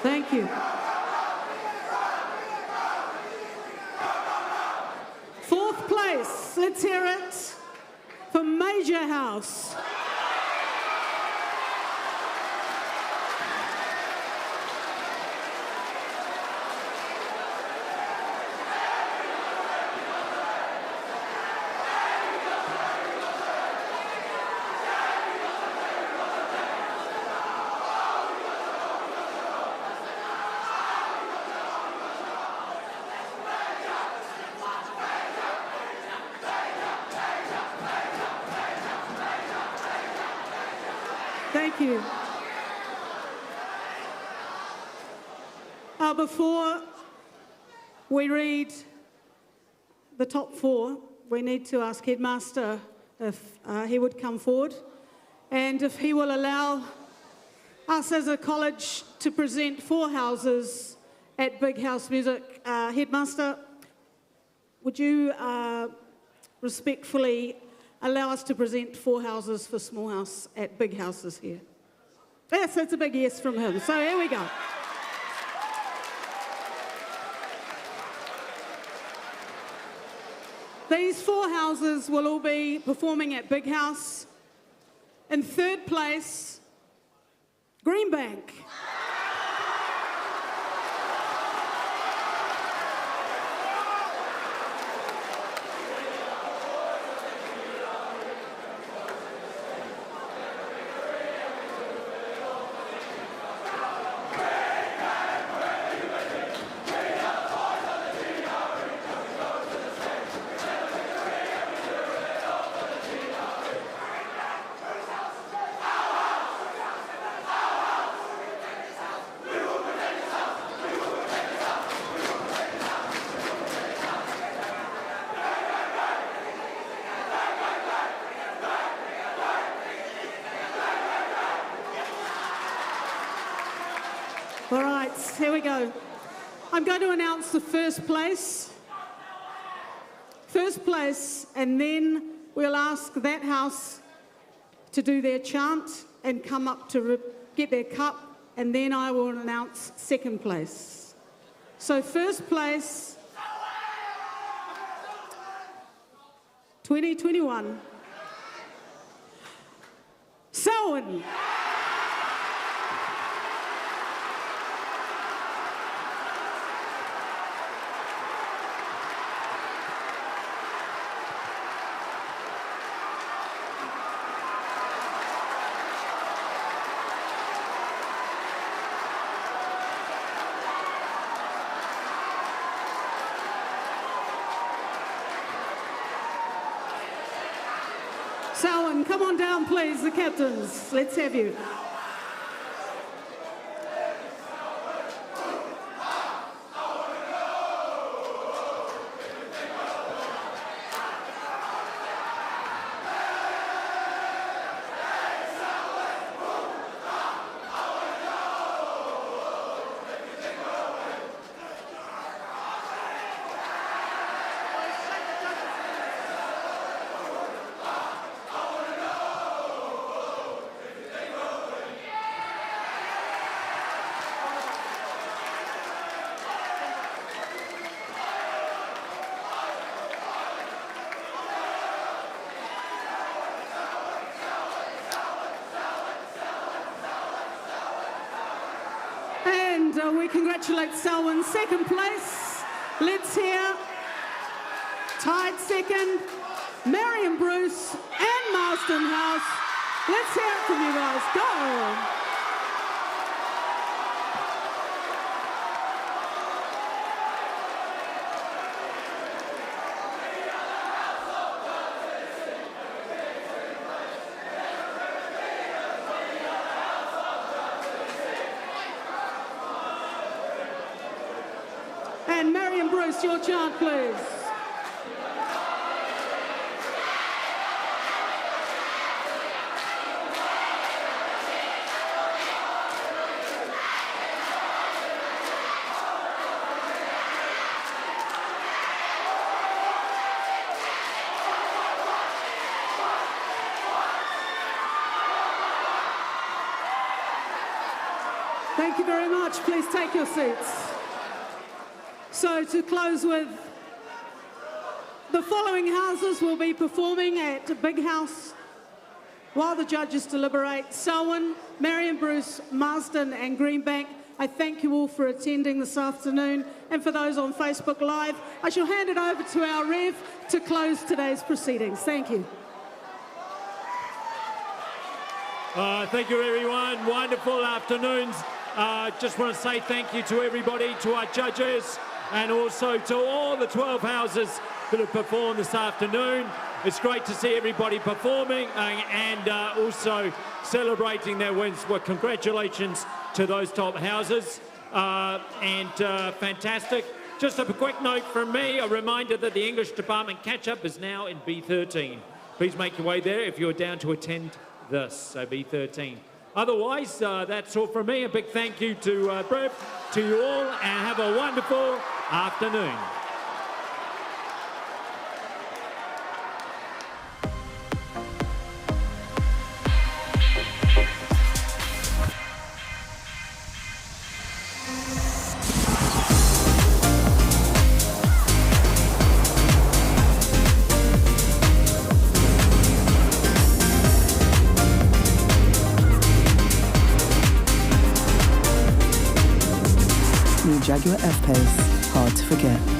Speaker 5: Thank you. 4th place, let's hear it for Major House. Thank you. Before we read the top 4, we need to ask Headmaster if he would come forward and if he will allow us as a college to present 4 houses at Big House Music. Headmaster, would you respectfully allow us to present 4 houses for Small House at Big Houses here? Yes, that's a big yes from him. So here we go. These 4 houses will all be performing at Big House. In 3rd place, Greenbank. All right, here we go. I'm going to announce the first place. First place, and then we'll ask that house to do their chant and come up to get their cup, and then I will announce second place. So first place, 2021, Selwyn. Selwyn, come on down, please, the captains. Let's have you. And we congratulate Selwyn, second place. Let's hear, tied second, Marion Bruce and Marston House. Let's hear it from you guys. Go! And Marion Bruce, your chant, please. Thank you very much. Please take your seats. So to close with, the following houses will be performing at Big House while the judges deliberate: Selwyn, Marion Bruce, Marsden and Greenbank. I thank you all for attending this afternoon, and for those on Facebook Live, I shall hand it over to our Rev to close today's proceedings. Thank you.
Speaker 2: Thank you, everyone. Wonderful afternoons. Just want to say thank you to everybody, to our judges, and also to all the 12 houses that have performed this afternoon. It's great to see everybody performing and also celebrating their wins. Well, congratulations to those top houses, and fantastic. Just a quick note from me, a reminder that the English department catch-up is now in B13. Please make your way there if you're down to attend this, so B13. Otherwise, that's all from me. A big thank you to Brev, to you all, and have a wonderful afternoon.
Speaker 11: New Jaguar F-Pace, hard to forget.